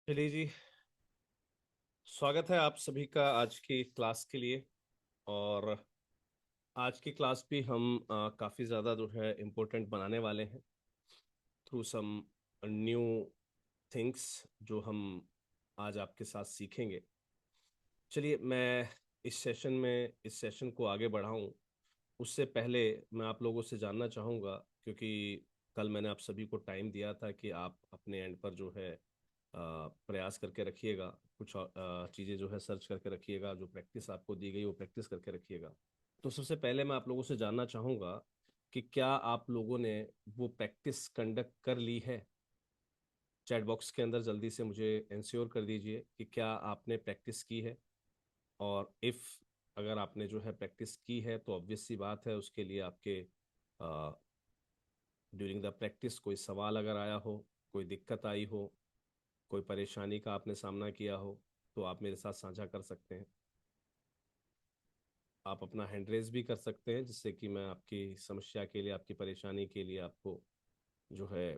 चलिए जी। स्वागत है आप सभी का आज की क्लास के लिए। और आज की क्लास भी हम काफ़ी ज़्यादा जो है इम्पोर्टेंट बनाने वाले हैं थ्रू सम न्यू थिंग्स जो हम आज आपके साथ सीखेंगे। चलिए मैं इस सेशन को आगे बढ़ाऊं उससे पहले मैं आप लोगों से जानना चाहूँगा, क्योंकि कल मैंने आप सभी को टाइम दिया था कि आप अपने एंड पर जो है प्रयास करके रखिएगा, कुछ चीज़ें जो है सर्च करके रखिएगा, जो प्रैक्टिस आपको दी गई वो प्रैक्टिस करके रखिएगा। तो सबसे पहले मैं आप लोगों से जानना चाहूँगा कि क्या आप लोगों ने वो प्रैक्टिस कंडक्ट कर ली है। चैट बॉक्स के अंदर जल्दी से मुझे इंश्योर कर दीजिए कि क्या आपने प्रैक्टिस की है। और इफ़ अगर आपने जो है प्रैक्टिस की है तो ऑब्वियस सी बात है, उसके लिए आपके ड्यूरिंग द प्रैक्टिस कोई सवाल अगर आया हो, कोई दिक्कत आई हो, कोई परेशानी का आपने सामना किया हो, तो आप मेरे साथ साझा कर सकते हैं। आप अपना हैंड रेज भी कर सकते हैं, जिससे कि मैं आपकी समस्या के लिए, आपकी परेशानी के लिए आपको जो है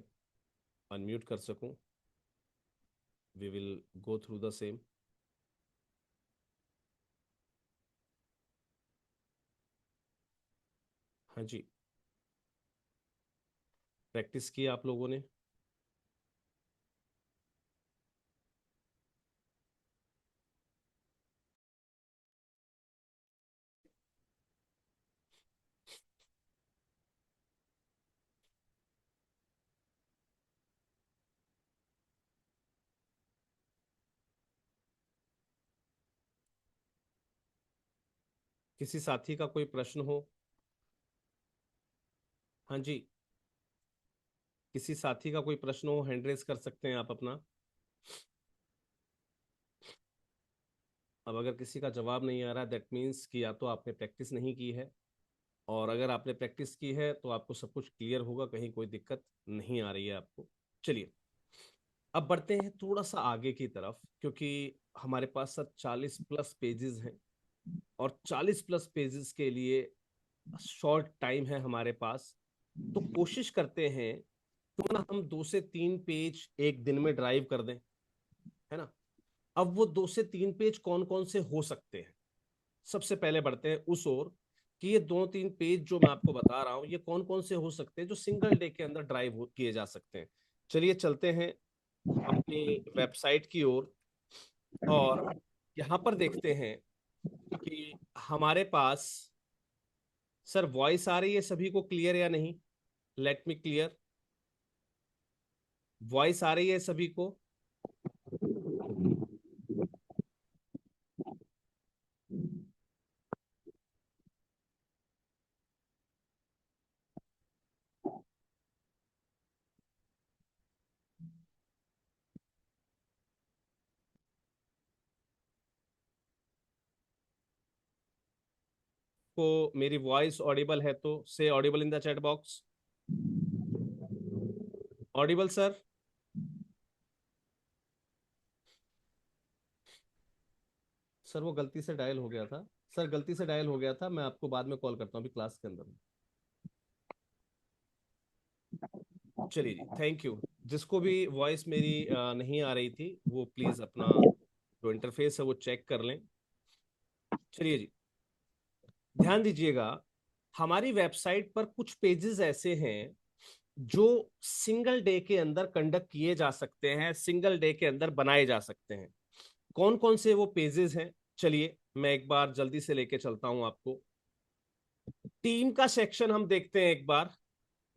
अनम्यूट कर सकूं। We will go through the same. हाँ जी, प्रैक्टिस की आप लोगों ने। किसी साथी का कोई प्रश्न हो। हाँ जी, किसी साथी का कोई प्रश्न हो, हैंड रेज कर सकते हैं आप अपना। अब अगर किसी का जवाब नहीं आ रहा, दैट मीन्स कि या तो आपने प्रैक्टिस नहीं की है, और अगर आपने प्रैक्टिस की है तो आपको सब कुछ क्लियर होगा, कहीं कोई दिक्कत नहीं आ रही है आपको। चलिए अब बढ़ते हैं थोड़ा सा आगे की तरफ, क्योंकि हमारे पास सर 40+ पेजेस हैं, और 40+ पेजेस के लिए शॉर्ट टाइम है हमारे पास। तो कोशिश करते हैं क्यों ना हम 2 से 3 पेज एक दिन में ड्राइव कर दें, है ना। अब वो 2 से 3 पेज कौन कौन से हो सकते हैं, सबसे पहले बढ़ते हैं उस ओर कि ये 2-3 पेज जो मैं आपको बता रहा हूं ये कौन कौन से हो सकते हैं जो सिंगल डे के अंदर ड्राइव किए जा सकते हैं। चलिए चलते हैं अपनी वेबसाइट की ओर, और यहाँ पर देखते हैं कि हमारे पास सर वॉइस आ रही है सभी को क्लियर या नहीं। Let me clear. वॉइस आ रही है सभी को। को मेरी वॉइस ऑडिबल है तो से Audible in the chat box. Audible sir. Sir वो गलती से डायल हो गया था। सर गलती से डायल हो गया था, मैं आपको बाद में कॉल करता हूँ, अभी क्लास के अंदर हूँ। चलिए जी, थैंक यू। जिसको भी वॉइस मेरी नहीं आ रही थी वो प्लीज अपना जो इंटरफेस है वो चेक कर लें। चलिए जी, ध्यान दीजिएगा। हमारी वेबसाइट पर कुछ पेजेस ऐसे हैं जो सिंगल डे के अंदर कंडक्ट किए जा सकते हैं, सिंगल डे के अंदर बनाए जा सकते हैं। कौन कौन से वो पेजेस हैं, चलिए मैं एक बार जल्दी से लेके चलता हूं आपको। टीम का सेक्शन हम देखते हैं एक बार।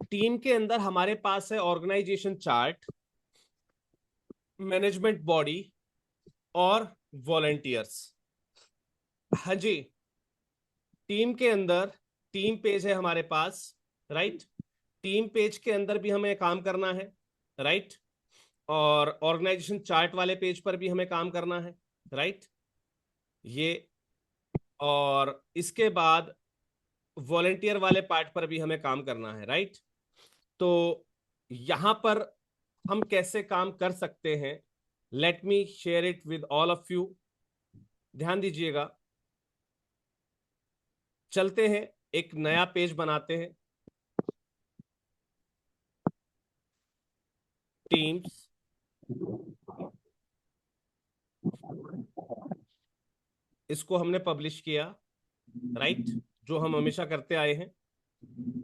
टीम के अंदर हमारे पास है ऑर्गेनाइजेशन चार्ट, मैनेजमेंट बॉडी और वॉलेंटियर्स। हाँ जी, टीम के अंदर टीम पेज है हमारे पास, राइट। टीम पेज के अंदर भी हमें काम करना है, राइट। और ऑर्गेनाइजेशन चार्ट वाले पेज पर भी हमें काम करना है, राइट। ये, और इसके बाद वॉलेंटियर वाले पार्ट पर भी हमें काम करना है, राइट। तो यहां पर हम कैसे काम कर सकते हैं, let me share it with all of you. ध्यान दीजिएगा। चलते हैं, एक नया पेज बनाते हैं। टीम्स, इसको हमने पब्लिश किया, राइट, जो हम हमेशा करते आए हैं।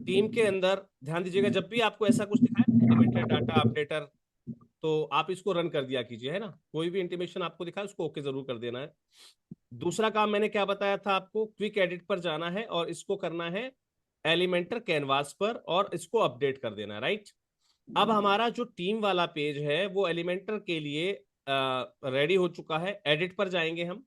टीम के अंदर ध्यान दीजिएगा, जब भी आपको ऐसा कुछ दिखाए ना, एलिमेंटर डाटा अपडेटर, तो आप इसको रन कर दिया कीजिए, है ना। कोई भी इंटीमेशन आपको दिखाए उसको ओके जरूर कर देना है। दूसरा काम मैंने क्या बताया था आपको, क्विक एडिट पर जाना है और इसको करना है एलिमेंटर कैनवास पर और इसको अपडेट कर देना, राइट। अब हमारा जो टीम वाला पेज है वो एलिमेंटर के लिए रेडी हो चुका है। एडिट पर जाएंगे हम।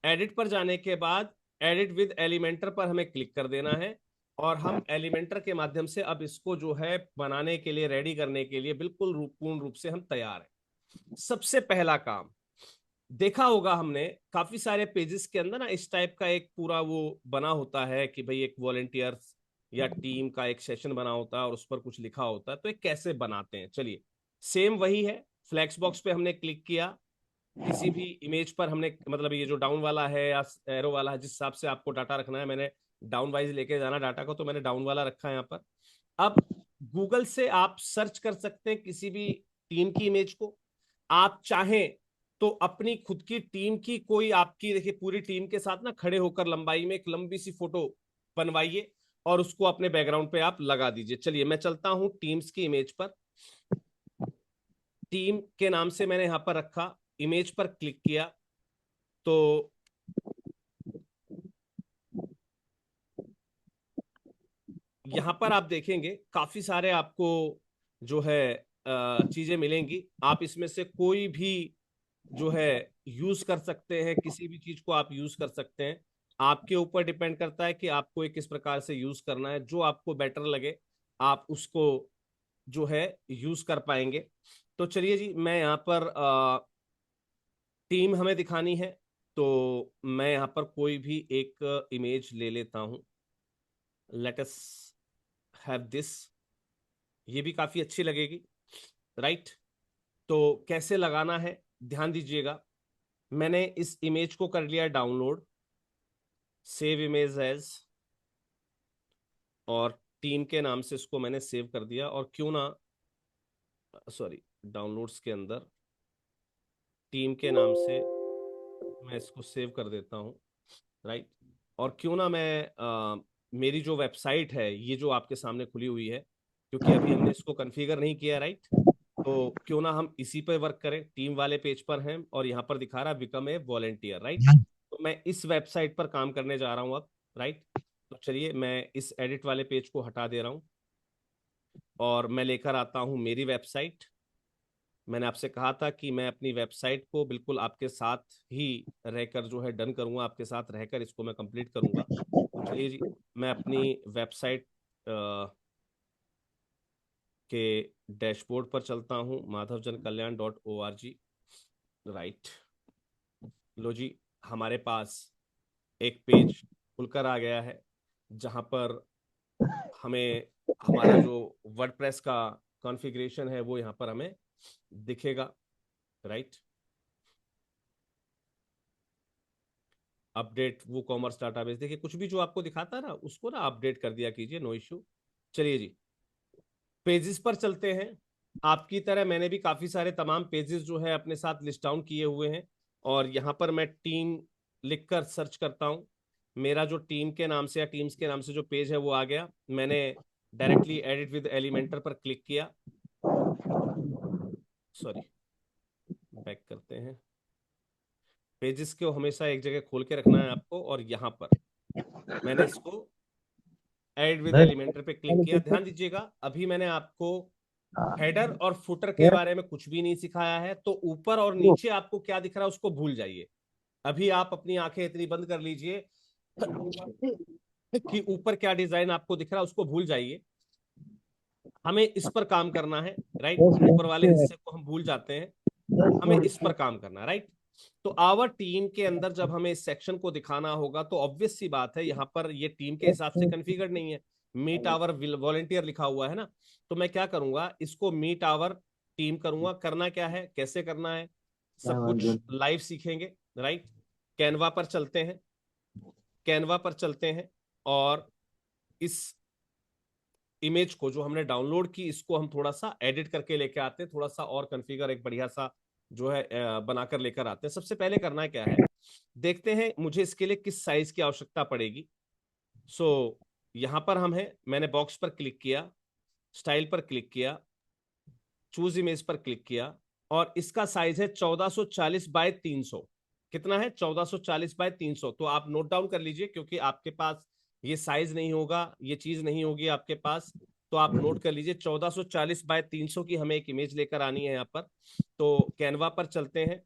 एडिट पर जाने के बाद एडिट विद एलिमेंटर पर हमें क्लिक कर देना है और हम एलिमेंटर के माध्यम से अब इसको जो है बनाने के लिए, रेडी करने के लिए बिल्कुल पूर्ण रूप से हम तैयार हैं। सबसे पहला काम, देखा होगा हमने काफी सारे पेजेस के अंदर ना इस टाइप का एक पूरा वो बना होता है कि भाई एक वॉलेंटियर्स या टीम का एक सेशन बना होता है और उस पर कुछ लिखा होता है। तो ये कैसे बनाते हैं, चलिए सेम वही है। फ्लैक्स बॉक्स पे हमने क्लिक किया, किसी भी इमेज पर हमने, मतलब ये जो डाउन वाला है या एरो वाला है, जिस हिसाब से आपको डाटा रखना है, मैंने डाउन वाइज लेके जाना डाटा को, तो मैंने डाउन वाला रखा है यहाँ पर। अब गूगल से आप सर्च कर सकते हैं किसी भी टीम की इमेज को। आप चाहें तो अपनी खुद की टीम की कोई, आपकी देखिए पूरी टीम के साथ ना खड़े होकर लंबाई में एक लंबी सी फोटो बनवाइए और उसको अपने बैकग्राउंड पे आप लगा दीजिए। चलिए मैं चलता हूं टीम्स की इमेज पर। टीम के नाम से मैंने यहां पर रखा, इमेज पर क्लिक किया तो यहां पर आप देखेंगे काफी सारे आपको जो है चीजें मिलेंगी। आप इसमें से कोई भी जो है यूज कर सकते हैं, किसी भी चीज को आप यूज कर सकते हैं। आपके ऊपर डिपेंड करता है कि आपको ये किस प्रकार से यूज करना है, जो आपको बेटर लगे आप उसको जो है यूज कर पाएंगे। तो चलिए जी, मैं यहाँ पर टीम हमें दिखानी है तो मैं यहाँ पर कोई भी एक इमेज ले लेता हूँ। लेट अस हैव दिस, ये भी काफी अच्छी लगेगी, राइट। तो कैसे लगाना है ध्यान दीजिएगा। मैंने इस इमेज को कर लिया डाउनलोड, सेव इमेज एज, और टीम के नाम से इसको मैंने सेव कर दिया। और क्यों ना, सॉरी, डाउनलोड्स के अंदर टीम के नाम से मैं इसको सेव कर देता हूँ, राइट। और क्यों ना मैं मेरी जो वेबसाइट है ये जो आपके सामने खुली हुई है, क्योंकि अभी हमने इसको कॉन्फ़िगर नहीं किया, राइट, तो क्यों ना हम इसी पे वर्क करें। टीम वाले पेज पर हैं और यहाँ पर दिखा रहा है बिकम ए वॉलेंटियर, राइट। तो मैं इस वेबसाइट पर काम करने जा रहा हूँ अब, राइट। तो चलिए मैं इस एडिट वाले पेज को हटा दे रहा हूँ और मैं लेकर आता हूँ मेरी वेबसाइट। मैंने आपसे कहा था कि मैं अपनी वेबसाइट को बिल्कुल आपके साथ ही रहकर जो है डन करूंगा, आपके साथ रहकर इसको मैं कंप्लीट करूंगा। तो चलिए जी, मैं अपनी वेबसाइट के डैशबोर्ड पर चलता हूँ, madhavjankalyan.org, राइट। लो जी, हमारे पास एक पेज खुलकर आ गया है जहां पर हमें हमारा जो वर्डप्रेस का कॉन्फ़िगरेशन है वो यहाँ पर हमें दिखेगा, राइट। अपडेट वो कॉमर्स डाटाबेस, देखिए कुछ भी जो आपको दिखाता है ना उसको ना अपडेट कर दिया कीजिए, नो इश्यू। चलिए जी, पेजेस पर चलते हैं। आपकी तरह मैंने भी काफी सारे तमाम पेजेस जो है अपने साथ लिस्ट डाउन किए हुए हैं और यहाँ पर मैं टीम लिखकर सर्च करता हूँ। मेरा जो टीम के नाम से या टीम्स के नाम से जो पेज है वो आ गया। मैंने डायरेक्टली एडिट विद एलिमेंटर पर क्लिक किया, सॉरी, बैक करते हैं। पेजेस को हमेशा एक जगह खोल के रखना है आपको और यहाँ पर मैंने इसको एड विद एलिमेंटर पे क्लिक किया। ध्यान दीजिएगा, अभी मैंने आपको हेडर और फुटर के बारे में कुछ भी नहीं सिखाया है, तो ऊपर और नीचे आपको क्या दिख रहा है उसको भूल जाइए। अभी आप अपनी आंखें इतनी बंद कर लीजिए कि ऊपर क्या डिजाइन आपको दिख रहा है उसको भूल जाइए। हमें इस पर काम करना है, राइट। ऊपर वाले हिस्से को हम भूल जाते हैं, हमें इस पर काम करना है, राइट। तो आवर टीम के अंदर जब हमें इस सेक्शन को दिखाना होगा तो ऑब्वियस सी बात है, यहाँ पर ये टीम के हिसाब से कॉन्फ़िगर नहीं है। मीट आवर वॉलेंटियर लिखा हुआ है ना, तो मैं क्या करूंगा, इसको मीट आवर टीम करूंगा। करना क्या है, कैसे करना है, सब कुछ लाइव सीखेंगे, राइट। कैनवा पर चलते हैं, कैनवा पर चलते हैं और इस इमेज को जो हमने डाउनलोड की इसको हम थोड़ा सा एडिट करके लेके आते हैं, थोड़ा सा और कॉन्फ़िगर एक बढ़िया सा जो है बनाकर लेकर आते हैं। सबसे पहले करना क्या है, देखते हैं मुझे इसके लिए किस साइज की आवश्यकता पड़ेगी। सो यहां पर हम हैं, मैंने बॉक्स पर क्लिक किया, स्टाइल पर क्लिक किया, चूज इमेज पर क्लिक किया, और इसका साइज है 1440 बाय 300। कितना है? 1440 बाय 300। तो आप नोट डाउन कर लीजिए, क्योंकि आपके पास ये साइज नहीं होगा, ये चीज नहीं होगी आपके पास, तो आप नोट कर लीजिए 1440 बाय 300 की हमें एक इमेज लेकर आनी है यहाँ पर। तो कैनवा पर चलते हैं,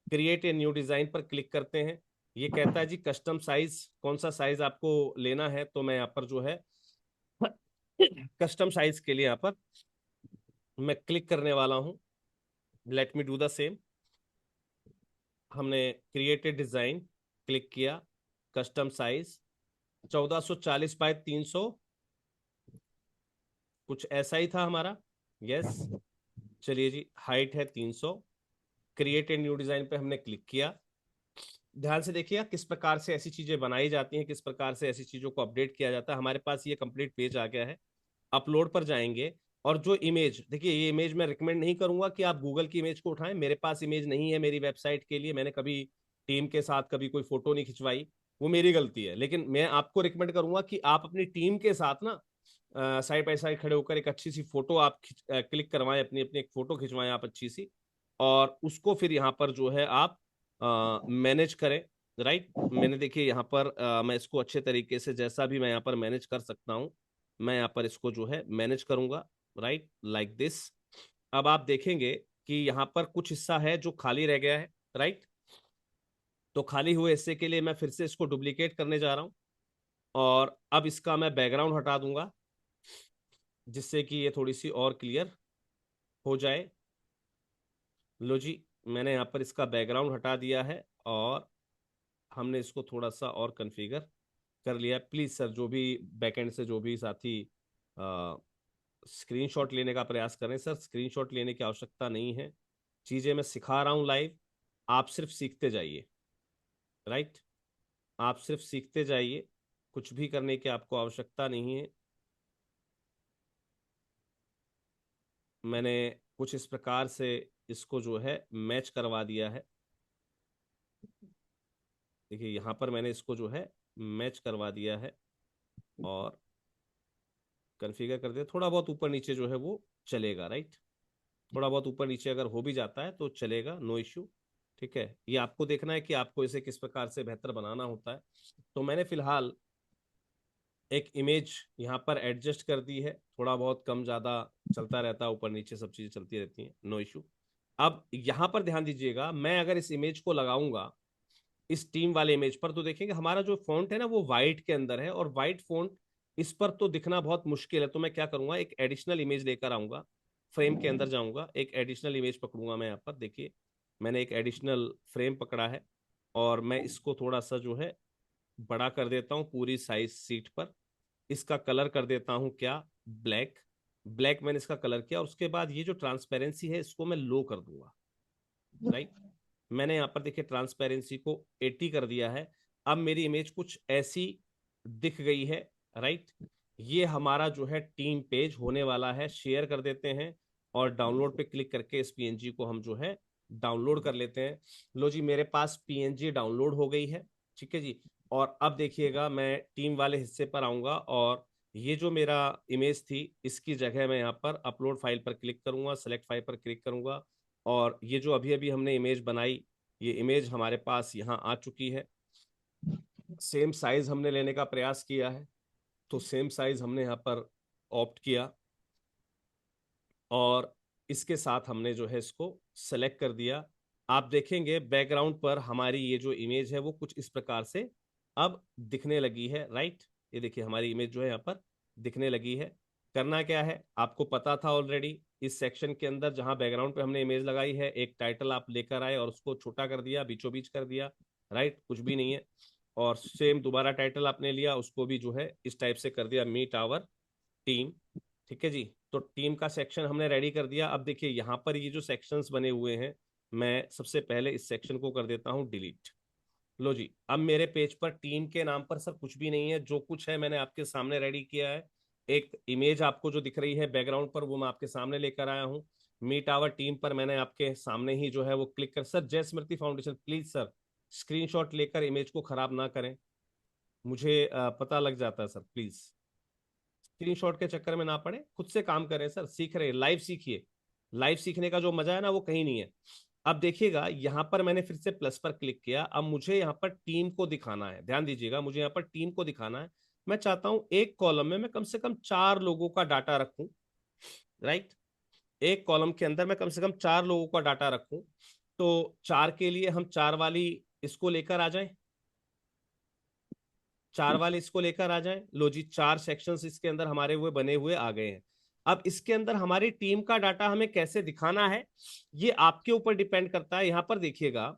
क्रिएट ए न्यू डिजाइन पर क्लिक करते हैं। ये कहता है जी कस्टम साइज, कौन सा साइज आपको लेना है, तो मैं यहाँ पर जो है कस्टम साइज के लिए यहाँ पर मैं क्लिक करने वाला हूं। Let me do the same. हमने क्रिएटेड डिजाइन क्लिक किया, कस्टम साइज 1440 बाय 300, कुछ ऐसा ही था हमारा। यस, चलिए जी, हाइट है 300। क्रिएट ए न्यू डिजाइन पे हमने क्लिक किया। ध्यान से देखिए किस प्रकार से ऐसी चीजें बनाई जाती हैं, किस प्रकार से ऐसी चीजों को अपडेट किया जाता है। हमारे पास ये कंप्लीट पेज आ गया है। अपलोड पर जाएंगे, और जो इमेज, देखिए ये इमेज मैं रिकमेंड नहीं करूंगा कि आप गूगल की इमेज को उठाएं। मेरे पास इमेज नहीं है मेरी वेबसाइट के लिए, मैंने कभी टीम के साथ कभी कोई फोटो नहीं खिंचवाई, वो मेरी गलती है। लेकिन मैं आपको रिकमेंड करूंगा कि आप अपनी टीम के साथ ना साइड बाय साइड खड़े होकर एक अच्छी सी फोटो आप क्लिक करवाएं, अपनी अपनी एक फोटो खिंचवाएं आप अच्छी सी, और उसको फिर यहाँ पर जो है आप मैनेज करें। राइट, मैंने देखिए यहाँ पर मैं इसको अच्छे तरीके से, जैसा भी मैं यहाँ पर मैनेज कर सकता हूँ, मैं यहाँ पर इसको जो है मैनेज करूंगा। Right, like this. अब आप देखेंगे कि यहाँ पर कुछ हिस्सा है जो खाली रह गया है। राइट, तो खाली हुए हिस्से के लिए मैं फिर से इसको डुप्लीकेट करने जा रहा हूँ, और अब इसका मैं बैकग्राउंड हटा दूंगा, जिससे कि ये थोड़ी सी और क्लियर हो जाए। लो जी, मैंने यहाँ पर इसका बैकग्राउंड हटा दिया है, और हमने इसको थोड़ा सा और कन्फिगर कर लिया। प्लीज सर, जो भी बैकएंड से जो भी साथी स्क्रीनशॉट लेने का प्रयास करें, सर स्क्रीनशॉट लेने की आवश्यकता नहीं है। चीजें मैं सिखा रहा हूं लाइव, आप सिर्फ सीखते जाइए। राइट, आप सिर्फ सीखते जाइए, कुछ भी करने की आपको आवश्यकता नहीं है। मैंने कुछ इस प्रकार से इसको जो है मैच करवा दिया है। देखिए यहाँ पर मैंने इसको जो है मैच करवा दिया है, और कन्फिगर कर दिया। थोड़ा बहुत ऊपर नीचे जो है वो चलेगा। राइट, थोड़ा बहुत ऊपर नीचे अगर हो भी जाता है तो चलेगा, नो इश्यू। ठीक है, ये आपको देखना है कि आपको इसे किस प्रकार से बेहतर बनाना होता है। तो मैंने फिलहाल एक इमेज यहाँ पर एडजस्ट कर दी है, थोड़ा बहुत कम ज्यादा चलता रहता है, ऊपर नीचे सब चीजें चलती रहती हैं, नो इश्यू। अब यहाँ पर ध्यान दीजिएगा, मैं अगर इस इमेज को लगाऊंगा इस टीम वाले इमेज पर, तो देखेंगे हमारा जो फॉन्ट है ना वो व्हाइट के अंदर है, और व्हाइट फॉन्ट इस पर तो दिखना बहुत मुश्किल है। तो मैं क्या करूंगा, एक एडिशनल इमेज लेकर आऊंगा, फ्रेम के अंदर जाऊंगा, एक एडिशनल इमेज पकड़ूंगा मैं यहाँ पर। देखिए मैंने एक एडिशनल फ्रेम पकड़ा है, और मैं इसको थोड़ा सा जो है बड़ा कर देता हूँ पूरी साइज सीट पर। इसका कलर कर देता हूँ क्या, ब्लैक। ब्लैक मैंने इसका कलर किया, और उसके बाद ये जो ट्रांसपेरेंसी है इसको मैं लो कर दूंगा। राइट, मैंने यहाँ पर देखिए ट्रांसपेरेंसी को 80 कर दिया है। अब मेरी इमेज कुछ ऐसी दिख गई है। राइट, ये हमारा जो है टीम पेज होने वाला है। शेयर कर देते हैं, और डाउनलोड पे क्लिक करके इस पीएनजी को हम जो है डाउनलोड कर लेते हैं। लो जी, मेरे पास पीएनजी डाउनलोड हो गई है। ठीक है जी, और अब देखिएगा मैं टीम वाले हिस्से पर आऊंगा, और ये जो मेरा इमेज थी इसकी जगह मैं यहाँ पर अपलोड फाइल पर क्लिक करूंगा, सेलेक्ट फाइल पर क्लिक करूंगा, और ये जो अभी अभी हमने इमेज बनाई, ये इमेज हमारे पास यहाँ आ चुकी है। सेम साइज हमने लेने का प्रयास किया है, तो सेम साइज हमने यहाँ पर ऑप्ट किया, और इसके साथ हमने जो है इसको सेलेक्ट कर दिया। आप देखेंगे बैकग्राउंड पर हमारी ये जो इमेज है वो कुछ इस प्रकार से अब दिखने लगी है। राइट, ये देखिए हमारी इमेज जो है यहाँ पर दिखने लगी है। करना क्या है आपको पता था ऑलरेडी, इस सेक्शन के अंदर जहां बैकग्राउंड पे हमने इमेज लगाई है, एक टाइटल आप लेकर आए और उसको छोटा कर दिया, बीचों बीच कर दिया। राइट, कुछ भी नहीं है। और सेम दोबारा टाइटल आपने लिया, उसको भी जो है इस टाइप से कर दिया, मीट आवर टीम। ठीक है जी, तो टीम का सेक्शन हमने रेडी कर दिया। अब देखिए यहाँ पर ये जो सेक्शंस बने हुए हैं, मैं सबसे पहले इस सेक्शन को कर देता हूँ डिलीट। लो जी, अब मेरे पेज पर टीम के नाम पर सर कुछ भी नहीं है, जो कुछ है मैंने आपके सामने रेडी किया है। एक इमेज आपको जो दिख रही है बैकग्राउंड पर, वो मैं आपके सामने लेकर आया हूँ। मीट आवर टीम पर मैंने आपके सामने ही जो है वो क्लिक कर, सर जय स्मृति फाउंडेशन प्लीज सर स्क्रीनशॉट लेकर इमेज को खराब ना करें, मुझे पता लग जाता है सर, प्लीज स्क्रीनशॉट के चक्कर में ना पड़े, खुद से काम करें सर, सीख रहे लाइव सीखिए, लाइव सीखने का जो मजा है ना वो कहीं नहीं है। अब देखिएगा यहां पर मैंने फिर से प्लस पर क्लिक किया, अब मुझे यहाँ पर टीम को दिखाना है, ध्यान दीजिएगा मुझे यहाँ पर टीम को दिखाना है। मैं चाहता हूं एक कॉलम में मैं कम से कम 4 लोगों का डाटा रखूं, राइट, एक कॉलम के अंदर मैं कम से कम 4 लोगों का डाटा रखूं। तो 4 के लिए हम 4 वाली इसको लेकर आ जाएं, 4 वाले इसको लेकर आ जाएं, लो जी 4 सेक्शंस इसके अंदर हमारे हुए बने हुए आ गए हैं। अब इसके अंदर हमारी टीम का डाटा हमें कैसे दिखाना है ये आपके ऊपर डिपेंड करता है। यहां पर देखिएगा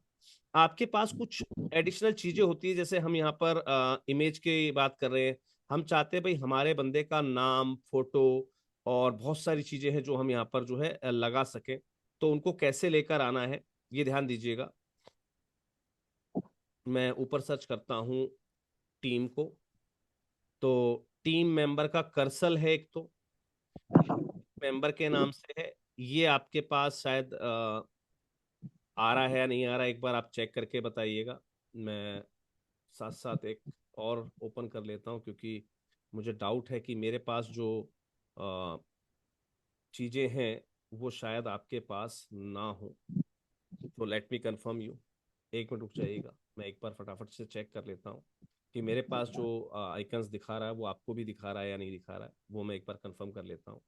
आपके पास कुछ एडिशनल चीजें होती है, जैसे हम यहाँ पर इमेज की बात कर रहे हैं, हम चाहते हैं भाई हमारे बंदे का नाम, फोटो और बहुत सारी चीजें हैं जो हम यहाँ पर जो है लगा सके, तो उनको कैसे लेकर आना है ये ध्यान दीजिएगा। मैं ऊपर सर्च करता हूँ टीम को, तो टीम मेंबर का कर्सल है एक, तो मेंबर के नाम से है, ये आपके पास शायद आ रहा है या नहीं आ रहा है, एक बार आप चेक करके बताइएगा। मैं साथ साथ एक और ओपन कर लेता हूँ क्योंकि मुझे डाउट है कि मेरे पास जो चीज़ें हैं वो शायद आपके पास ना हो, तो late me confirm you, 1 minute रुक जाइएगा, मैं एक बार फटाफट से चेक कर लेता हूँ कि मेरे पास जो आइकन्स दिखा रहा है वो आपको भी दिखा रहा है या नहीं दिखा रहा है, वो मैं एक बार कंफर्म कर लेता हूँ।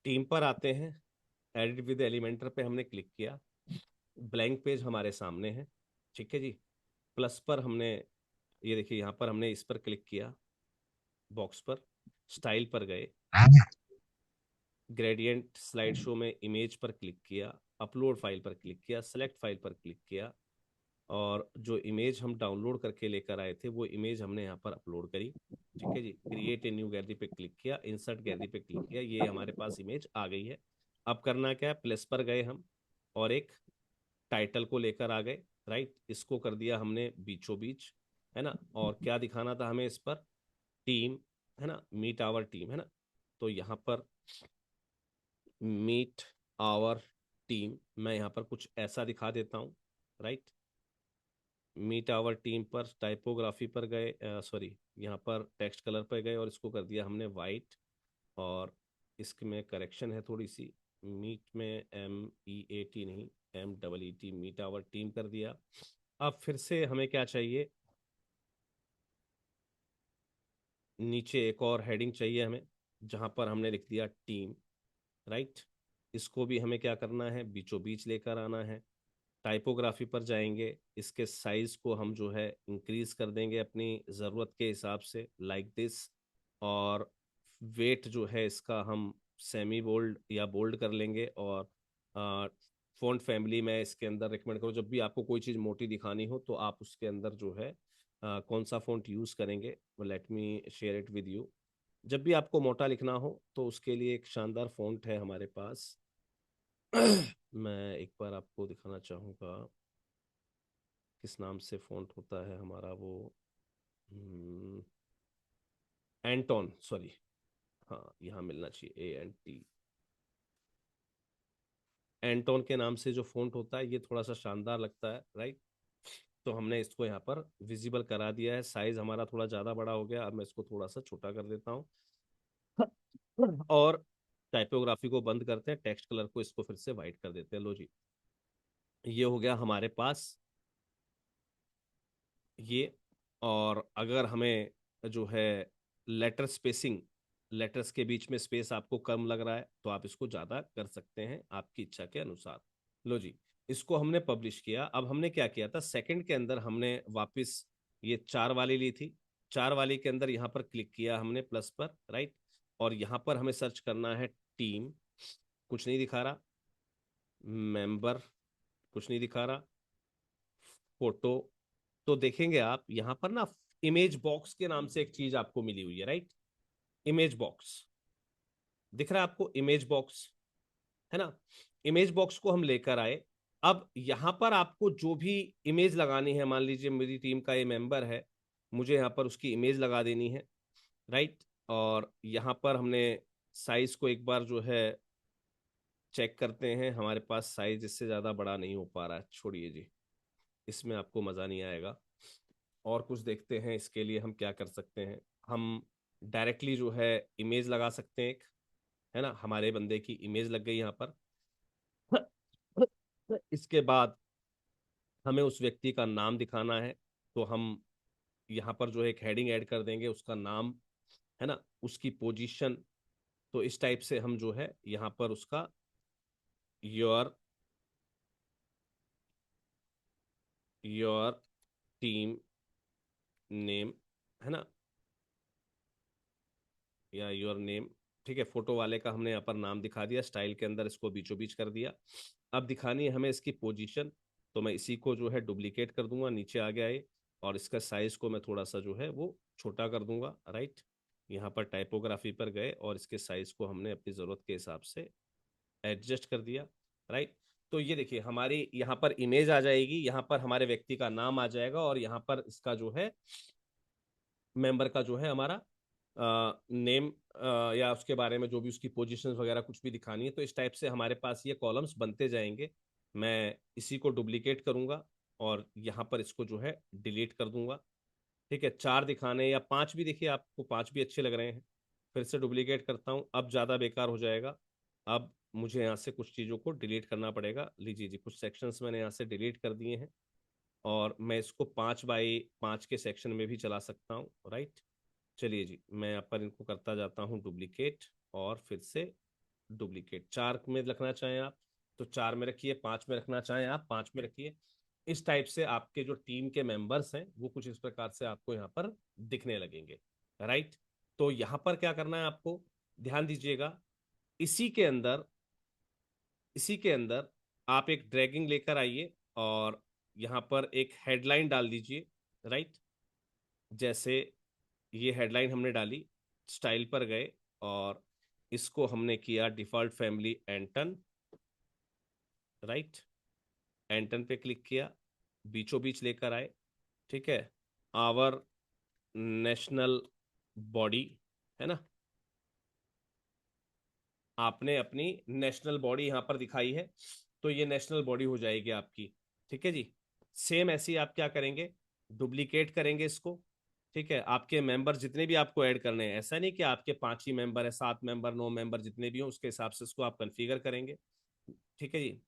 टीम पर आते हैं, एडिट विद एलिमेंटर पे हमने क्लिक किया, ब्लैंक पेज हमारे सामने है, ठीक है जी। प्लस पर हमने, ये देखिए यहाँ पर हमने इस पर क्लिक किया, बॉक्स पर स्टाइल पर गए, ग्रेडियंट स्लाइड शो में इमेज पर क्लिक किया, अपलोड फाइल पर क्लिक किया, सेलेक्ट फाइल पर क्लिक किया, और जो इमेज हम डाउनलोड करके लेकर आए थे वो इमेज हमने यहाँ पर अपलोड करी, ठीक है जी। क्रिएट ए न्यू गैलरी पे क्लिक किया, इंसर्ट गैलरी पे क्लिक किया, ये हमारे पास इमेज आ गई है। अब करना क्या है, प्लस पर गए हम और एक टाइटल को लेकर आ गए, राइट, इसको कर दिया हमने बीचों बीच, है ना, और क्या दिखाना था हमें इस पर, टीम, है ना, मीट आवर टीम, है ना, तो यहाँ पर मीट आवर टीम मैं यहाँ पर कुछ ऐसा दिखा देता हूँ, राइट। मीट आवर टीम पर टाइपोग्राफी पर गए, सॉरी यहाँ पर टेक्स्ट कलर पर गए और इसको कर दिया हमने वाइट, और इसमें करेक्शन है थोड़ी सी, मीट में MEAT नहीं, MEET, मीट आवर टीम कर दिया। अब फिर से हमें क्या चाहिए, नीचे एक और हेडिंग चाहिए हमें जहां पर हमने लिख दिया टीम, राइट, इसको भी हमें क्या करना है, बीचों बीच लेकर आना है। टाइपोग्राफी पर जाएंगे, इसके साइज को हम जो है इंक्रीज कर देंगे अपनी ज़रूरत के हिसाब से, लाइक दिस, और वेट जो है इसका हम सेमी बोल्ड या बोल्ड कर लेंगे, और फ़ॉन्ट फैमिली में इसके अंदर रिकमेंड करो, जब भी आपको कोई चीज़ मोटी दिखानी हो तो आप उसके अंदर जो है कौन सा फ़ॉन्ट यूज़ करेंगे, let me share it with you. जब भी आपको मोटा लिखना हो तो उसके लिए एक शानदार फ़ॉन्ट है हमारे पास, मैं एक बार आपको दिखाना चाहूँगा किस नाम से फ़ॉन्ट होता है हमारा वो, एंटोन, सॉरी, हाँ यहाँ मिलना चाहिए ANT, एंटोन के नाम से जो फ़ॉन्ट होता है ये थोड़ा सा शानदार लगता है, राइट। तो हमने इसको यहाँ पर विजिबल करा दिया है, साइज हमारा थोड़ा ज़्यादा बड़ा हो गया, अब मैं इसको थोड़ा सा छोटा कर देता हूँ, और टाइपोग्राफी को बंद करते हैं, टेक्स्ट कलर को इसको फिर से वाइट कर देते हैं, लो जी, ये हो गया हमारे पास ये। और अगर हमें जो है लेटर स्पेसिंग, लेटर्स के बीच में स्पेस आपको कम लग रहा है तो आप इसको ज़्यादा कर सकते हैं आपकी इच्छा के अनुसार। लो जी, इसको हमने पब्लिश किया। अब हमने क्या किया था, सेकंड के अंदर हमने वापस ये 4 वाली ली थी, 4 वाली के अंदर यहाँ पर क्लिक किया हमने प्लस पर, राइट, और यहाँ पर हमें सर्च करना है टीम, कुछ नहीं दिखा रहा, मेंबर कुछ नहीं दिखा रहा, फोटो, तो देखेंगे आप यहाँ पर ना इमेज बॉक्स के नाम से एक चीज आपको मिली हुई है, राइट, इमेज बॉक्स दिख रहा है आपको, इमेज बॉक्स, है ना, इमेज बॉक्स को हम लेकर आए। अब यहां पर आपको जो भी इमेज लगानी है, मान लीजिए मेरी टीम का ये मेंबर है, मुझे यहाँ पर उसकी इमेज लगा देनी है, राइट, और यहाँ पर हमने साइज को एक बार जो है चेक करते हैं, हमारे पास साइज इससे ज़्यादा बड़ा नहीं हो पा रहा है, छोड़िए जी, इसमें आपको मज़ा नहीं आएगा। और कुछ देखते हैं, इसके लिए हम क्या कर सकते हैं। हम डायरेक्टली जो है इमेज लगा सकते हैं एक, है ना, हमारे बंदे की इमेज लग गई यहाँ पर। इसके बाद हमें उस व्यक्ति का नाम दिखाना है, तो हम यहाँ पर जो है एक हेडिंग ऐड कर देंगे, उसका नाम, है ना, उसकी पोजीशन। तो इस टाइप से हम जो है यहाँ पर उसका योर योर टीम नेम, है ना, या योर नेम, ठीक है, फोटो वाले का हमने यहाँ पर नाम दिखा दिया, स्टाइल के अंदर इसको बीचों बीच कर दिया। अब दिखानी है हमें इसकी पोजीशन, तो मैं इसी को जो है डुप्लीकेट कर दूंगा, नीचे आ गया ये, और इसका साइज को मैं थोड़ा सा जो है वो छोटा कर दूंगा, राइट। यहाँ पर टाइपोग्राफी पर गए और इसके साइज को हमने अपनी जरूरत के हिसाब से एडजस्ट कर दिया, राइट। तो ये देखिए हमारी यहाँ पर इमेज आ जाएगी, यहाँ पर हमारे व्यक्ति का नाम आ जाएगा, और यहाँ पर इसका जो है मेंबर का जो है हमारा नेम, या उसके बारे में जो भी उसकी पोजीशंस वगैरह कुछ भी दिखानी है। तो इस टाइप से हमारे पास ये कॉलम्स बनते जाएंगे। मैं इसी को डुप्लीकेट करूंगा और यहाँ पर इसको जो है डिलीट कर दूंगा, ठीक है। 4 दिखाने या 5 भी, देखिए आपको 5 भी अच्छे लग रहे हैं। फिर से डुप्लीकेट करता हूँ, अब ज़्यादा बेकार हो जाएगा। अब मुझे यहाँ से कुछ चीज़ों को डिलीट करना पड़ेगा। लीजिए जी, कुछ सेक्शंस मैंने यहाँ से डिलीट कर दिए हैं, और मैं इसको 5 बाई 5 के सेक्शन में भी चला सकता हूँ, राइट। चलिए जी, मैं यहाँ पर इनको करता जाता हूँ डुप्लीकेट, और फिर से डुप्लीकेट। 4 में रखना चाहें आप तो 4 में रखिए, 5 में रखना चाहें आप 5 में रखिए। इस टाइप से आपके जो टीम के मेंबर्स हैं वो कुछ इस प्रकार से आपको यहाँ पर दिखने लगेंगे, राइट। तो यहाँ पर क्या करना है आपको, ध्यान दीजिएगा। इसी के अंदर इसी के अंदर आप एक ड्रैगिंग लेकर आइए, और यहाँ पर एक हेडलाइन डाल दीजिए, राइट। जैसे ये हेडलाइन हमने डाली, स्टाइल पर गए और इसको हमने किया डिफॉल्ट फैमिली एंटन, राइट। एंटन पे क्लिक किया, बीचों बीच लेकर आए, ठीक है। आवर नेशनल बॉडी, है ना, आपने अपनी नेशनल बॉडी यहां पर दिखाई है, तो ये नेशनल बॉडी हो जाएगी आपकी, ठीक है जी। सेम ऐसे ही आप क्या करेंगे, डुप्लीकेट करेंगे इसको, ठीक है। आपके मेंबर जितने भी आपको ऐड करने हैं, ऐसा नहीं कि आपके 5 ही मेंबर है, 7 मेंबर, 9 मेंबर, जितने भी हो उसके हिसाब से इसको आप कन्फिगर करेंगे, ठीक है जी।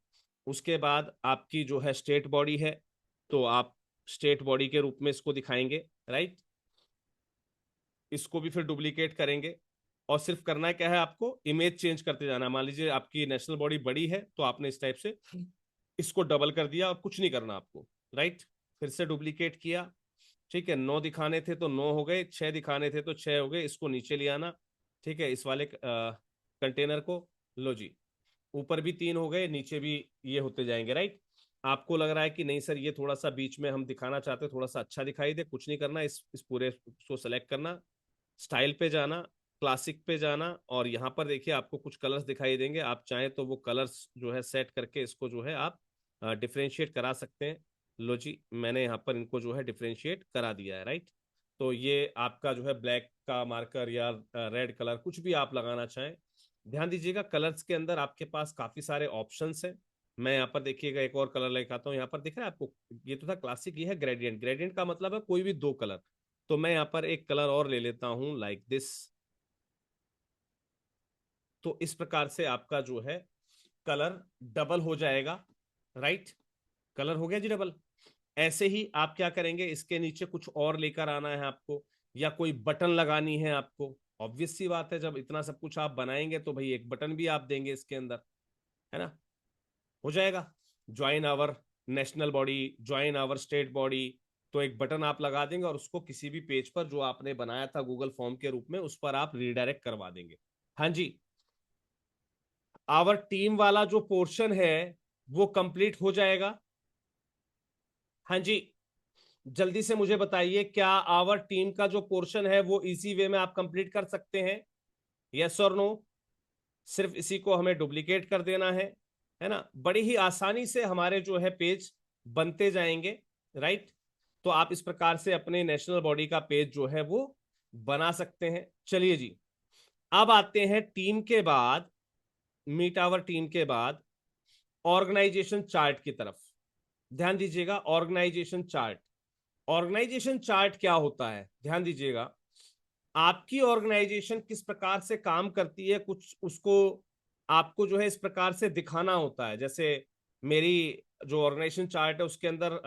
उसके बाद आपकी जो है स्टेट बॉडी है, तो आप स्टेट बॉडी के रूप में इसको दिखाएंगे, राइट। इसको भी फिर डुप्लीकेट करेंगे, और सिर्फ करना है क्या है, आपको इमेज चेंज करते जाना है। मान लीजिए आपकी नेशनल बॉडी बड़ी है, तो आपने इस टाइप से इसको डबल कर दिया, और कुछ नहीं करना आपको, राइट। फिर से डुप्लीकेट किया, ठीक है। 9 दिखाने थे तो 9 हो गए, 6 दिखाने थे तो 6 हो गए, इसको नीचे ले आना, ठीक है, इस वाले कंटेनर को। लो जी, ऊपर भी 3 हो गए, नीचे भी ये होते जाएंगे, राइट। आपको लग रहा है कि नहीं सर, ये थोड़ा सा बीच में हम दिखाना चाहते हैं, थोड़ा सा अच्छा दिखाई दे, कुछ नहीं करना, इस पूरे को सेलेक्ट करना, स्टाइल पे जाना, क्लासिक पे जाना, और यहाँ पर देखिए आपको कुछ कलर्स दिखाई देंगे। आप चाहें तो वो कलर्स जो है सेट करके इसको जो है आप डिफ्रेंशिएट करा सकते हैं। लो जी, मैंने यहाँ पर इनको जो है डिफ्रेंशिएट करा दिया है, राइट। तो ये आपका जो है ब्लैक का मार्कर या रेड कलर, कुछ भी आप लगाना चाहें। ध्यान दीजिएगा, कलर्स के अंदर आपके पास काफी सारे ऑप्शंस हैं। मैं यहाँ पर देखिएगा एक और कलर लेकर आता हूँ, यहाँ पर दिख रहा है आपको, ये तो था क्लासिक, ये है ग्रेडियंट। ग्रेडियंट का मतलब है कोई भी 2 कलर। तो मैं यहाँ पर एक कलर और ले लेता हूं, लाइक दिस। तो इस प्रकार से आपका जो है कलर डबल हो जाएगा, राइट। कलर हो गया जी डबल। ऐसे ही आप क्या करेंगे, इसके नीचे कुछ और लेकर आना है आपको, या कोई बटन लगानी है आपको। ऑब्वियस सी बात है, जब इतना सब कुछ आप बनाएंगे तो भाई एक बटन भी आप देंगे इसके अंदर, है ना। हो जाएगा, join our national body, join our state body. तो एक बटन आप लगा देंगे, और उसको किसी भी पेज पर जो आपने बनाया था गूगल फॉर्म के रूप में, उस पर आप रीडायरेक्ट करवा देंगे। हाँ जी, आवर टीम वाला जो पोर्शन है वो कंप्लीट हो जाएगा। हाँ जी, जल्दी से मुझे बताइए, क्या आवर टीम का जो पोर्शन है वो इजी वे में आप कंप्लीट कर सकते हैं, यस और नो। सिर्फ इसी को हमें डुप्लीकेट कर देना है ना। बड़ी ही आसानी से हमारे जो है पेज बनते जाएंगे, राइट। तो आप इस प्रकार से अपने नेशनल बॉडी का पेज जो है वो बना सकते हैं। चलिए जी, अब आते हैं टीम के बाद मीट आवर टीम के बाद ऑर्गेनाइजेशन चार्ट की तरफ ध्यान दीजिएगा। ऑर्गेनाइजेशन चार्ट, ऑर्गेनाइजेशन चार्ट क्या होता है, ध्यान दीजिएगा। आपकी ऑर्गेनाइजेशन किस प्रकार से काम करती है, कुछ उसको आपको जो है इस प्रकार से दिखाना होता है। जैसे मेरी जो ऑर्गेनाइजेशन चार्ट है उसके अंदर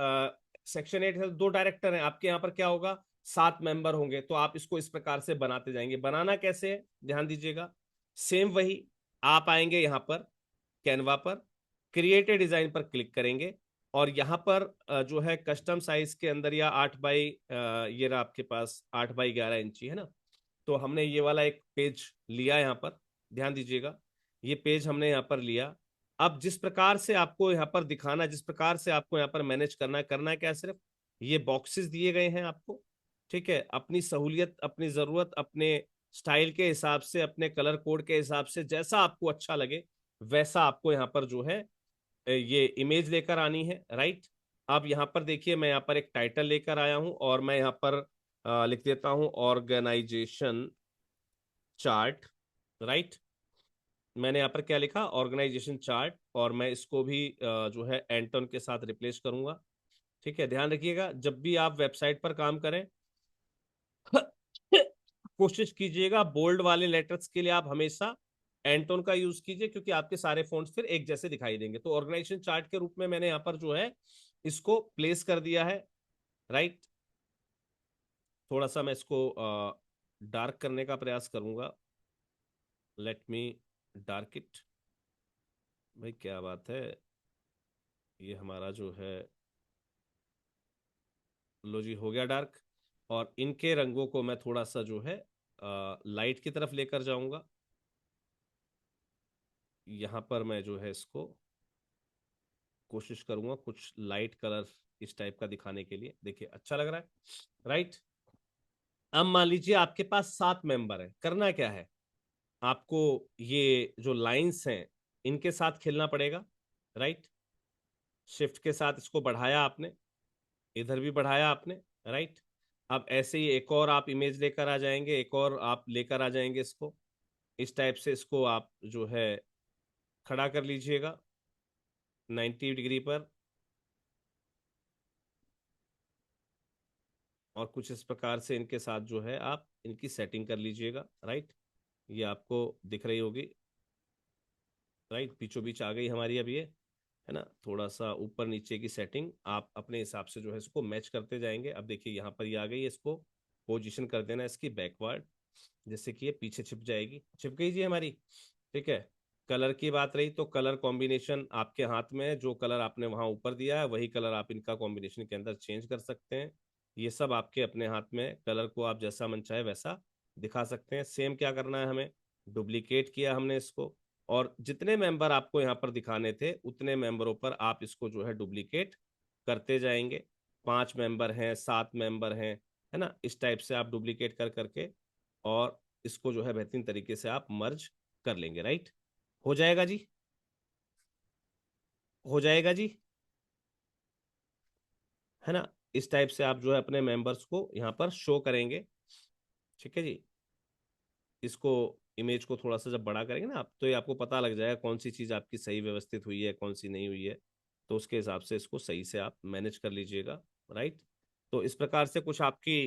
सेक्शन 8 है, 2 डायरेक्टर हैं, आपके यहाँ पर क्या होगा, 7 मेंबर होंगे, तो आप इसको इस प्रकार से बनाते जाएंगे। बनाना कैसे है, ध्यान दीजिएगा। सेम वही, आप आएंगे यहाँ पर कैनवा पर, क्रिएट ए डिजाइन पर क्लिक करेंगे, और यहाँ पर जो है कस्टम साइज के अंदर, या 8 बाई ये रहा आपके पास 8 बाई 11 इंची है ना, तो हमने ये वाला एक पेज लिया यहाँ पर, ध्यान दीजिएगा। ये पेज हमने यहाँ पर लिया। अब जिस प्रकार से आपको यहाँ पर दिखाना, जिस प्रकार से आपको यहाँ पर मैनेज करना है क्या, सिर्फ ये बॉक्सेस दिए गए हैं आपको, ठीक है। अपनी सहूलियत, अपनी जरूरत, अपने स्टाइल के हिसाब से, अपने कलर कोड के हिसाब से, जैसा आपको अच्छा लगे वैसा आपको यहाँ पर जो है ये इमेज लेकर आनी है, राइट। अब यहाँ पर देखिए, मैं यहाँ पर एक टाइटल लेकर आया हूं, और मैं यहाँ पर लिख देता हूं ऑर्गेनाइजेशन चार्ट, राइट। मैंने यहाँ पर क्या लिखा, ऑर्गेनाइजेशन चार्ट, और मैं इसको भी जो है एंटोन के साथ रिप्लेस करूंगा, ठीक है। ध्यान रखिएगा, जब भी आप वेबसाइट पर काम करें कोशिश कीजिएगा बोल्ड वाले लेटर्स के लिए आप हमेशा एंटोन का यूज कीजिए, क्योंकि आपके सारे फोन्ट्स फिर एक जैसे दिखाई देंगे। तो ऑर्गेनाइजेशन चार्ट के रूप में मैंने यहाँ पर जो है इसको प्लेस कर दिया है, राइट। थोड़ा सा मैं इसको डार्क करने का प्रयास करूंगा। Let me dark it. भाई क्या बात है, ये हमारा जो है, लो जी, हो गया डार्क। और इनके रंगों को मैं थोड़ा सा जो है लाइट की तरफ लेकर जाऊंगा। यहाँ पर मैं जो है इसको कोशिश करूंगा कुछ लाइट कलर इस टाइप का दिखाने के लिए। देखिए अच्छा लग रहा है, राइट। अब मान लीजिए आपके पास 7 मेंबर है, करना क्या है, आपको ये जो लाइंस हैं इनके साथ खेलना पड़ेगा, राइट। शिफ्ट के साथ इसको बढ़ाया आपने, इधर भी बढ़ाया आपने, राइट। अब ऐसे ही एक और आप इमेज लेकर आ जाएंगे, एक और आप लेकर आ जाएंगे इसको, इस टाइप से इसको आप जो है खड़ा कर लीजिएगा 90 डिग्री पर, और कुछ इस प्रकार से इनके साथ जो है आप इनकी सेटिंग कर लीजिएगा, राइट। ये आपको दिख रही होगी, राइट, बीचों बीच आ गई हमारी अब ये, है ना। थोड़ा सा ऊपर नीचे की सेटिंग आप अपने हिसाब से जो है इसको मैच करते जाएंगे। अब देखिए यहाँ पर ये आ गई है, इसको पोजीशन कर देना इसकी बैकवर्ड, जिससे कि ये पीछे छिप जाएगी, छिप गई जी हमारी, ठीक है। कलर की बात रही तो कलर कॉम्बिनेशन आपके हाथ में है, जो कलर आपने वहां ऊपर दिया है वही कलर आप इनका कॉम्बिनेशन के अंदर चेंज कर सकते हैं। ये सब आपके अपने हाथ में, कलर को आप जैसा मन चाहे वैसा दिखा सकते हैं। सेम क्या करना है हमें, डुप्लीकेट किया हमने इसको, और जितने मेंबर आपको यहाँ पर दिखाने थे उतने मेंबरों पर आप इसको जो है डुप्लीकेट करते जाएंगे। 5 मेंबर हैं, 7 मेंबर हैं, है ना, इस टाइप से आप डुप्लीकेट कर करके और इसको जो है बेहतरीन तरीके से आप मर्ज कर लेंगे, राइट। हो जाएगा जी, हो जाएगा जी, है ना। इस टाइप से आप जो है अपने मेंबर्स को यहाँ पर शो करेंगे, ठीक है जी। इसको इमेज को थोड़ा सा जब बड़ा करेंगे ना आप, तो ये आपको पता लग जाएगा कौन सी चीज़ आपकी सही व्यवस्थित हुई है, कौन सी नहीं हुई है। तो उसके हिसाब से इसको सही से आप मैनेज कर लीजिएगा, राइट। तो इस प्रकार से कुछ आपकी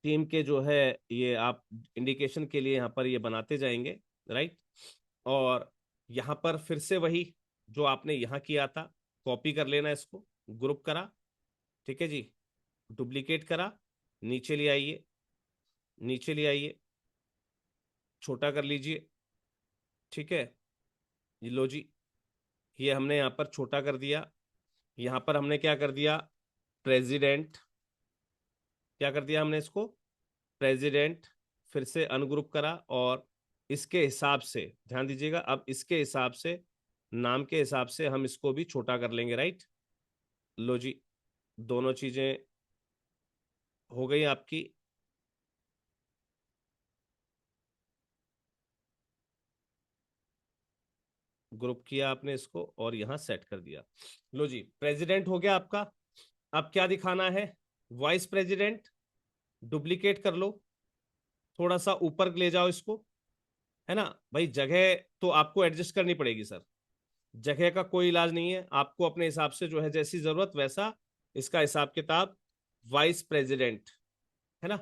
टीम के जो है ये आप इंडिकेशन के लिए यहाँ पर ये बनाते जाएंगे, राइट। और यहाँ पर फिर से वही जो आपने यहाँ किया था, कॉपी कर लेना इसको, ग्रुप करा, ठीक है जी, डुप्लीकेट करा, नीचे ले आइए, नीचे ले आइए, छोटा कर लीजिए, ठीक है। ये लो जी, ये हमने यहाँ पर छोटा कर दिया। यहाँ पर हमने क्या कर दिया, प्रेसिडेंट, क्या कर दिया हमने इसको, प्रेसिडेंट, फिर से अनग्रुप करा, और इसके हिसाब से ध्यान दीजिएगा, अब इसके हिसाब से, नाम के हिसाब से हम इसको भी छोटा कर लेंगे, राइट। लो जी, दोनों चीजें हो गई आपकी। ग्रुप किया आपने इसको और यहाँ सेट कर दिया। लो जी, प्रेसिडेंट हो गया आपका। अब क्या दिखाना है, वाइस प्रेसिडेंट, डुप्लीकेट कर लो, थोड़ा सा ऊपर ले जाओ इसको, है ना भाई। जगह तो आपको एडजस्ट करनी पड़ेगी सर, जगह का कोई इलाज नहीं है, आपको अपने हिसाब से जो है जैसी जरूरत वैसा इसका हिसाब किताब। वाइस प्रेसिडेंट, है ना,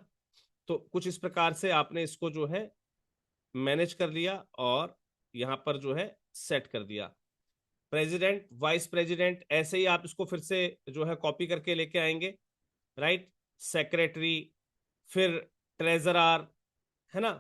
तो कुछ इस प्रकार से आपने इसको जो है मैनेज कर लिया और यहां पर जो है सेट कर दिया। प्रेसिडेंट वाइस प्रेसिडेंट ऐसे ही आप इसको फिर से जो है कॉपी करके लेके आएंगे, राइट। सेक्रेटरी, फिर ट्रेजरर, है ना,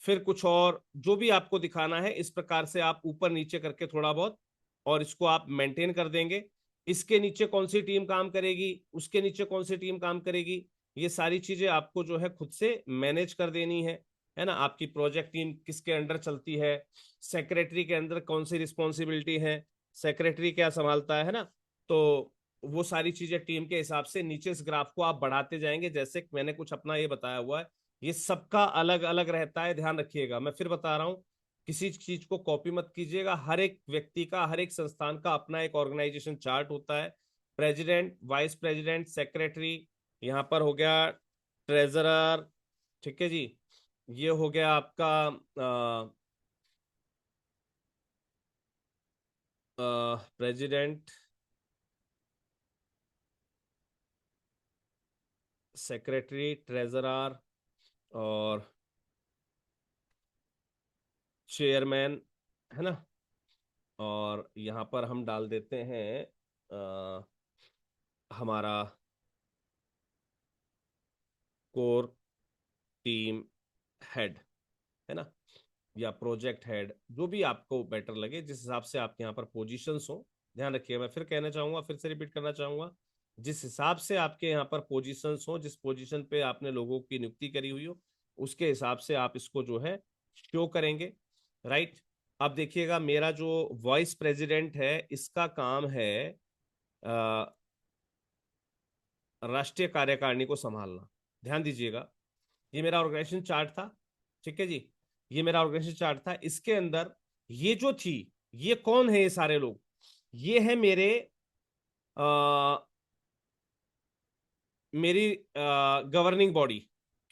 फिर कुछ और जो भी आपको दिखाना है इस प्रकार से आप ऊपर नीचे करके थोड़ा बहुत, और इसको आप मेंटेन कर देंगे। इसके नीचे कौन सी टीम काम करेगी, उसके नीचे कौन सी टीम काम करेगी, ये सारी चीजें आपको जो है खुद से मैनेज कर देनी है ना। आपकी प्रोजेक्ट टीम किसके अंडर चलती है, सेक्रेटरी के अंदर कौन सी रिस्पॉन्सिबिलिटी है, सेक्रेटरी क्या संभालता है ना। तो वो सारी चीजें टीम के हिसाब से नीचे इस ग्राफ को आप बढ़ाते जाएंगे, जैसे मैंने कुछ अपना ये बताया हुआ है। ये सबका अलग अलग रहता है, ध्यान रखिएगा, मैं फिर बता रहा हूं, किसी चीज को कॉपी मत कीजिएगा। हर एक व्यक्ति का, हर एक संस्थान का अपना एक ऑर्गेनाइजेशन चार्ट होता है। प्रेसिडेंट, वाइस प्रेसिडेंट, सेक्रेटरी, यहाँ पर हो गया ट्रेजरर, ठीक है जी। ये हो गया आपका प्रेसिडेंट, सेक्रेटरी, ट्रेजरर और चेयरमैन, है ना। और यहाँ पर हम डाल देते हैं हमारा कोर टीम हेड, है ना, या प्रोजेक्ट हेड, जो भी आपको बेटर लगे, जिस हिसाब से आपके यहाँ पर पोजीशंस हो। ध्यान रखिए, मैं फिर कहना चाहूंगा, फिर से रिपीट करना चाहूंगा, जिस हिसाब से आपके यहाँ पर पोजीशंस हो, जिस पोजीशन पे आपने लोगों की नियुक्ति करी हुई हो, उसके हिसाब से आप इसको जो है शो करेंगे, राइट। अब देखिएगा, मेरा जो वाइस प्रेसिडेंट है इसका काम है राष्ट्रीय कार्यकारिणी को संभालना। ध्यान दीजिएगा, ये मेरा ऑर्गेनाइजेशन चार्ट था, ठीक है जी। ये मेरा ऑर्गेनाइजेशन चार्ट था, इसके अंदर ये जो थी, ये कौन है, ये सारे लोग, ये है मेरे आ, मेरी गवर्निंग बॉडी।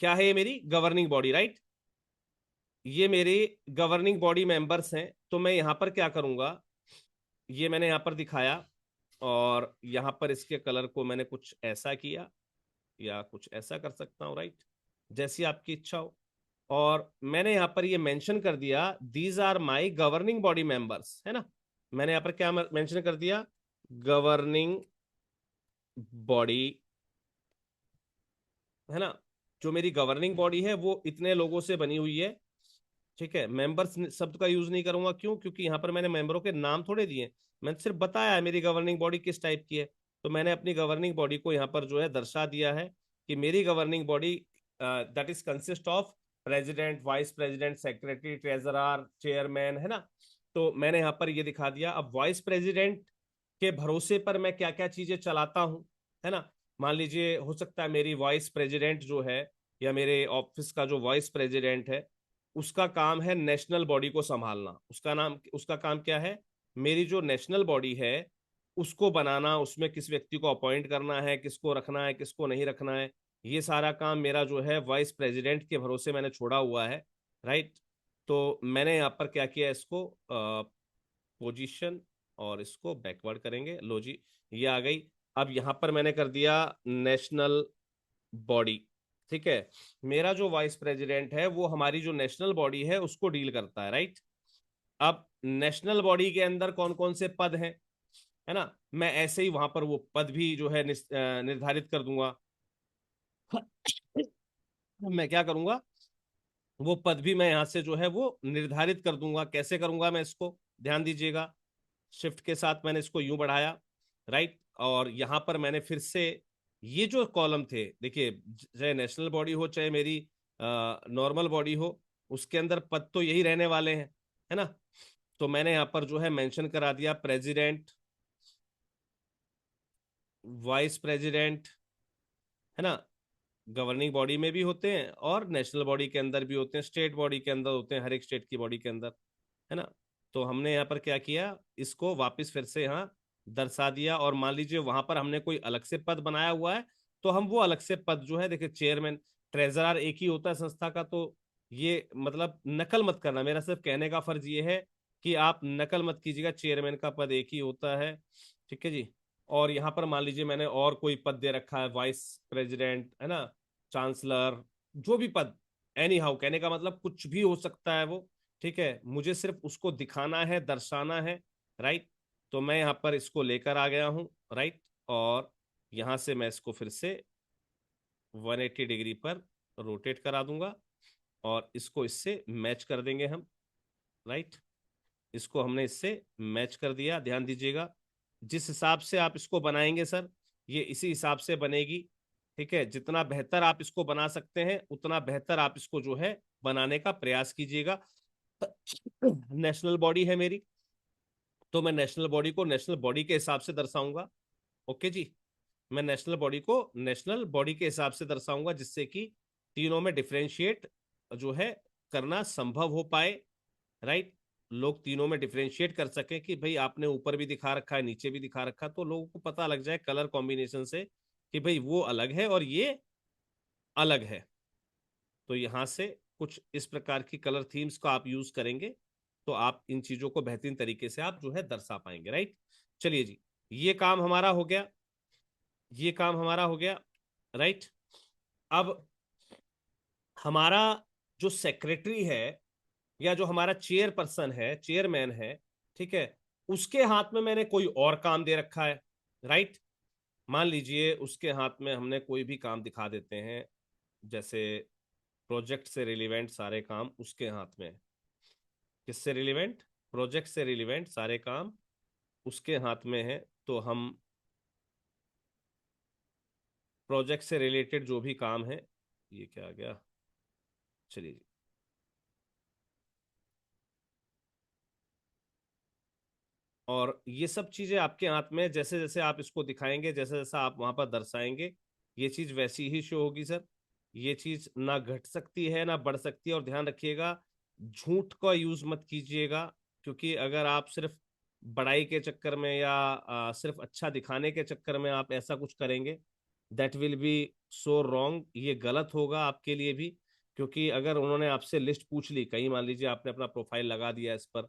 क्या है ये? मेरी गवर्निंग बॉडी, राइट। ये मेरी गवर्निंग बॉडी मेंबर्स हैं। तो मैं यहां पर क्या करूंगा, ये मैंने यहां पर दिखाया, और यहां पर इसके कलर को मैंने कुछ ऐसा किया या कुछ ऐसा कर सकता हूं, राइट, जैसी आपकी इच्छा हो। और मैंने यहां पर ये मेंशन कर दिया, these are my governing body members, है ना। मैंने यहां पर क्या मेंशन कर दिया, गवर्निंग बॉडी, है ना। जो मेरी गवर्निंग बॉडी है वो इतने लोगों से बनी हुई है, ठीक है। मेंबर्स शब्द का यूज नहीं करूंगा, क्यों? क्योंकि यहाँ पर मैंने मेंबरों के नाम थोड़े दिए, मैंने सिर्फ बताया है मेरी गवर्निंग बॉडी किस टाइप की है। तो मैंने अपनी गवर्निंग बॉडी को यहाँ पर जो है दर्शा दिया है कि मेरी governing body that is consist of president, vice president, secretary, treasurer, chairman, है ना। तो मैंने यहाँ पर ये दिखा दिया। अब वाइस प्रेसिडेंट के भरोसे पर मैं क्या क्या चीजें चलाता हूँ, है ना। मान लीजिए, हो सकता है मेरी वाइस प्रेसिडेंट जो है, या मेरे ऑफिस का जो वाइस प्रेसिडेंट है, उसका काम है नेशनल बॉडी को संभालना। उसका काम क्या है, मेरी जो नेशनल बॉडी है उसको बनाना, उसमें किस व्यक्ति को अपॉइंट करना है, किसको रखना है, किसको नहीं रखना है, ये सारा काम मेरा जो है वाइस प्रेसिडेंट के भरोसे मैंने छोड़ा हुआ है, राइट। तो मैंने यहाँ पर क्या किया, इसको पोजीशन और इसको बैकवर्ड करेंगे, लो जी, ये आ गई। अब यहां पर मैंने कर दिया नेशनल बॉडी, ठीक है। मेरा जो वाइस प्रेसिडेंट है वो हमारी जो नेशनल बॉडी है उसको डील करता है, राइट। अब नेशनल बॉडी के अंदर कौन कौन से पद हैं, है ना, मैं ऐसे ही वहां पर वो पद भी जो है निर्धारित कर दूंगा। मैं क्या करूंगा, वो पद भी मैं यहां से जो है वो निर्धारित कर दूंगा। कैसे करूंगा मैं इसको, ध्यान दीजिएगा, शिफ्ट के साथ मैंने इसको यूं बढ़ाया, राइट। और यहां पर मैंने फिर से ये जो कॉलम थे, देखिए, चाहे नेशनल बॉडी हो चाहे मेरी नॉर्मल बॉडी हो, उसके अंदर पद तो यही रहने वाले हैं, है ना। तो मैंने यहां पर जो है मेंशन करा दिया, प्रेसिडेंट, वाइस प्रेसिडेंट, है ना। गवर्निंग बॉडी में भी होते हैं और नेशनल बॉडी के अंदर भी होते हैं, स्टेट बॉडी के अंदर होते हैं, हर एक स्टेट की बॉडी के अंदर, है ना। तो हमने यहाँ पर क्या किया, इसको वापस फिर से यहाँ दर्शा दिया। और मान लीजिए वहां पर हमने कोई अलग से पद बनाया हुआ है, तो हम वो अलग से पद जो है, देखिए, चेयरमैन, ट्रेजरर एक ही होता है संस्था का, तो ये मतलब नकल मत करना, मेरा सिर्फ कहने का फर्ज ये है कि आप नकल मत कीजिएगा, चेयरमैन का पद एक ही होता है, ठीक है जी। और यहाँ पर मान लीजिए मैंने और कोई पद दे रखा है, वाइस प्रेसिडेंट है ना, चांसलर, जो भी पद, एनी हाउ, कहने का मतलब कुछ भी हो सकता है वो, ठीक है, मुझे सिर्फ उसको दिखाना है, दर्शाना है, राइट। तो मैं यहाँ पर इसको लेकर आ गया हूँ, राइट। और यहाँ से मैं इसको फिर से 180 डिग्री पर रोटेट करा दूंगा, और इसको इससे मैच कर देंगे हम, राइट। इसको हमने इससे मैच कर दिया, ध्यान दीजिएगा। जिस हिसाब से आप इसको बनाएंगे सर, ये इसी हिसाब से बनेगी, ठीक है। जितना बेहतर आप इसको बना सकते हैं उतना बेहतर आप इसको जो है बनाने का प्रयास कीजिएगा। नेशनल बॉडी है मेरी, तो मैं नेशनल बॉडी को नेशनल बॉडी के हिसाब से दर्शाऊंगा, ओके जी। मैं नेशनल बॉडी को नेशनल बॉडी के हिसाब से दर्शाऊंगा, जिससे कि तीनों में डिफरेंशिएट जो है करना संभव हो पाए, राइट। लोग तीनों में डिफरेंशिएट कर सके कि भाई आपने ऊपर भी दिखा रखा है, नीचे भी दिखा रखा है, तो लोगों को पता लग जाए कलर कॉम्बिनेशन से कि भाई वो अलग है और ये अलग है। तो यहां से कुछ इस प्रकार की कलर थीम्स को आप यूज करेंगे, तो आप इन चीजों को बेहतरीन तरीके से आप जो है दर्शा पाएंगे, राइट। चलिए जी, ये काम हमारा हो गया, ये काम हमारा हो गया, राइट। अब हमारा जो सेक्रेटरी है, या जो हमारा चेयरपर्सन है, चेयरमैन है, ठीक है, उसके हाथ में मैंने कोई और काम दे रखा है, राइट। मान लीजिए उसके हाथ में हमने कोई भी काम दिखा देते हैं, जैसे प्रोजेक्ट से रिलेवेंट सारे काम उसके हाथ में है। किससे रिलेवेंट? प्रोजेक्ट से रिलेवेंट सारे काम उसके हाथ में है। तो हम प्रोजेक्ट से रिलेटेड जो भी काम है, ये क्या आ गया, चलिए जी। और ये सब चीजें आपके हाथ में, जैसे जैसे आप इसको दिखाएंगे, जैसे जैसा आप वहां पर दर्शाएंगे, ये चीज वैसी ही शो होगी सर। ये चीज ना घट सकती है ना बढ़ सकती है। और ध्यान रखिएगा, झूठ का यूज मत कीजिएगा, क्योंकि अगर आप सिर्फ बड़ाई के चक्कर में या सिर्फ अच्छा दिखाने के चक्कर में आप ऐसा कुछ करेंगे, that will be so wrong, ये गलत होगा आपके लिए भी। क्योंकि अगर उन्होंने आपसे लिस्ट पूछ ली, कहीं मान लीजिए आपने अपना प्रोफाइल लगा दिया इस पर,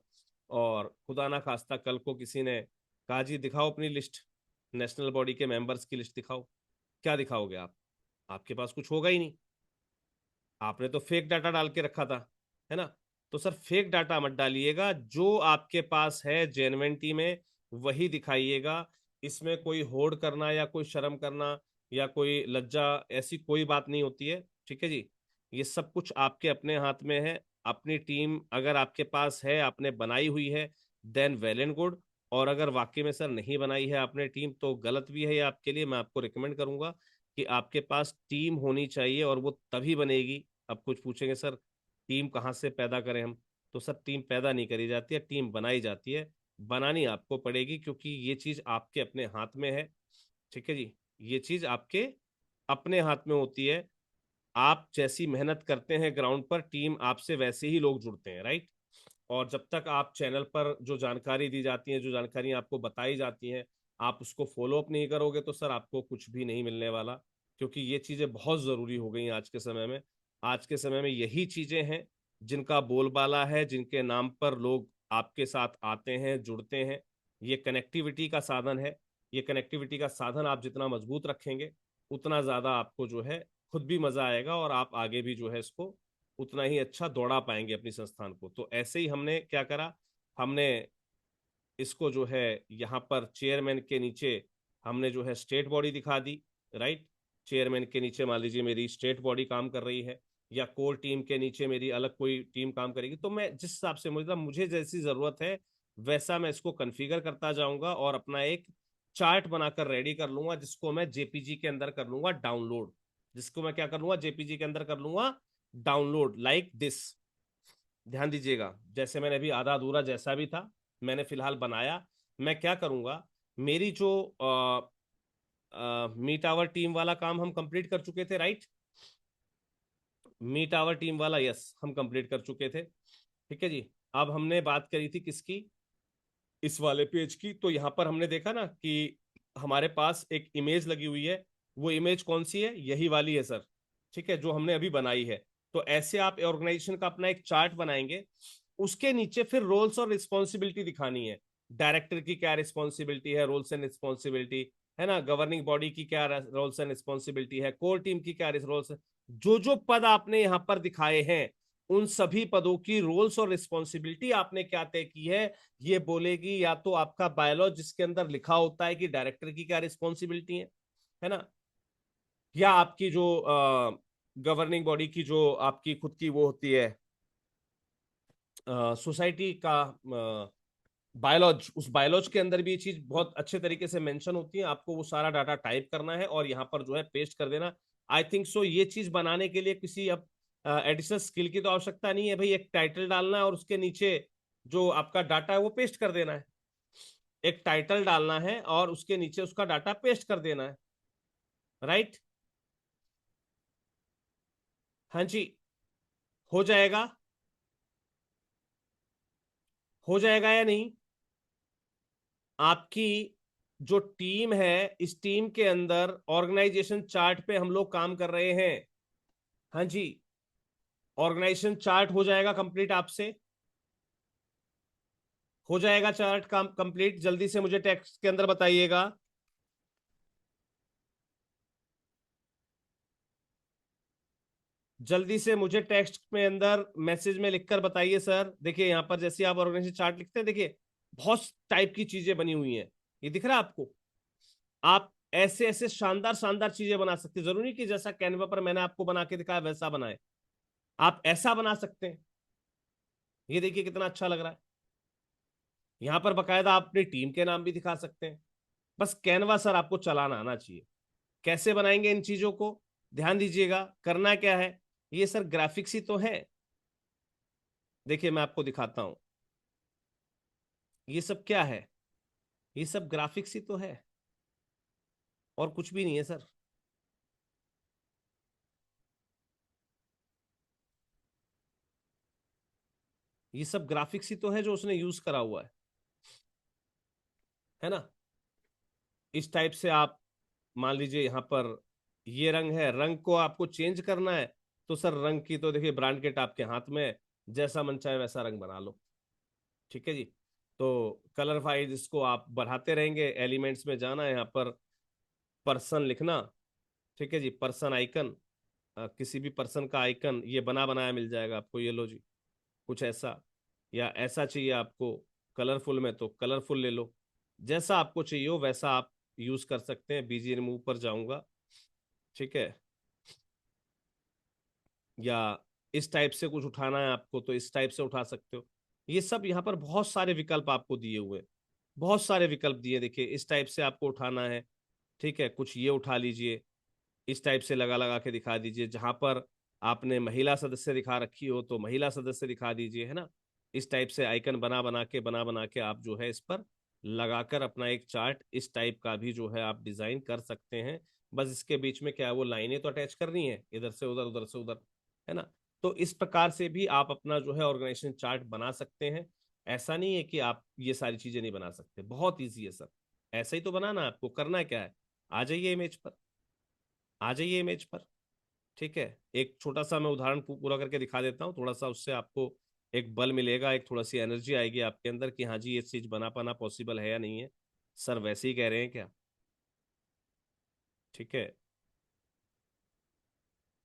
और खुदा ना खास्ता कल को किसी ने कहा जी दिखाओ अपनी लिस्ट, नेशनल बॉडी के मेंबर्स की लिस्ट दिखाओ, क्या दिखाओगे आप? आपके पास कुछ होगा ही नहीं, आपने तो फेक डाटा डाल के रखा था, है ना। तो सर फेक डाटा मत डालिएगा, जो आपके पास है जेन्युइनिटी में वही दिखाइएगा। इसमें कोई होड़ करना या कोई शर्म करना या कोई लज्जा, ऐसी कोई बात नहीं होती है, ठीक है जी। ये सब कुछ आपके अपने हाथ में है। अपनी टीम अगर आपके पास है, आपने बनाई हुई है, देन वेल एंड गुड। और अगर वाकई में सर नहीं बनाई है आपने टीम, तो गलत भी है ये आपके लिए। मैं आपको रिकमेंड करूंगा कि आपके पास टीम होनी चाहिए, और वो तभी बनेगी। अब कुछ पूछेंगे सर टीम कहाँ से पैदा करें हम, तो सर टीम पैदा नहीं करी जाती है, टीम बनाई जाती है। बनानी आपको पड़ेगी, क्योंकि ये चीज आपके अपने हाथ में है, ठीक है जी। ये चीज आपके अपने हाथ में होती है। आप जैसी मेहनत करते हैं ग्राउंड पर, टीम आपसे वैसे ही लोग जुड़ते हैं, राइट। और जब तक आप चैनल पर जो जानकारी दी जाती है, जो जानकारी आपको बताई जाती है, आप उसको फॉलो अप नहीं करोगे, तो सर आपको कुछ भी नहीं मिलने वाला। क्योंकि ये चीजें बहुत जरूरी हो गई हैं आज के समय में। आज के समय में यही चीजें हैं जिनका बोलबाला है, जिनके नाम पर लोग आपके साथ आते हैं, जुड़ते हैं। ये कनेक्टिविटी का साधन है। ये कनेक्टिविटी का साधन आप जितना मजबूत रखेंगे, उतना ज्यादा आपको जो है खुद भी मजा आएगा, और आप आगे भी जो है इसको उतना ही अच्छा दौड़ा पाएंगे अपनी संस्थान को। तो ऐसे ही हमने क्या करा, हमने इसको जो है यहाँ पर चेयरमैन के नीचे हमने जो है स्टेट बॉडी दिखा दी, राइट। चेयरमैन के नीचे मान लीजिए मेरी स्टेट बॉडी काम कर रही है, या कोर टीम के नीचे मेरी अलग कोई टीम काम करेगी। तो मैं जिस हिसाब से मुझे जैसी जरूरत है वैसा मैं इसको कन्फिगर करता जाऊंगा, और अपना एक चार्ट बनाकर रेडी कर लूंगा, जिसको मैं जेपीजी के अंदर कर लूंगा डाउनलोड। जिसको मैं क्या कर लूंगा, जेपीजी के अंदर कर लूंगा डाउनलोड, लाइक दिस। ध्यान दीजिएगा, जैसे मैंने अभी आधा अधूरा जैसा भी था मैंने फिलहाल बनाया। मैं क्या करूंगा, मेरी जो मीट आवर टीम वाला काम हम कंप्लीट कर चुके थे, राइट। मीट आवर टीम वाला, यस, हम कंप्लीट कर चुके थे, ठीक है जी। अब हमने बात करी थी किसकी, इस वाले पेज की। तो यहां पर हमने देखा ना कि हमारे पास एक इमेज लगी हुई है। वो इमेज कौन सी है? यही वाली है सर, ठीक है, जो हमने अभी बनाई है। तो ऐसे आप ऑर्गेनाइजेशन का अपना एक चार्ट बनाएंगे। उसके नीचे फिर रोल्स और रिस्पॉन्सिबिलिटी दिखानी है। डायरेक्टर की क्या रिस्पॉन्सिबिलिटी है, रोल्स एंड रिस्पॉन्सिबिलिटी, है ना। गवर्निंग बॉडी की क्या रोल्स एंड रिस्पॉन्सिबिलिटी है, कोर टीम की क्या रोल्स। जो जो पद आपने यहां पर दिखाए हैं, उन सभी पदों की रोल्स और रिस्पॉन्सिबिलिटी आपने क्या तय की है, ये बोलेगी या तो आपका बायलॉज जिसके अंदर लिखा होता है कि डायरेक्टर की क्या रिस्पॉन्सिबिलिटी है ना, या आपकी जो गवर्निंग बॉडी की जो आपकी खुद की वो होती है, सोसाइटी का बायोलॉज, उस बायोलॉज के अंदर भी ये चीज बहुत अच्छे तरीके से मेंशन होती है। आपको वो सारा डाटा टाइप करना है और यहाँ पर जो है पेस्ट कर देना। आई थिंक सो ये चीज बनाने के लिए किसी अब एडिशनल स्किल की तो आवश्यकता नहीं है भाई। एक टाइटल डालना है और उसके नीचे जो आपका डाटा है वो पेस्ट कर देना है। एक टाइटल डालना है और उसके नीचे उसका डाटा पेस्ट कर देना है। राइट। हाँ जी। हो जाएगा। हो जाएगा या नहीं। आपकी जो टीम है, इस टीम के अंदर ऑर्गेनाइजेशन चार्ट पे हम लोग काम कर रहे हैं। हाँ जी। ऑर्गेनाइजेशन चार्ट हो जाएगा कंप्लीट आपसे। हो जाएगा चार्ट काम कंप्लीट, जल्दी से मुझे टेक्स्ट के अंदर बताइएगा। जल्दी से मुझे टेक्स्ट में अंदर मैसेज में लिखकर बताइए सर। देखिए यहाँ पर जैसे आप ऑर्गेनाइजेशन चार्ट लिखते हैं, देखिए बहुत टाइप की चीजें बनी हुई हैं। ये दिख रहा है आपको। आप ऐसे ऐसे शानदार शानदार चीजें बना सकते हैं। जरूरी नहीं कि जैसा कैनवा पर मैंने आपको बना के दिखाया वैसा बनाए। आप ऐसा बना सकते हैं। ये देखिए कितना अच्छा लग रहा है। यहां पर बकायदा आप अपनी टीम के नाम भी दिखा सकते हैं। बस कैनवा सर आपको चलाना आना चाहिए। कैसे बनाएंगे इन चीजों को, ध्यान दीजिएगा। करना क्या है, ये सर ग्राफिक्स ही तो है। देखिए मैं आपको दिखाता हूं। ये सब क्या है, ये सब ग्राफिक्स ही तो है, और कुछ भी नहीं है सर। ये सब ग्राफिक्स ही तो है जो उसने यूज करा हुआ है ना। इस टाइप से आप मान लीजिए यहाँ पर ये रंग है, रंग को आपको चेंज करना है तो सर रंग की तो देखिए ब्रांड किट आपके हाथ में है, जैसा मन चाहे वैसा रंग बना लो। ठीक है जी। तो कलर वाइज इसको आप बढ़ाते रहेंगे। एलिमेंट्स में जाना है, यहाँ पर पर्सन लिखना। ठीक है जी। पर्सन आइकन, किसी भी पर्सन का आइकन ये बना बनाया मिल जाएगा आपको। ये लो जी, कुछ ऐसा, या ऐसा चाहिए आपको कलरफुल में तो कलरफुल ले लो। जैसा आपको चाहिए हो वैसा आप यूज कर सकते हैं। बीजी रिमूव पर जाऊंगा। ठीक है। या इस टाइप से कुछ उठाना है आपको तो इस टाइप से उठा सकते हो। ये सब यहाँ पर बहुत सारे विकल्प आपको दिए हुए हैं। बहुत सारे विकल्प दिए, देखिए इस टाइप से आपको उठाना है। ठीक है, कुछ ये उठा लीजिए, इस टाइप से लगा लगा के दिखा दीजिए। जहां पर आपने महिला सदस्य दिखा रखी हो तो महिला सदस्य दिखा दीजिए, है ना। इस टाइप से आइकन बना बना के आप जो है इस पर लगाकर अपना एक चार्ट इस टाइप का भी जो है आप डिजाइन कर सकते हैं। बस इसके बीच में क्या है, वो लाइनें तो अटैच करनी है, इधर से उधर उधर से उधर, है ना। तो इस प्रकार से भी आप अपना जो है ऑर्गेनाइजेशन चार्ट बना सकते हैं। ऐसा नहीं है कि आप ये सारी चीजें नहीं बना सकते, बहुत ईजी है सर। ऐसा ही तो बनाना है आपको। करना क्या है, आ जाइए इमेज पर, आ जाइए इमेज पर। ठीक है। एक छोटा सा मैं उदाहरण पूरा करके दिखा देता हूँ, थोड़ा सा उससे आपको एक बल मिलेगा, एक थोड़ा सी एनर्जी आएगी आपके अंदर कि हाँ जी ये चीज बना पाना पॉसिबल है या नहीं है। सर वैसे ही कह रहे हैं क्या। ठीक है।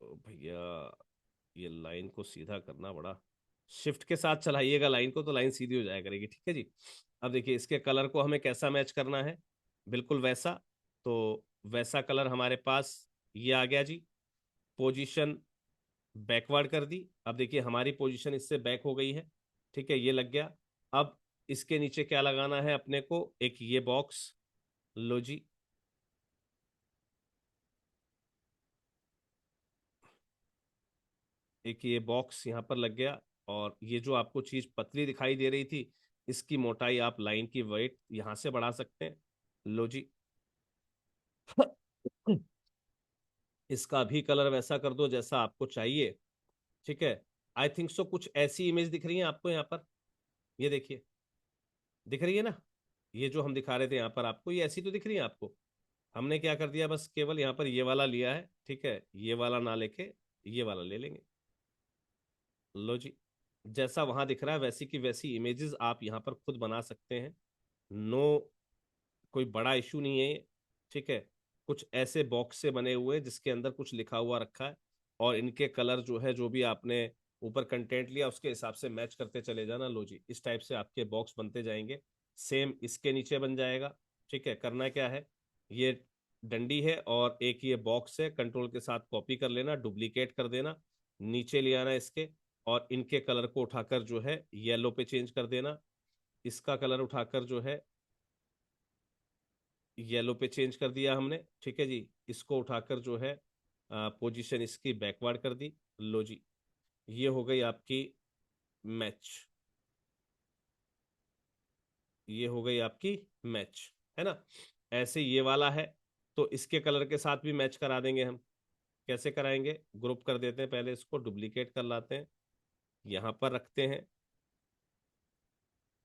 तो भैया ये लाइन को सीधा करना बड़ा, शिफ्ट के साथ चलाइएगा लाइन को तो लाइन सीधी हो जाया करेगी। ठीक है जी। अब देखिए इसके कलर को हमें कैसा मैच करना है, बिल्कुल वैसा। तो वैसा कलर हमारे पास ये आ गया जी। पोजीशन बैकवर्ड कर दी। अब देखिए हमारी पोजीशन इससे बैक हो गई है। ठीक है, ये लग गया। अब इसके नीचे क्या लगाना है अपने को, एक ये बॉक्स लो जी। एक ये बॉक्स यहाँ पर लग गया। और ये जो आपको चीज पतली दिखाई दे रही थी, इसकी मोटाई आप लाइन की वेट यहां से बढ़ा सकते हैं। लो जी। इसका भी कलर वैसा कर दो जैसा आपको चाहिए। ठीक है। आई थिंक सो कुछ ऐसी इमेज दिख रही है आपको यहाँ पर। ये देखिए, दिख रही है ना। ये जो हम दिखा रहे थे यहाँ पर आपको, ये ऐसी तो दिख रही है आपको। हमने क्या कर दिया, बस केवल यहाँ पर ये वाला लिया है। ठीक है, ये वाला ना लेके ये वाला ले लेंगे। लो जी, जैसा वहां दिख रहा है वैसी की वैसी इमेजेस आप यहाँ पर खुद बना सकते हैं। नो, कोई बड़ा इशू नहीं है ये। ठीक है, कुछ ऐसे बॉक्स से बने हुए जिसके अंदर कुछ लिखा हुआ रखा है, और इनके कलर जो है, जो भी आपने ऊपर कंटेंट लिया उसके हिसाब से मैच करते चले जाना। लो जी, इस टाइप से आपके बॉक्स बनते जाएंगे। सेम इसके नीचे बन जाएगा। ठीक है, करना क्या है, ये डंडी है और एक ये बॉक्स है, कंट्रोल के साथ कॉपी कर लेना, डुप्लीकेट कर देना, नीचे ले आना इसके, और इनके कलर को उठाकर जो है येलो पे चेंज कर देना। इसका कलर उठाकर जो है येलो पे चेंज कर दिया हमने। ठीक है जी, इसको उठाकर जो है पोजीशन इसकी बैकवर्ड कर दी। लो जी, ये हो गई आपकी मैच, ये हो गई आपकी मैच, है ना। ऐसे ये वाला है, तो इसके कलर के साथ भी मैच करा देंगे हम। कैसे कराएंगे, ग्रुप कर देते हैं, पहले इसको डुप्लीकेट कर लाते हैं, यहां पर रखते हैं,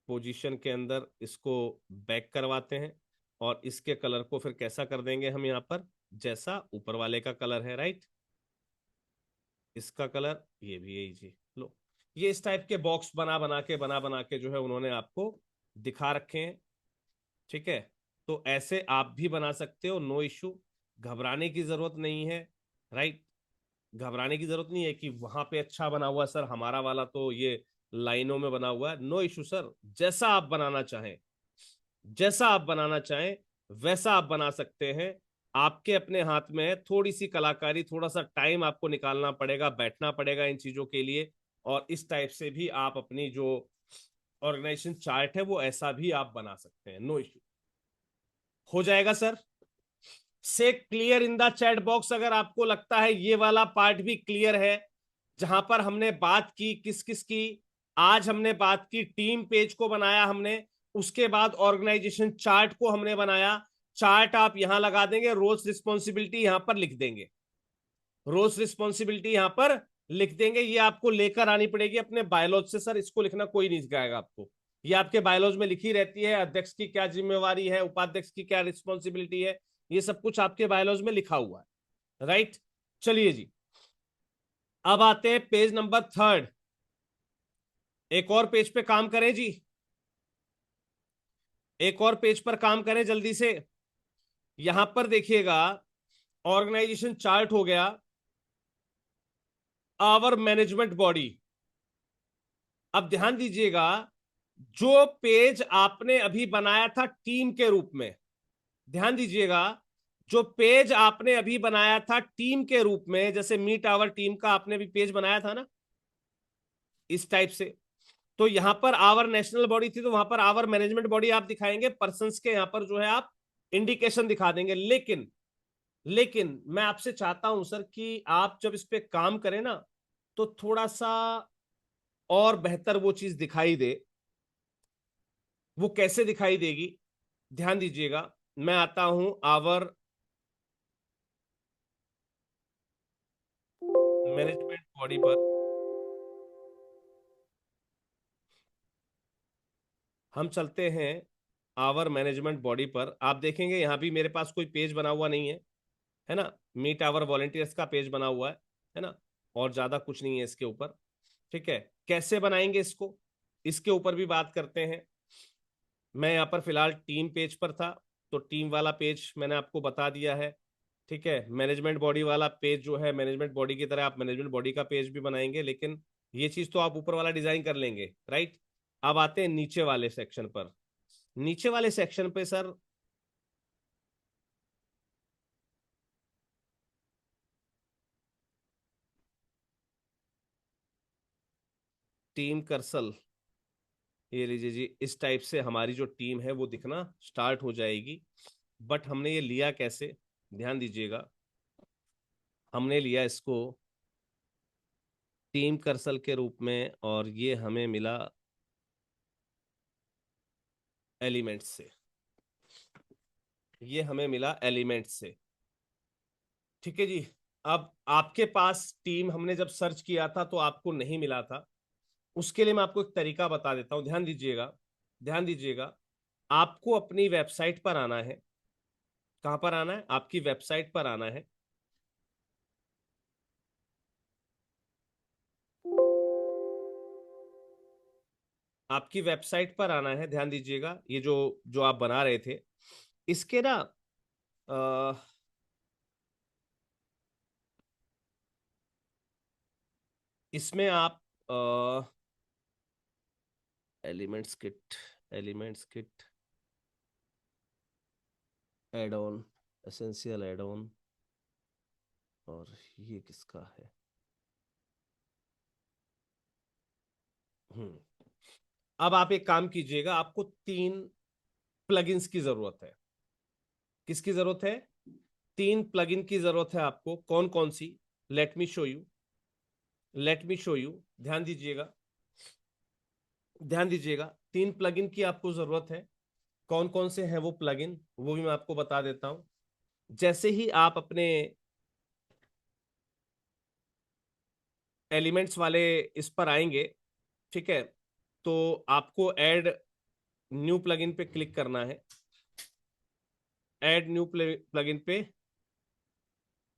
पोजीशन के अंदर इसको बैक करवाते हैं, और इसके कलर को फिर कैसा कर देंगे हम यहाँ पर, जैसा ऊपर वाले का कलर है, राइट। इसका कलर ये भी यही जी। लो, ये इस टाइप के बॉक्स बना बना के जो है उन्होंने आपको दिखा रखे हैं। ठीक है, तो ऐसे आप भी बना सकते हो, नो इश्यू, घबराने की जरूरत नहीं है, राइट। घबराने की जरूरत नहीं है कि वहां पे अच्छा बना हुआ सर, हमारा वाला तो ये लाइनों में बना हुआ है। नो इश्यू सर, जैसा आप बनाना चाहें, जैसा आप बनाना चाहें वैसा आप बना सकते हैं। आपके अपने हाथ में है, थोड़ी सी कलाकारी, थोड़ा सा टाइम आपको निकालना पड़ेगा, बैठना पड़ेगा इन चीजों के लिए। और इस टाइप से भी आप अपनी जो ऑर्गेनाइजेशन चार्ट है वो ऐसा भी आप बना सकते हैं। नो इश्यू, हो जाएगा सर। से clear in the chat box अगर आपको लगता है ये वाला पार्ट भी क्लियर है, जहां पर हमने बात की किस किस की। आज हमने बात की टीम पेज को बनाया हमने, उसके बाद ऑर्गेनाइजेशन चार्ट को हमने बनाया। चार्ट आप यहां लगा देंगे, रोल्स रिस्पॉन्सिबिलिटी यहां पर लिख देंगे, रोल्स रिस्पॉन्सिबिलिटी यहां पर लिख देंगे। ये आपको लेकर आनी पड़ेगी अपने बायलॉज से, सर इसको लिखना कोई नहीं सिखाएगा आपको, ये आपके बायलॉज में लिखी रहती है, अध्यक्ष की क्या जिम्मेवारी है, उपाध्यक्ष की क्या रिस्पॉन्सिबिलिटी है, ये सब कुछ आपके बायलॉज में लिखा हुआ है, राइट। चलिए जी, अब आते हैं पेज नंबर 3। एक और पेज पे काम करें जी, एक और पेज पर काम करें जल्दी से। यहां पर देखिएगा, ऑर्गेनाइजेशन चार्ट हो गया, आवर मैनेजमेंट बॉडी। अब ध्यान दीजिएगा, जो पेज आपने अभी बनाया था टीम के रूप में, ध्यान दीजिएगा, जो पेज आपने अभी बनाया था टीम के रूप में, जैसे मीट आवर टीम का आपने भी पेज बनाया था ना इस टाइप से, तो यहां पर आवर नेशनल बॉडी थी, तो वहां पर आवर मैनेजमेंट बॉडी आप दिखाएंगे, पर्संस के यहां पर जो है आप इंडिकेशन दिखा देंगे। लेकिन लेकिन मैं आपसे चाहता हूं सर कि आप जब इस पे काम करें ना, तो थोड़ा सा और बेहतर वो चीज दिखाई दे। वो कैसे दिखाई देगी, ध्यान दीजिएगा, मैं आता हूं आवर मैनेजमेंट बॉडी पर, हम चलते हैं आवर मैनेजमेंट बॉडी पर। आप देखेंगे यहां भी मेरे पास कोई पेज बना हुआ नहीं है ना। मीट आवर वॉलेंटियर्स का पेज बना हुआ है ना, और ज्यादा कुछ नहीं है इसके ऊपर। ठीक है, कैसे बनाएंगे इसको, इसके ऊपर भी बात करते हैं। मैं यहाँ पर फिलहाल टीम पेज पर था, तो टीम वाला पेज मैंने आपको बता दिया है। ठीक है, मैनेजमेंट बॉडी वाला पेज जो है, मैनेजमेंट बॉडी की तरह आप मैनेजमेंट बॉडी का पेज भी बनाएंगे, लेकिन ये चीज तो आप ऊपर वाला डिजाइन कर लेंगे, राइट। अब आते हैं नीचे वाले सेक्शन पर। नीचे वाले सेक्शन पे सर, टीम कर्सल, ये लीजिए जी, इस टाइप से हमारी जो टीम है वो दिखना स्टार्ट हो जाएगी। बट हमने ये लिया कैसे, ध्यान दीजिएगा, हमने लिया इसको टीम कर्सल के रूप में, और ये हमें मिला एलिमेंट से, ये हमें मिला एलिमेंट से। ठीक है जी, अब आपके पास टीम हमने जब सर्च किया था तो आपको नहीं मिला था, उसके लिए मैं आपको एक तरीका बता देता हूं, ध्यान दीजिएगा, ध्यान दीजिएगा। आपको अपनी वेबसाइट पर आना है, कहां पर आना है, आपकी वेबसाइट पर आना है। आपकी वेबसाइट पर आना है, ध्यान दीजिएगा। ये जो जो आप बना रहे थे, इसके ना इसमें आप elements kit, elements kit add on, essential add on, और ये किसका है? हम्म। अब आप एक काम कीजिएगा, आपको 3 प्लगइन्स की जरूरत है। किसकी जरूरत है? 3 प्लगइन की जरूरत है आपको। कौन कौन सी? Let me show you, let me show you. ध्यान दीजिएगा, ध्यान दीजिएगा। 3 प्लगइन की आपको जरूरत है। कौन कौन से हैं वो प्लगइन, वो भी मैं आपको बता देता हूं। जैसे ही आप अपने एलिमेंट्स वाले इस पर आएंगे, ठीक है, तो आपको ऐड न्यू प्लगइन पे क्लिक करना है। ऐड न्यू प्लगइन पे,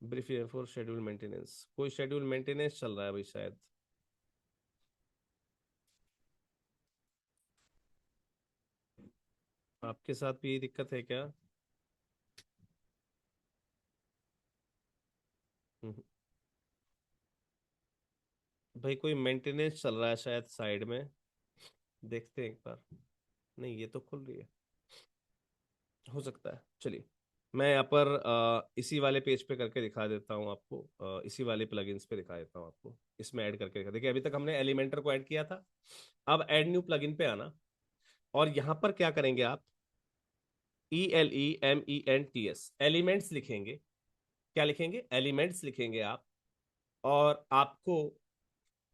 ब्रीफ फॉर शेड्यूल मेंटेनेंस। कोई शेड्यूल मेंटेनेंस चल रहा है भाई शायद। आपके साथ भी यही दिक्कत है क्या? हम्म। भाई कोई मेंटेनेंस चल रहा है शायद साइड में, देखते हैं एक बार। नहीं, ये तो खुल रही है, हो सकता है। चलिए, मैं यहाँ पर इसी वाले पेज पे करके दिखा देता हूँ आपको। इसी वाले प्लगइन्स पे दिखा देता हूँ आपको। इसमें ऐड करके दिखा, देखिए अभी तक हमने एलिमेंटर को ऐड किया था। अब ऐड न्यू प्लगइन पे आना, और यहाँ पर क्या करेंगे आप? ELEMENTS, एलिमेंट्स लिखेंगे। क्या लिखेंगे? एलिमेंट्स लिखेंगे आप। और आपको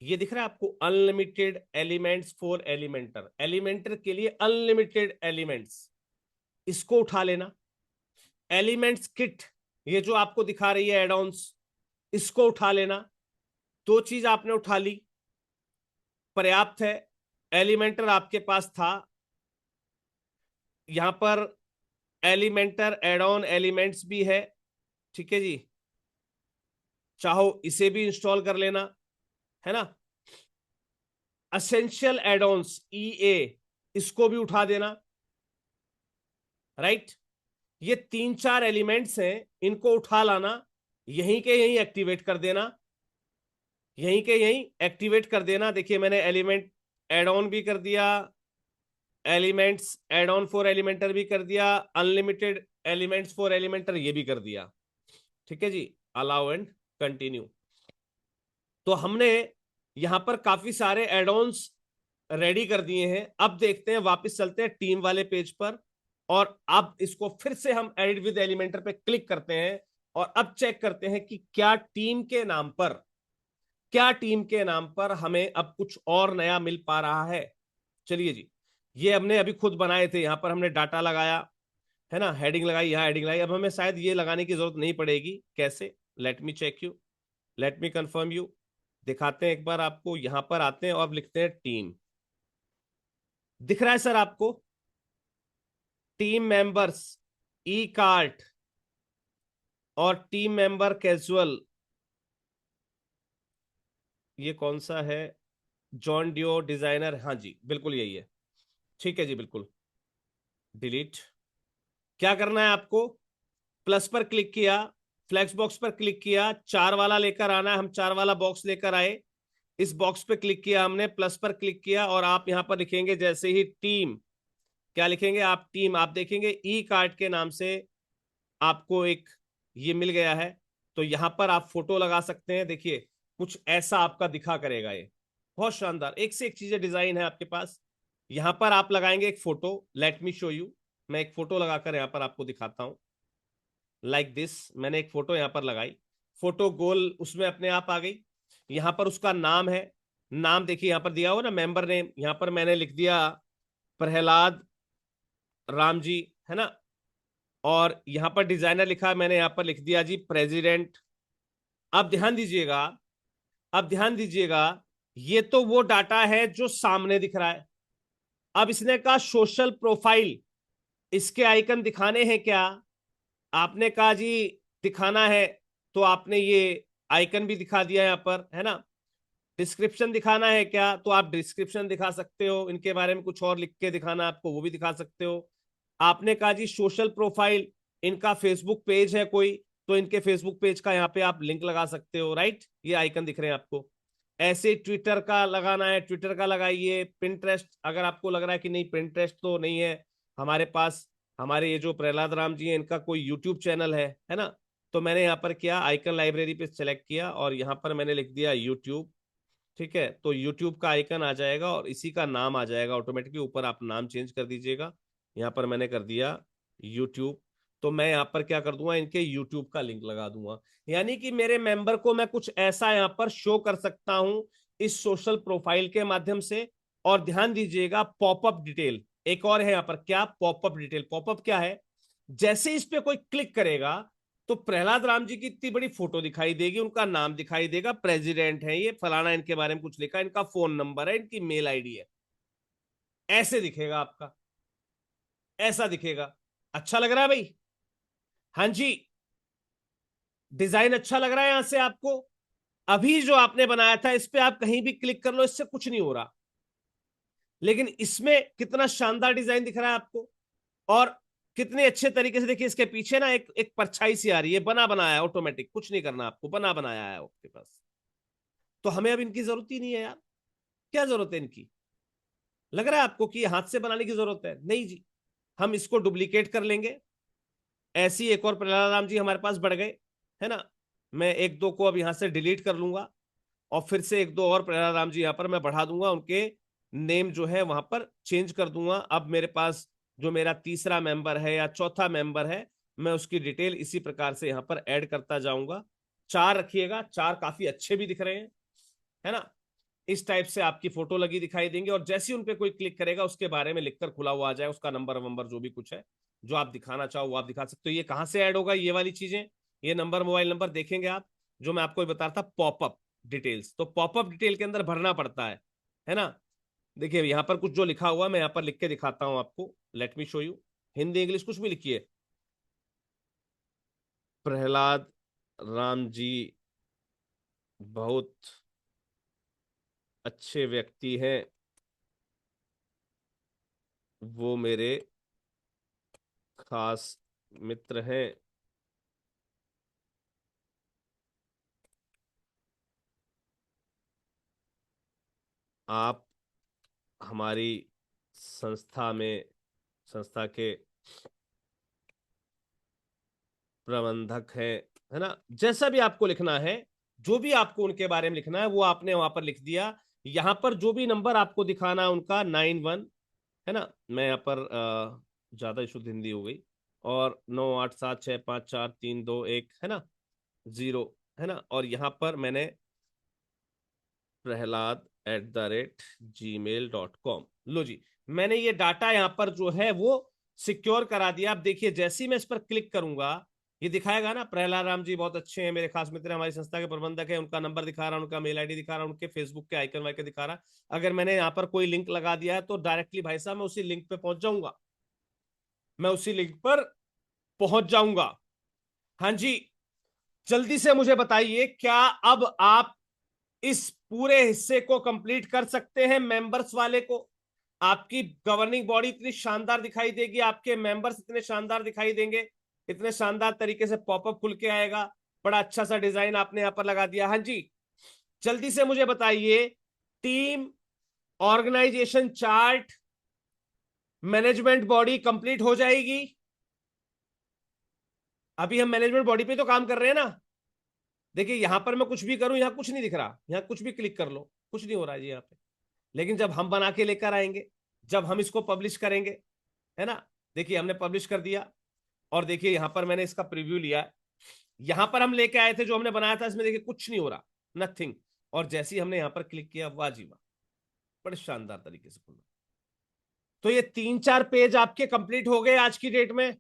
ये दिख रहा है आपको, unlimited elements for Elementor, Elementor के लिए अनलिमिटेड एलिमेंट्स, इसको उठा लेना। एलिमेंट्स किट, ये जो आपको दिखा रही है एडॉन्स, इसको उठा लेना। 2 चीज आपने उठा ली, पर्याप्त है। एलिमेंटर आपके पास था, यहां पर एलिमेंटर एड ऑन एलिमेंट्स भी है, ठीक है जी। चाहो इसे भी इंस्टॉल कर लेना, है ना। असेंशियल एडॉन्स EA, इसको भी उठा देना, राइट। ये 3-4 एलिमेंट्स हैं, इनको उठा लाना, यहीं के यहीं एक्टिवेट कर देना, यहीं के यहीं एक्टिवेट कर देना। देखिए मैंने एलिमेंट एड ऑन भी कर दिया, elements add on for Elementor भी कर दिया, अनलिमिटेड एलिमेंट्स फॉर एलिमेंटर ये भी कर दिया, ठीक है जी। Allow and continue. तो हमने यहां पर काफी सारे एड ऑन्स रेडी कर दिए हैं। अब देखते हैं, वापस चलते हैं टीम वाले पेज पर, और अब इसको फिर से हम एडिट विद एलिमेंटर पे क्लिक करते हैं, और अब चेक करते हैं कि क्या टीम के नाम पर, क्या टीम के नाम पर हमें अब कुछ और नया मिल पा रहा है। चलिए जी, ये हमने अभी खुद बनाए थे, यहां पर हमने डाटा लगाया, है ना, हेडिंग लगाई, यहां हेडिंग लगाई। अब हमें शायद ये लगाने की जरूरत नहीं पड़ेगी। कैसे? Let me check you, let me confirm you. दिखाते हैं एक बार आपको, यहां पर आते हैं और अब लिखते हैं टीम। दिख रहा है सर आपको? टीम मेंबर्स, ई कार्ट और टीम मेंबर कैजुअल, ये कौन सा है? जॉन डियो डिजाइनर, हाँ जी बिल्कुल यही है, ठीक है जी बिल्कुल। डिलीट। क्या करना है आपको? प्लस पर क्लिक किया, फ्लैक्स बॉक्स पर क्लिक किया, 4 वाला लेकर आना है। हम 4 वाला बॉक्स लेकर आए, इस बॉक्स पे क्लिक किया हमने, प्लस पर क्लिक किया, और आप यहां पर लिखेंगे जैसे ही टीम। क्या लिखेंगे आप? टीम। आप देखेंगे ई कार्ड के नाम से आपको एक ये मिल गया है। तो यहां पर आप फोटो लगा सकते हैं, देखिए कुछ ऐसा आपका दिखा करेगा ये। बहुत शानदार, एक से एक चीजें डिजाइन है आपके पास। यहां पर आप लगाएंगे एक photo, late me show you. मैं एक फोटो लगाकर यहां पर आपको दिखाता हूं, लाइक दिस। मैंने एक फोटो यहां पर लगाई, फोटो गोल उसमें अपने आप आ गई। यहां पर उसका नाम है, नाम देखिए यहां पर दिया हुआ ना, मेंबर नेम, यहां पर मैंने लिख दिया प्रहलाद राम जी, है ना। और यहां पर डिजाइनर लिखा, मैंने यहां पर लिख दिया जी प्रेसिडेंट। अब ध्यान दीजिएगा, अब ध्यान दीजिएगा, ये तो वो डाटा है जो सामने दिख रहा है। अब इसने कहा सोशल प्रोफाइल, इसके आइकन दिखाने हैं क्या? आपने कहा जी दिखाना है, तो आपने ये आइकन भी दिखा दिया यहां पर, है ना। डिस्क्रिप्शन दिखाना है क्या, तो आप डिस्क्रिप्शन दिखा सकते हो, इनके बारे में कुछ और लिख के दिखाना आपको, वो भी दिखा सकते हो। आपने कहा जी सोशल प्रोफाइल, इनका फेसबुक पेज है कोई, तो इनके फेसबुक पेज का यहाँ पे आप लिंक लगा सकते हो, राइट, ये आइकन दिख रहे हैं आपको। ऐसे ट्विटर का लगाना है, ट्विटर का लगाइए। पिंटरेस्ट, अगर आपको लग रहा है कि नहीं पिंटरेस्ट तो नहीं है हमारे पास, हमारे ये जो प्रहलाद राम जी हैं इनका कोई यूट्यूब चैनल है ना, तो मैंने यहाँ पर किया आइकन लाइब्रेरी पे सेलेक्ट किया और यहाँ पर मैंने लिख दिया यूट्यूब। ठीक है, तो यूट्यूब का आइकन आ जाएगा और इसी का नाम आ जाएगा ऑटोमेटिकली, ऊपर आप नाम चेंज कर दीजिएगा। यहाँ पर मैंने कर दिया यूट्यूब। तो मैं यहाँ पर क्या कर दूंगा, इनके यूट्यूब का लिंक लगा दूंगा, यानी कि मेरे मेंबर को मैं कुछ ऐसा यहाँ पर शो कर सकता हूं इस सोशल प्रोफाइल के माध्यम से। और ध्यान दीजिएगा पॉपअप डिटेल एक और है यहाँ पर, क्या पॉपअप डिटेल, पॉपअप क्या है, जैसे इस पे कोई क्लिक करेगा तो प्रहलाद राम जी की इतनी बड़ी फोटो दिखाई देगी, उनका नाम दिखाई देगा, प्रेसिडेंट है ये फलाना, इनके बारे में कुछ लिखा, इनका फोन नंबर है, इनकी मेल आईडी है, ऐसे दिखेगा आपका, ऐसा दिखेगा। अच्छा लग रहा है भाई? हाँ जी, डिजाइन अच्छा लग रहा है यहां से आपको? अभी जो आपने बनाया था इस पे आप कहीं भी क्लिक कर लो, इससे कुछ नहीं हो रहा, लेकिन इसमें कितना शानदार डिजाइन दिख रहा है आपको। और कितने अच्छे तरीके से, देखिए इसके पीछे ना एक एक परछाई सी आ रही है, बना बनाया है ऑटोमेटिक, कुछ नहीं करना आपको, बना बनाया है आपके पास। तो हमें अब इनकी जरूरत ही नहीं है यार, क्या जरूरत है इनकी? लग रहा है आपको कि हाथ से बनाने की जरूरत है? नहीं जी, हम इसको डुप्लीकेट कर लेंगे। ऐसी एक और प्रहलाद राम जी हमारे पास बढ़ गए, है ना, मैं एक दो को अब यहां से डिलीट कर लूंगा और फिर से एक दो और प्रहलाद राम जी यहाँ पर मैं बढ़ा दूंगा, उनके नेम जो है वहां पर चेंज कर दूंगा। अब मेरे पास जो मेरा तीसरा मेंबर है या चौथा मेंबर है, मैं उसकी डिटेल इसी प्रकार से यहाँ पर ऐड करता जाऊंगा। चार रखिएगा, चार काफी अच्छे भी दिख रहे हैं, है ना। इस टाइप से आपकी फोटो लगी दिखाई देंगे और जैसे ही उन पे कोई क्लिक करेगा उसके बारे में लिखकर खुला हुआ आ जाए, उसका नंबर वंबर जो भी कुछ है जो आप दिखाना चाहो वो आप दिखा सकते हो। ये कहां से ऐड होगा ये वाली चीजें, ये नंबर मोबाइल नंबर देखेंगे आप, जो मैं आपको बता रहा था पॉपअप डिटेल्स, तो पॉपअप डिटेल के अंदर भरना पड़ता है ना। देखिए यहाँ पर कुछ जो लिखा हुआ मैं यहाँ पर लिख के दिखाता हूं आपको, late me show you, Hindi English कुछ भी लिखिए। प्रहलाद राम जी बहुत अच्छे व्यक्ति हैं, वो मेरे खास मित्र हैं, आप हमारी संस्था में, संस्था के प्रबंधक हैं, है ना। जैसा भी आपको लिखना है, जो भी आपको उनके बारे में लिखना है वो आपने वहां पर लिख दिया। यहां पर जो भी नंबर आपको दिखाना है उनका 91, है ना, मैं यहाँ पर ज्यादा शुद्ध हिंदी हो गई, और 9 8 7 6 5 4 3 2 1, है ना, 0, है ना, और यहाँ पर मैंने प्रहलाद@gmail.com, लो जी, मैंने ये डाटा यहाँ पर जो है वो सिक्योर करा दिया। आप देखिए जैसे ही मैं इस पर क्लिक करूंगा ये दिखाएगा ना, प्रहलाद राम जी बहुत अच्छे हैं, मेरे खास मित्र हैं, हमारी संस्था के प्रबंधक है, उनका नंबर दिखा रहा, उनका मेल आईडी दिखा रहा, उनके फेसबुक के आइकन वाइकन दिखा रहा। अगर मैंने यहाँ पर कोई लिंक लगा दिया है तो डायरेक्टली भाई साहब मैं उसी लिंक पे पहुंच जाऊंगा, मैं उसी लिंक पर पहुंच जाऊंगा। हाँ जी, जल्दी से मुझे बताइए, क्या अब आप इस पूरे हिस्से को कंप्लीट कर सकते हैं मेंबर्स वाले को? आपकी गवर्निंग बॉडी इतनी शानदार दिखाई देगी, आपके मेंबर्स इतने शानदार दिखाई देंगे, इतने शानदार तरीके से पॉपअप खुल के आएगा, बड़ा अच्छा सा डिजाइन आपने यहां पर लगा दिया। हाँ जी, जल्दी से मुझे बताइए, team, organisation chart, management body complete हो जाएगी? अभी हम मैनेजमेंट बॉडी पे तो काम कर रहे हैं ना। देखिए यहां पर मैं कुछ भी करूं यहां कुछ नहीं दिख रहा, यहां कुछ भी क्लिक कर लो कुछ नहीं हो रहा है जी यहाँ पे। लेकिन जब हम बना के लेकर आएंगे, जब हम इसको पब्लिश करेंगे, है ना, देखिए हमने पब्लिश कर दिया और देखिए यहां पर मैंने इसका प्रीव्यू लिया, यहां पर हम लेके आए थे जो हमने बनाया था, इसमें देखिए कुछ नहीं हो रहा, नथिंग। और जैसे ही हमने यहां पर क्लिक किया, वाह जी वाह, बड़े शानदार तरीके से खुला। तो ये 3 4 पेज आपके कंप्लीट हो गए आज की डेट में।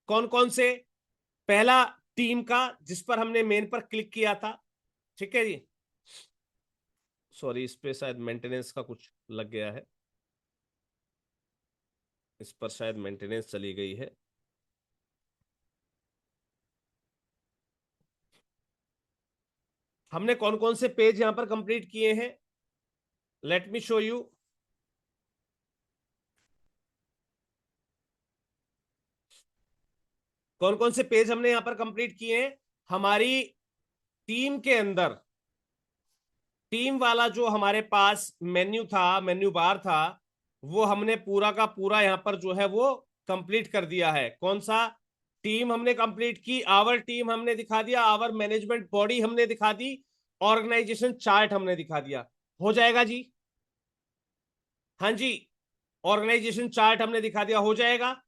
कौन कौन से? पहला, टीम का, जिस पर हमने मेन पर क्लिक किया था, ठीक है जी, सॉरी इस पे शायद मेंटेनेंस का कुछ लग गया है, इस पर शायद मेंटेनेंस चली गई है। हमने कौन कौन से पेज यहां पर कंप्लीट किए हैं? Late me show you. कौन कौन से पेज हमने यहां पर कंप्लीट किए हैं। हमारी टीम के अंदर, टीम वाला जो हमारे पास मेन्यू था, मेन्यू बार था, वो हमने पूरा का पूरा यहां पर जो है वो कंप्लीट कर दिया है। कौन सा टीम हमने कंप्लीट की, आवर टीम हमने दिखा दिया, आवर मैनेजमेंट बॉडी हमने दिखा दी, ऑर्गेनाइजेशन चार्ट हमने दिखा दिया। हो जाएगा जी। हाँ जी, ऑर्गेनाइजेशन चार्ट हमने दिखा दिया, हो जाएगा।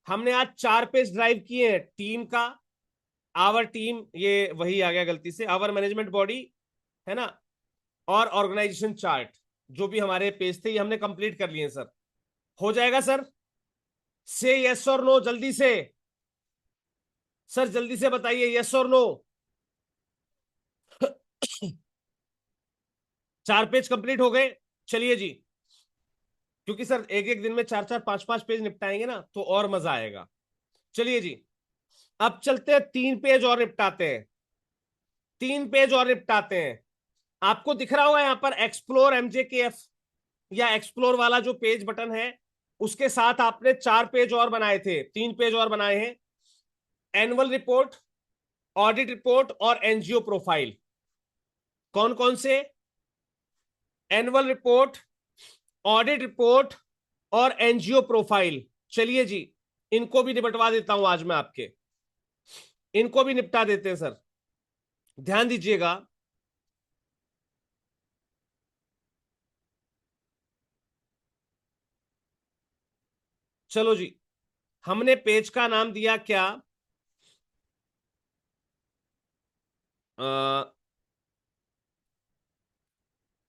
हमने आज 4 पेज ड्राइव किए हैं टीम का, आवर टीम, ये वही आ गया गलती से, आवर मैनेजमेंट बॉडी, है ना, और ऑर्गेनाइजेशन चार्ट, जो भी हमारे पेज थे ये हमने कंप्लीट कर लिए सर। हो जाएगा सर। से यस और नो जल्दी से, सर जल्दी से बताइए यस और नो। 4 पेज कंप्लीट हो गए। चलिए जी, क्योंकि सर एक एक दिन में 4 4 5 5 पेज निपटाएंगे ना तो और मजा आएगा। चलिए जी, अब चलते हैं 3 पेज और निपटाते हैं। 3 पेज और निपटाते हैं। आपको दिख रहा होगा यहां पर एक्सप्लोर एमजेकेएफ, या एक्सप्लोर वाला जो पेज बटन है, उसके साथ आपने 4 पेज और बनाए थे, 3 पेज और बनाए हैं। एनुअल रिपोर्ट, ऑडिट रिपोर्ट और एनजीओ प्रोफाइल। कौन कौन से? एनुअल रिपोर्ट, ऑडिट रिपोर्ट और एनजीओ प्रोफाइल। चलिए जी, इनको भी निपटवा देता हूं आज मैं आपके, इनको भी निपटा देते हैं सर, ध्यान दीजिएगा। चलो जी, हमने पेज का नाम दिया क्या?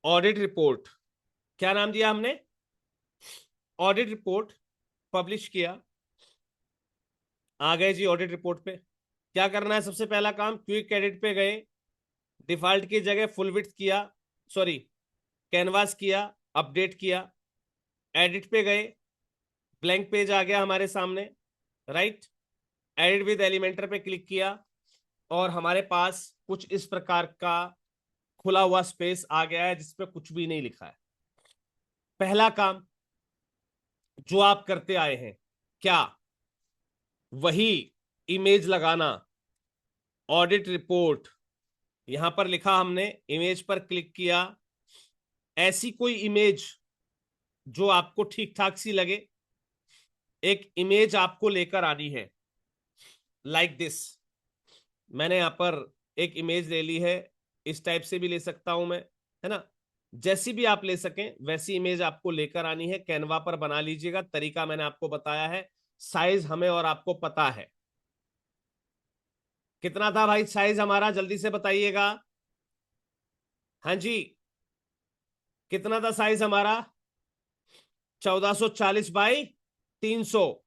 Audit report. क्या नाम दिया हमने? Audit report. पब्लिश किया, आ गए जी ऑडिट रिपोर्ट पे। क्या करना है? सबसे पहला काम, क्विक एडिट पे गए, डिफॉल्ट की जगह फुल विड्थ किया, सॉरी कैनवास किया, अपडेट किया, एडिट पे गए, ब्लैंक पेज आ गया हमारे सामने, राइट। एडिट विद एलिमेंटर पे क्लिक किया और हमारे पास कुछ इस प्रकार का खुला हुआ स्पेस आ गया है जिसपे कुछ भी नहीं लिखा है। पहला काम जो आप करते आए हैं, क्या? वही इमेज लगाना, ऑडिट रिपोर्ट, यहां पर लिखा हमने, इमेज पर क्लिक किया। ऐसी कोई इमेज जो आपको ठीक ठाक सी लगे, एक इमेज आपको लेकर आनी है, लाइक दिस। मैंने यहां पर एक इमेज ले ली है, इस टाइप से भी ले सकता हूं मैं, है ना। जैसी भी आप ले सकें वैसी इमेज आपको लेकर आनी है, कैनवा पर बना लीजिएगा। तरीका मैंने आपको बताया है, साइज हमें और आपको पता है। कितना था भाई साइज हमारा, जल्दी से बताइएगा। हाँ जी, कितना था साइज हमारा? 1440 बाई 300,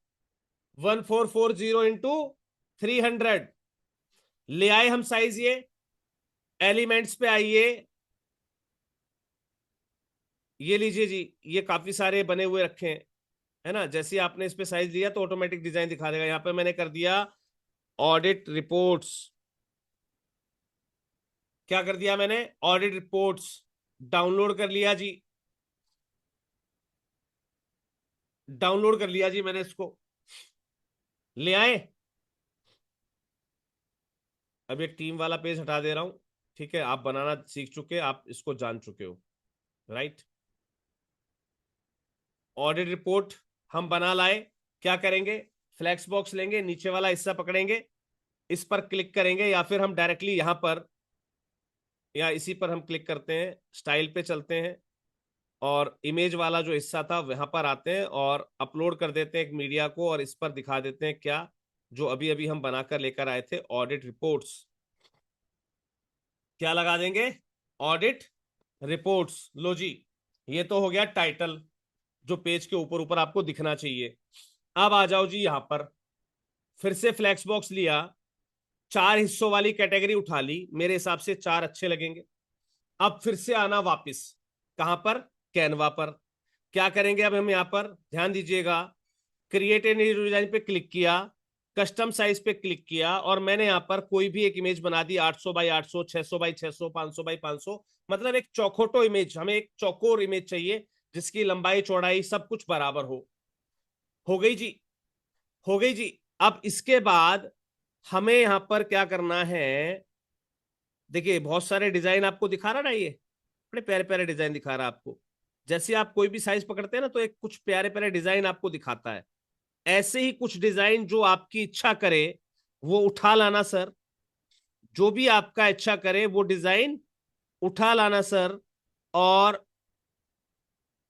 1440 इंटू 300। ले आए हम साइज, ये एलिमेंट्स पे आइए, ये लीजिए जी, ये काफी सारे बने हुए रखे हैं, है ना। जैसे आपने इस पे साइज लिया तो ऑटोमेटिक डिजाइन दिखा देगा। यहां पे मैंने कर दिया ऑडिट रिपोर्ट्स। क्या कर दिया मैंने? ऑडिट रिपोर्ट्स डाउनलोड कर लिया जी, डाउनलोड कर लिया जी मैंने इसको। ले आए। अब ये टीम वाला पेज हटा दे रहा हूं, ठीक है। आप बनाना सीख चुके, आप इसको जान चुके हो, राइट। ऑडिट रिपोर्ट हम बना लाए। क्या करेंगे? फ्लैक्स बॉक्स लेंगे, नीचे वाला हिस्सा पकड़ेंगे, इस पर क्लिक करेंगे, या फिर हम डायरेक्टली यहां पर या इसी पर हम क्लिक करते हैं, स्टाइल पे चलते हैं और इमेज वाला जो हिस्सा था वहां पर आते हैं और अपलोड कर देते हैं एक मीडिया को, और इस पर दिखा देते हैं क्या, जो अभी अभी हम बनाकर लेकर आए थे, ऑडिट रिपोर्ट्स। क्या लगा देंगे? Audit reports. लो जी, ये तो हो गया टाइटल, जो पेज के ऊपर ऊपर आपको दिखना चाहिए। अब आ जाओ जी यहां पर, फिर से फ्लैक्स बॉक्स लिया, 4 हिस्सों वाली कैटेगरी उठा ली, मेरे हिसाब से 4 अच्छे लगेंगे। अब फिर से आना वापस, कहां पर? कैनवा पर। क्या करेंगे अब हम यहां पर? ध्यान दीजिएगा, क्रिएट ए न्यू डिजाइन पे क्लिक किया, कस्टम साइज पे क्लिक किया और मैंने यहां पर कोई भी एक इमेज बना दी, 800 बाई 800, 600 बाई 600, 500 बाई 500, मतलब एक चौखोटो इमेज, हमें एक चौकोर इमेज चाहिए जिसकी लंबाई चौड़ाई सब कुछ बराबर हो गई जी, हो गई जी। अब इसके बाद हमें यहां पर क्या करना है, देखिए बहुत सारे डिजाइन आपको दिखा रहा ना, ये बड़े प्यारे प्यारे डिजाइन दिखा रहा है आपको। जैसे आप कोई भी साइज पकड़ते हैं ना तो एक कुछ प्यारे प्यारे डिजाइन आपको दिखाता है, ऐसे ही कुछ डिजाइन जो आपकी इच्छा करे वो उठा लाना सर, जो भी आपका इच्छा करे वो डिजाइन उठा लाना सर। और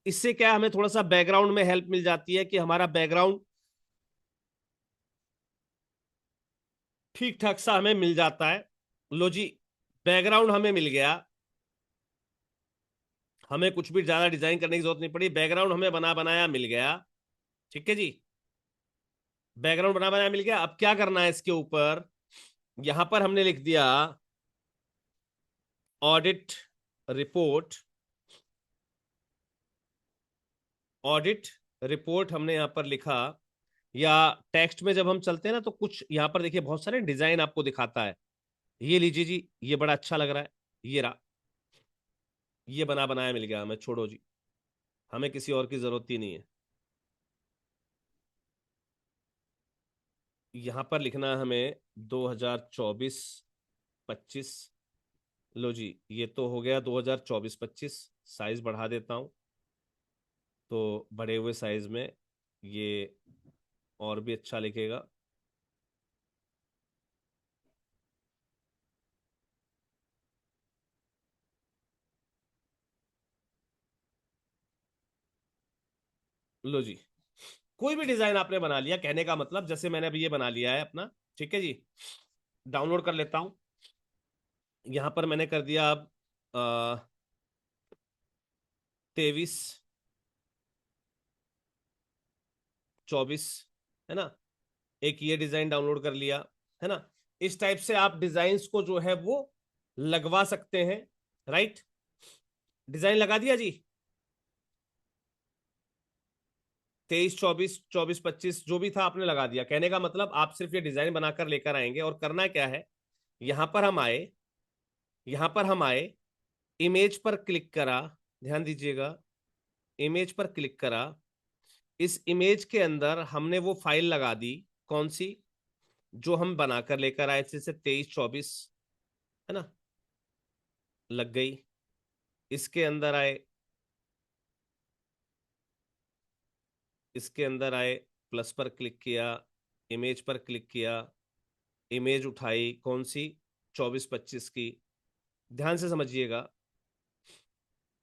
इससे क्या हमें थोड़ा सा बैकग्राउंड में हेल्प मिल जाती है कि हमारा बैकग्राउंड ठीक ठाक सा हमें मिल जाता है। लो जी, बैकग्राउंड हमें मिल गया, हमें कुछ भी ज्यादा डिजाइन करने की जरूरत नहीं पड़ी, बैकग्राउंड हमें बना बनाया मिल गया। ठीक है जी, बैकग्राउंड बना बनाया मिल गया। अब क्या करना है, इसके ऊपर यहां पर हमने लिख दिया ऑडिट रिपोर्ट, ऑडिट रिपोर्ट हमने यहां पर लिखा। या टेक्स्ट में जब हम चलते हैं ना तो कुछ यहां पर देखिए बहुत सारे डिजाइन आपको दिखाता है। ये लीजिए जी, ये बड़ा अच्छा लग रहा है, ये रहा, ये बना बनाया मिल गया हमें, छोड़ो जी, हमें किसी और की जरूरत ही नहीं है। यहां पर लिखना है हमें 2024-25। लो जी, ये तो हो गया 2024-25। साइज बढ़ा देता हूं तो बढ़े हुए साइज में ये और भी अच्छा लिखेगा। लो जी, कोई भी डिजाइन आपने बना लिया, कहने का मतलब जैसे मैंने अभी ये बना लिया है अपना। ठीक है जी, डाउनलोड कर लेता हूं। यहां पर मैंने कर दिया अब 23-24, है ना। एक ये डिजाइन डाउनलोड कर लिया, है ना। इस टाइप से आप डिजाइन्स को जो है वो लगवा सकते हैं, राइट। डिजाइन लगा दिया जी, 23-24, 24-25 जो भी था आपने लगा दिया। कहने का मतलब आप सिर्फ ये डिजाइन बनाकर लेकर आएंगे और करना क्या है, यहां पर हम आए, यहां पर हम आए, इमेज पर क्लिक करा, ध्यान दीजिएगा, इमेज पर क्लिक करा। इस इमेज के अंदर हमने वो फाइल लगा दी, कौन सी, जो हम बनाकर लेकर आए थे, जैसे 23-24, है ना, लग गई। इसके अंदर आए, इसके अंदर आए, प्लस पर क्लिक किया, इमेज पर क्लिक किया, इमेज उठाई, कौन सी, 24-25 की, ध्यान से समझिएगा,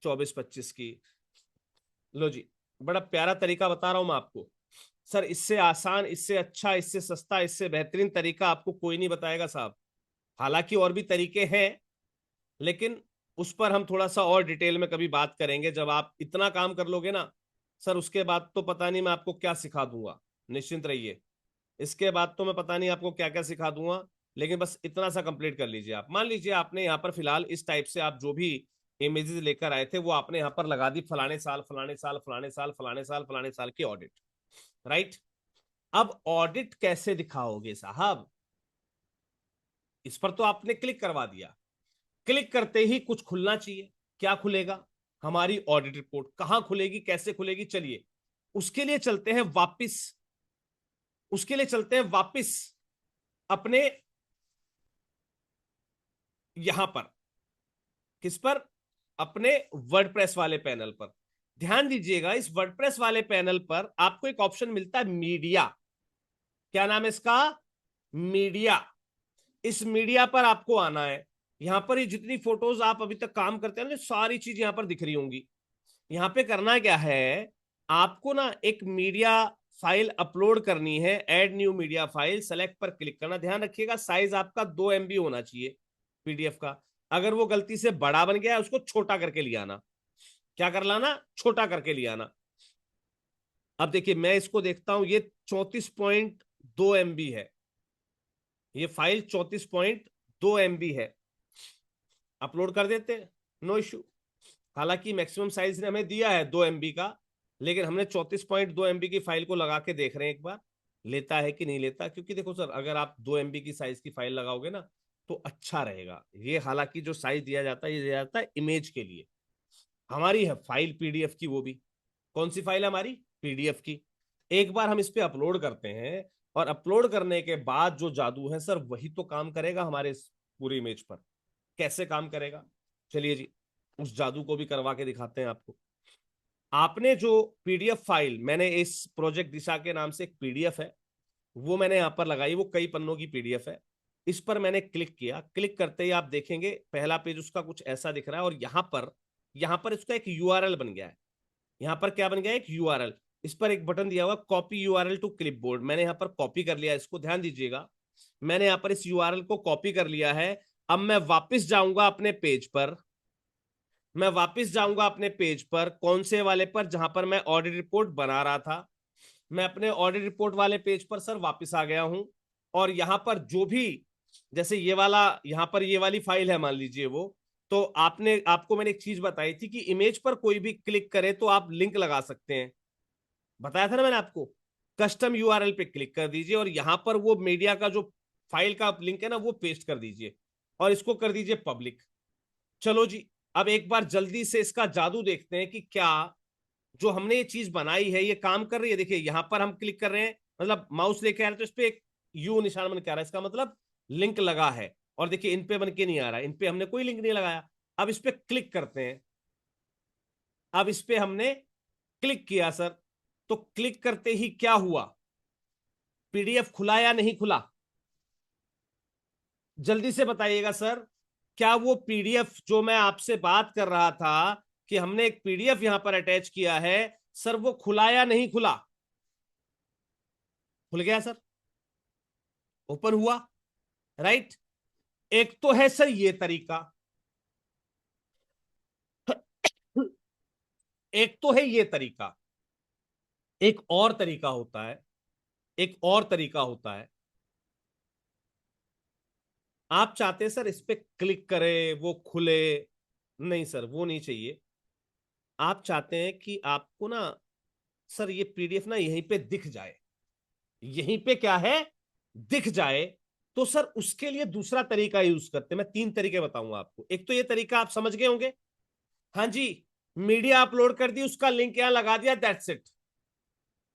24-25 की। लो जी, बड़ा प्यारा तरीका बता रहा हूं मैं आपको सर, इससे आसान, इससे अच्छा, इससे सस्ता, इससे बेहतरीन तरीका आपको कोई नहीं बताएगा साहब। हालांकि और भी तरीके हैं, लेकिन उस पर हम थोड़ा सा और डिटेल में कभी बात करेंगे। जब आप इतना काम कर लोगे ना सर, उसके बाद तो पता नहीं मैं आपको क्या सिखा दूंगा, निश्चिंत रहिए। इसके बाद तो मैं पता नहीं आपको क्या क्या सिखा दूंगा, लेकिन बस इतना सा कंप्लीट कर लीजिए आप। मान लीजिए आपने यहाँ पर फिलहाल इस टाइप से आप जो भी इमेजेस लेकर आए थे वो आपने यहाँ पर लगा दी, फलाने साल फलाने साल फलाने साल फलाने साल फलाने साल की ऑडिट, राइट। अब ऑडिट कैसे दिखाओगे साहब, इस पर तो आपने क्लिक करवा दिया, क्लिक करते ही कुछ खुलना चाहिए। क्या खुलेगा, हमारी ऑडिट रिपोर्ट। कहां खुलेगी, कैसे खुलेगी, चलिए उसके लिए चलते हैं वापिस, उसके लिए चलते हैं वापिस अपने यहां पर, किस पर, अपने वर्डप्रेस वाले पैनल पर। ध्यान दीजिएगा, इस वर्डप्रेस वाले पैनल पर आपको एक ऑप्शन मिलता है मीडिया। क्या नाम है इसका, मीडिया। इस मीडिया पर आपको आना है। यहां पर ये जितनी फोटोज आप अभी तक काम करते हैं ना, सारी चीज यहां पर दिख रही होंगी। यहां पे करना क्या है, आपको ना एक मीडिया फाइल अपलोड करनी है, add new media file, select पर क्लिक करना। ध्यान रखिएगा साइज आपका 2 MB होना चाहिए पीडीएफ का। अगर वो गलती से बड़ा बन गया है उसको छोटा करके ले आना। क्या कर लाना, छोटा करके ले आना। अब देखिए मैं इसको देखता हूं, ये 34.2 MB है, ये फाइल 34.2 MB है। अपलोड कर देते हैं, नो इश्यू। हालांकि मैक्सिमम साइज ने हमें दिया है 2 MB का, लेकिन हमने 34.2 MB की फाइल को लगा के देख रहे हैं एक बार। लेता है कि नहीं लेता, क्योंकि देखो सर, अगर आप 2 MB की साइज की फाइल लगाओगे ना तो अच्छा रहेगा ये। हालांकि जो साइज दिया जाता है ये दिया जाता है इमेज के लिए। हमारी है फाइल पीडीएफ की, वो भी कौन सी फाइल है हमारी, पीडीएफ की। एक बार हम इस पे अपलोड करते हैं और अपलोड करने के बाद जो जादू है सर वही तो काम करेगा हमारे इस पूरी इमेज पर। कैसे काम करेगा, चलिए जी उस जादू को भी करवा के दिखाते हैं आपको। आपने जो पीडीएफ फाइल, मैंने इस प्रोजेक्ट दिशा के नाम से एक पीडीएफ है वो मैंने यहां पर लगाई, वो कई पन्नों की पीडीएफ है। इस पर मैंने क्लिक किया, क्लिक करते ही आप देखेंगे पहला पेज उसका कुछ ऐसा दिख रहा है, और यहां पर इसका एक यूआरएल बन गया है। यहां पर क्या बन गया है, एक यूआरएल। इस पर एक बटन दिया हुआ कॉपी यूआरएल टू क्लिपबोर्ड, मैंने यहां पर कॉपी कर लिया इसको, ध्यान दीजिएगा। मैंने यहां पर इस यूआरएल को कॉपी कर लिया है। अब मैं वापस जाऊंगा अपने पेज पर, मैं वापस जाऊंगा अपने पेज पर, कौन से वाले पर, जहां पर मैं ऑडिट रिपोर्ट बना रहा था। मैं अपने ऑडिट रिपोर्ट वाले पेज पर सर वापस आ गया हूं। और यहां पर जो भी, जैसे ये वाला, यहां पर ये वाली फाइल है मान लीजिए वो, तो आपको मैंने एक चीज बताई थी कि इमेज पर कोई भी क्लिक करे तो आप लिंक लगा सकते हैं, बताया था ना मैंने आपको। कस्टम यूआरएल पे क्लिक कर दीजिए और यहां पर वो मीडिया का जो फाइल का लिंक है ना वो पेस्ट कर दीजिए और इसको कर दीजिए पब्लिक। चलो जी, अब एक बार जल्दी से इसका जादू देखते हैं कि क्या जो हमने ये चीज बनाई है ये काम कर रही है। देखिए यहां पर हम क्लिक कर रहे हैं, मतलब माउस लेके आ रहे हैं तो इस पे एक यू निशान बन के आ रहा है, इसका मतलब लिंक लगा है। और देखिए इन पे बन के नहीं आ रहा है, इन पे हमने कोई लिंक नहीं लगाया। अब इस पे क्लिक करते हैं, अब इस पे हमने क्लिक किया सर, तो क्लिक करते ही क्या हुआ, पीडीएफ खुला या नहीं खुला, जल्दी से बताइएगा सर। क्या वो पीडीएफ जो मैं आपसे बात कर रहा था कि हमने एक पीडीएफ यहां पर अटैच किया है, सर वो खुला या नहीं खुला, खुल गया सर, ओपन हुआ, राइट। एक तो है सर ये तरीका, एक तो है ये तरीका, एक और तरीका होता है, एक और तरीका होता है। आप चाहते हैं सर इस पे क्लिक करें वो खुले, नहीं सर वो नहीं चाहिए। आप चाहते हैं कि आपको ना सर ये पीडीएफ ना यहीं पे दिख जाए, यहीं पे क्या है, दिख जाए। तो सर उसके लिए दूसरा तरीका यूज करते हैं, मैं 3 तरीके बताऊंगा आपको। एक तो ये तरीका आप समझ गए होंगे, हाँ जी, मीडिया अपलोड कर दी, उसका लिंक यहां लगा दिया, दैट्स इट।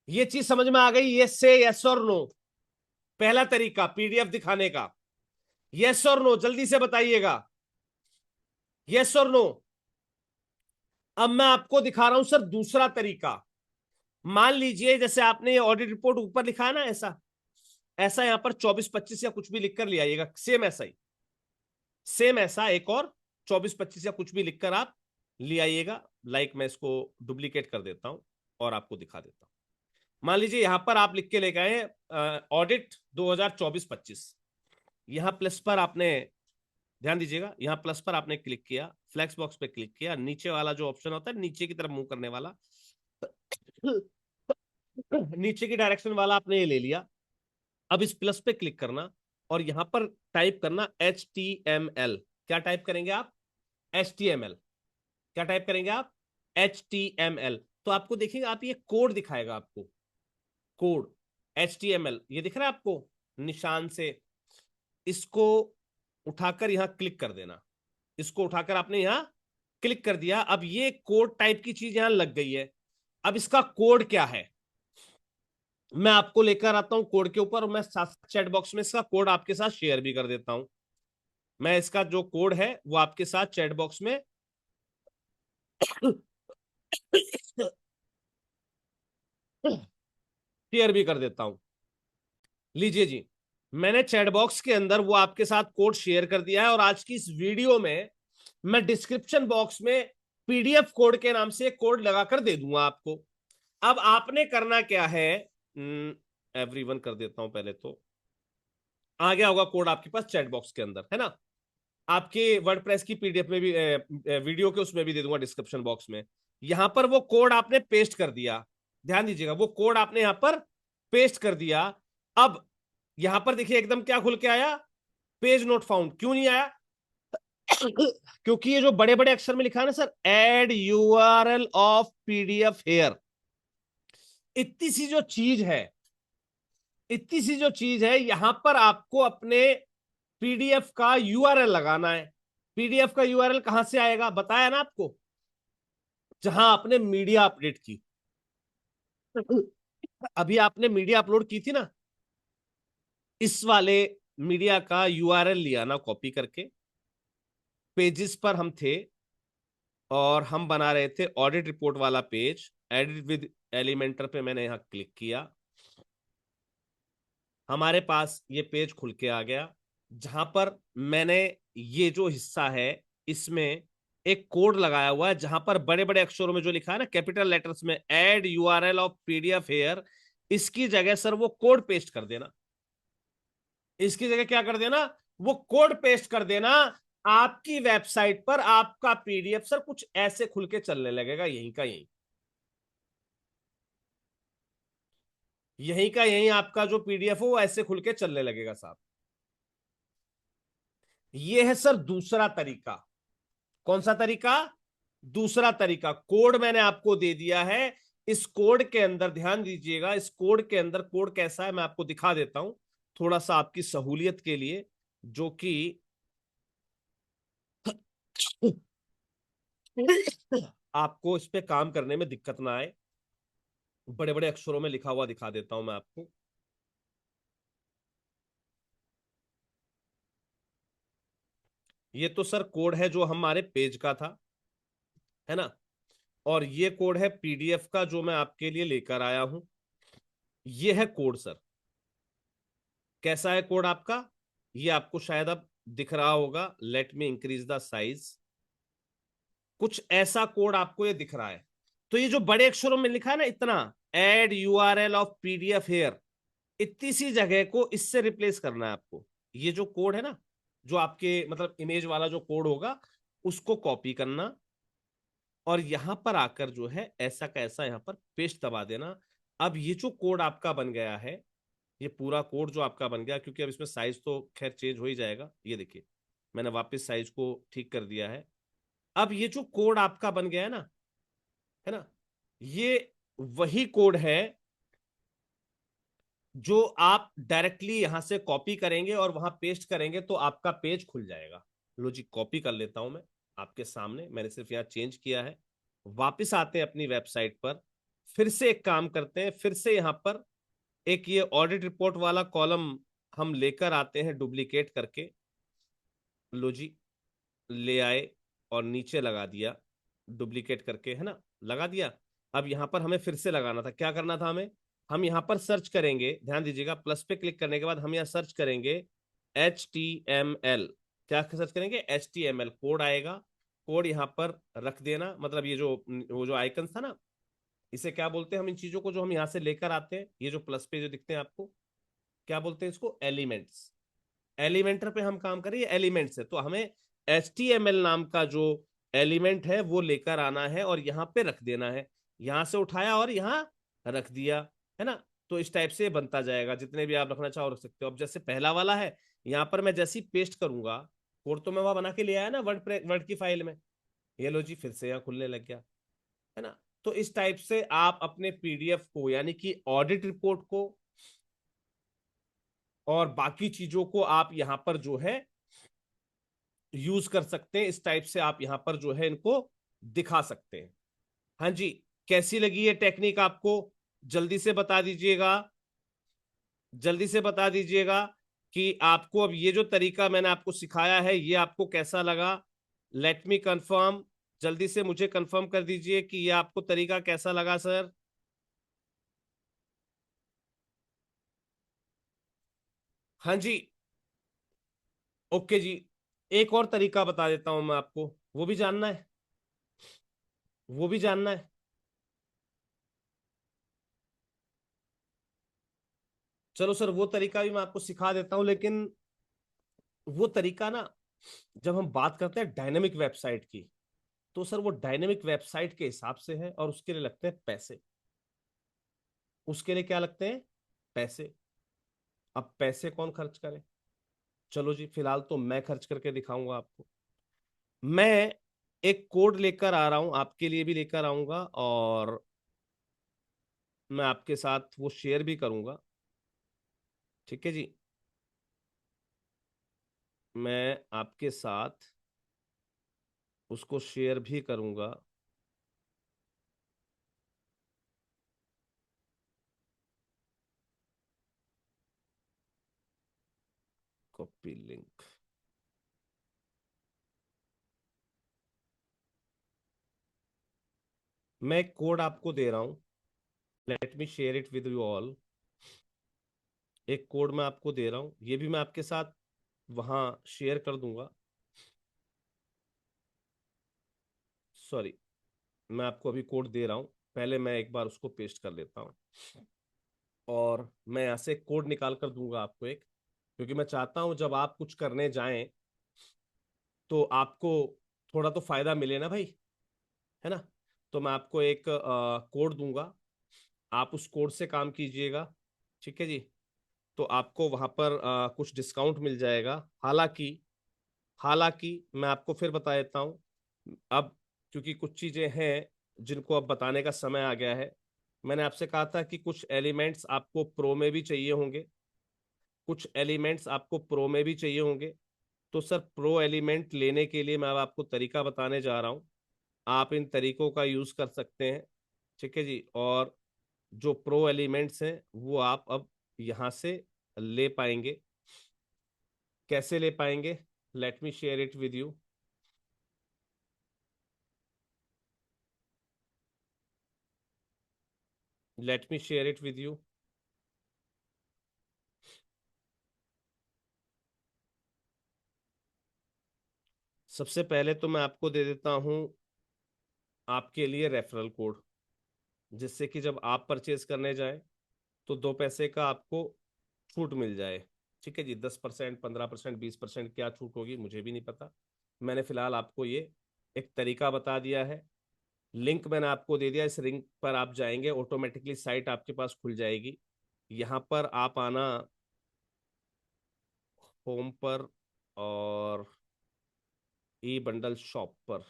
ये चीज समझ में आ गई, यस से यस और नो, पहला तरीका पीडीएफ दिखाने का। यस और नो जल्दी से बताइएगा, यस और नो। अब मैं आपको दिखा रहा हूं सर दूसरा तरीका। मान लीजिए जैसे आपने ये ऑडिट रिपोर्ट ऊपर लिखा है ना, ऐसा ऐसा यहां पर 24-25 या कुछ भी लिखकर ले आइएगा, सेम ऐसा ही, सेम ऐसा एक और 24-25 या कुछ भी लिखकर आप ले आइएगा। लाइक मैं इसको डुप्लीकेट कर देता हूं और आपको दिखा देता हूं। मान लीजिए यहां पर आप लिख के लेके आए ऑडिट 2024-25, यहां प्लस पर आपने, ध्यान दीजिएगा, यहां प्लस पर आपने क्लिक किया, फ्लैक्स बॉक्स पे क्लिक किया, नीचे वाला जो ऑप्शन होता है नीचे की तरफ मूव करने वाला, नीचे की डायरेक्शन वाला आपने ये ले लिया। अब इस प्लस पे क्लिक करना और यहां पर टाइप करना HTML। क्या टाइप करेंगे आप, HTML। क्या टाइप करेंगे आप, HTML। तो आपको देखेंगे, आप ये कोड दिखाएगा आपको, कोड HTML ये दिख रहा है आपको निशान से। इसको उठाकर यहां क्लिक कर देना, इसको उठाकर आपने यहां क्लिक कर दिया। अब ये कोड टाइप की चीज यहां लग गई है। अब इसका कोड क्या है, मैं आपको लेकर आता हूं कोड के ऊपर, और मैं चैट बॉक्स में इसका कोड आपके साथ शेयर भी कर देता हूं। मैं इसका जो कोड है वो आपके साथ चैट बॉक्स में शेयर भी कर देता हूं। लीजिए जी, मैंने चैट बॉक्स के अंदर वो आपके साथ कोड शेयर कर दिया है, और आज की इस वीडियो में मैं डिस्क्रिप्शन बॉक्स में पीडीएफ कोड के नाम से कोड लगाकर दे दूंगा आपको। अब आपने करना क्या है, एवरीवन कर देता हूं पहले तो, आ गया होगा कोड आपके पास चैट बॉक्स के अंदर, है ना। आपके वर्डप्रेस की पीडीएफ में भी, वीडियो के उसमें भी दे दूंगा डिस्क्रिप्शन बॉक्स में। यहां पर वो कोड आपने पेस्ट कर दिया, ध्यान दीजिएगा, वो कोड आपने यहां पर पेस्ट कर दिया। अब यहां पर देखिए एकदम क्या खुल के आया, पेज नोट फाउंड। क्यों नहीं आया, क्योंकि ये जो बड़े बड़े अक्षर में लिखा है ना sir, add URL of PDF here, इतनी सी जो चीज है, इतनी सी जो चीज है, यहां पर आपको अपने पीडीएफ का यूआरएल लगाना है। पीडीएफ का यूआरएल कहां से आएगा, बताया ना आपको, जहां आपने मीडिया अपडेट की, अभी आपने मीडिया अपलोड की थी ना, इस वाले मीडिया का यूआरएल लिया ना कॉपी करके। पेजेस पर हम थे और हम बना रहे थे ऑडिट रिपोर्ट वाला पेज। एडिट विद एलिमेंटर पे मैंने यहां क्लिक किया, हमारे पास ये पेज खुल के आ गया, जहां पर मैंने ये जो हिस्सा है इसमें एक कोड लगाया हुआ है, जहां पर बड़े बड़े अक्षरों में जो लिखा है ना कैपिटल लेटर्स में, add URL of PDF here, इसकी जगह सर वो कोड पेस्ट कर देना। इसकी जगह क्या कर देना, वो कोड पेस्ट कर देना। आपकी वेबसाइट पर आपका पीडीएफ सर कुछ ऐसे खुल के चलने लगेगा, यहीं का यहीं, यहीं का यहीं आपका जो पीडीएफ हो वो ऐसे खुल के चलने लगेगा साहब। ये है सर दूसरा तरीका। कौन सा तरीका, दूसरा तरीका। कोड मैंने आपको दे दिया है, इस कोड के अंदर ध्यान दीजिएगा, इस कोड के अंदर कोड कैसा है मैं आपको दिखा देता हूं, थोड़ा सा आपकी सहूलियत के लिए, जो कि आपको इस पे काम करने में दिक्कत ना आए। बड़े बड़े अक्षरों में लिखा हुआ दिखा देता हूं मैं आपको। ये तो सर कोड है जो हमारे पेज का था, है ना, और ये कोड है पीडीएफ का जो मैं आपके लिए लेकर आया हूं। ये है कोड सर। कैसा है कोड आपका, ये आपको शायद अब दिख रहा होगा, let me increase the size. कुछ ऐसा कोड आपको ये दिख रहा है। तो ये जो बड़े अक्षरों में लिखा है ना इतना, add URL of PDF here, इतनी सी जगह को इससे रिप्लेस करना है आपको। ये जो कोड है ना, जो आपके मतलब इमेज वाला जो कोड होगा, उसको कॉपी करना और यहां पर आकर जो है ऐसा का ऐसा यहां पर पेस्ट दबा देना। अब ये जो कोड आपका बन गया है, ये पूरा कोड जो आपका बन गया, क्योंकि अब इसमें साइज तो खैर चेंज हो ही जाएगा, ये देखिए मैंने वापस साइज को ठीक कर दिया है। अब ये जो कोड आपका बन गया है ना, ये वही कोड है जो आप डायरेक्टली यहां से कॉपी करेंगे और वहां पेस्ट करेंगे तो आपका पेज खुल जाएगा। लो जी, कॉपी कर लेता हूं मैं आपके सामने, मैंने सिर्फ यहां चेंज किया है। वापस आते हैं अपनी वेबसाइट पर, फिर से एक काम करते हैं, फिर से यहां पर एक ये ऑडिट रिपोर्ट वाला कॉलम हम लेकर आते हैं डुप्लीकेट करके। लो जी, ले आए और नीचे लगा दिया डुप्लीकेट करके, है ना, लगा दिया। अब यहां पर हमें फिर से लगाना था, क्या करना था हमें, हम यहां पर सर्च करेंगे, ध्यान दीजिएगा, प्लस पे क्लिक करने के बाद हम यहाँ सर्च करेंगे HTML। क्या सर्च करेंगे, HTML कोड आएगा। कोड यहाँ पर रख देना, मतलब ये जो वो जो आइकन था ना, इसे क्या बोलते हैं हम इन चीजों को जो हम यहाँ से लेकर आते हैं, ये जो प्लस पे जो दिखते हैं आपको, क्या बोलते हैं इसको, एलिमेंट्स। एलिमेंटर पे हम काम करें, ये एलिमेंट्स है, तो हमें HTML नाम का जो एलिमेंट है वो लेकर आना है और यहाँ पे रख देना है। यहां से उठाया और यहाँ रख दिया, है ना। तो इस टाइप से बनता जाएगा, जितने भी आप रखना चाहो रख सकते हो। अब जैसे पहला वाला है, यहाँ पर मैं जैसे ही पेस्ट करूंगा, कोड तो मैं वहां बना के ले आया ना वर्ड की फाइल में, ये लो जी फिर से यहाँ खुलने लग गया, है ना। तो इस टाइप से आप अपने पीडीएफ को, यानी कि ऑडिट रिपोर्ट को और बाकी चीजों को आप यहां पर जो है यूज कर सकते हैं। इस टाइप से आप यहां पर जो है इनको दिखा सकते हैं। हाँ जी, कैसी लगी ये टेक्निक आपको, जल्दी से बता दीजिएगा, जल्दी से बता दीजिएगा कि आपको अब ये जो तरीका मैंने आपको सिखाया है ये आपको कैसा लगा। लेट मी कंफर्म, जल्दी से मुझे कंफर्म कर दीजिए कि ये आपको तरीका कैसा लगा सर। हाँ जी, ओके जी। एक और तरीका बता देता हूं मैं आपको, वो भी जानना है, वो भी जानना है। चलो सर, वो तरीका भी मैं आपको सिखा देता हूं, लेकिन वो तरीका ना, जब हम बात करते हैं डायनेमिक वेबसाइट की, तो सर वो डायनेमिक वेबसाइट के हिसाब से है और उसके लिए लगते हैं पैसे। उसके लिए क्या लगते हैं, पैसे। अब पैसे कौन खर्च करे, चलो जी फिलहाल तो मैं खर्च करके दिखाऊंगा आपको। मैं एक कोड लेकर आ रहा हूं, आपके लिए भी लेकर आऊंगा और मैं आपके साथ वो शेयर भी करूंगा। ठीक है जी। मैं आपके साथ उसको शेयर भी करूंगा। Copy link. मैं एक कोड आपको दे रहा हूं। Let me share it with you all. एक कोड मैं आपको दे रहा हूं, ये भी मैं आपके साथ वहां शेयर कर दूंगा। सॉरी, मैं आपको अभी कोड दे रहा हूं। पहले मैं एक बार उसको पेस्ट कर लेता हूं, और मैं यहाँ से कोड निकाल कर दूंगा आपको एक, क्योंकि मैं चाहता हूं जब आप कुछ करने जाएं तो आपको थोड़ा तो फायदा मिले ना भाई, है ना। तो मैं आपको एक कोड दूंगा, आप उस कोड से काम कीजिएगा। ठीक है जी। तो आपको वहां पर कुछ डिस्काउंट मिल जाएगा। हालांकि हालांकि मैं आपको फिर बता देता हूँ अब, क्योंकि कुछ चीजें हैं जिनको अब बताने का समय आ गया है। मैंने आपसे कहा था कि कुछ एलिमेंट्स आपको प्रो में भी चाहिए होंगे, कुछ एलिमेंट्स आपको प्रो में भी चाहिए होंगे। तो सर, प्रो एलिमेंट लेने के लिए मैं अब आपको तरीका बताने जा रहा हूँ। आप इन तरीकों का यूज कर सकते हैं। ठीक है जी। और जो प्रो एलिमेंट्स हैं वो आप अब यहाँ से ले पाएंगे। कैसे ले पाएंगे? Let me share it with you. Let me share it with you. सबसे पहले तो मैं आपको दे देता हूं आपके लिए रेफरल कोड, जिससे कि जब आप परचेज करने जाएं तो 2 पैसे का आपको छूट मिल जाए। ठीक है जी। 10%, 15%, 20% क्या छूट होगी मुझे भी नहीं पता। मैंने फिलहाल आपको ये एक तरीका बता दिया है। लिंक मैंने आपको दे दिया, इस लिंक पर आप जाएंगे, ऑटोमेटिकली साइट आपके पास खुल जाएगी। यहाँ पर आप आना, होम पर, और ई बंडल शॉप पर,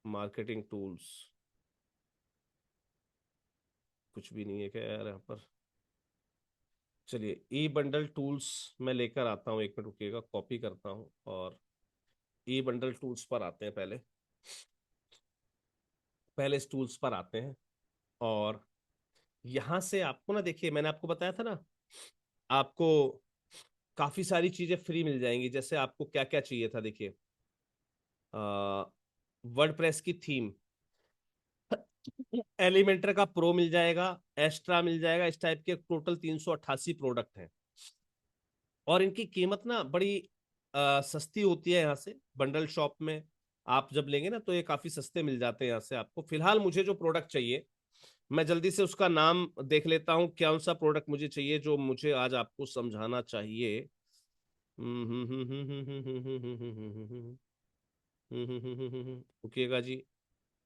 मार्केटिंग टूल्स। कुछ भी नहीं है क्या यार यहाँ पर? चलिए, ई बंडल टूल्स मैं लेकर आता हूँ, 1 मिनट रुकिएगा, कॉपी करता हूँ। और ई बंडल टूल्स पर आते हैं। पहले पहले इस टूल्स पर आते हैं, और यहां से आपको ना, देखिए मैंने आपको बताया था ना, आपको काफी सारी चीजें फ्री मिल जाएंगी। जैसे आपको क्या क्या चाहिए था, देखिए, वर्डप्रेस की थीम, एलिमेंटर का प्रो मिल जाएगा, एक्स्ट्रा मिल जाएगा। इस टाइप के टोटल 388 प्रोडक्ट हैं, और इनकी कीमत ना बड़ी सस्ती होती है। यहाँ से बंडल शॉप में आप जब लेंगे ना, तो ये काफी सस्ते मिल जाते हैं यहाँ से आपको। फिलहाल मुझे जो प्रोडक्ट चाहिए, मैं जल्दी से उसका नाम देख लेता हूँ, कौन सा प्रोडक्ट मुझे चाहिए जो मुझे आज आपको समझाना चाहिए। रुकिएगा जी।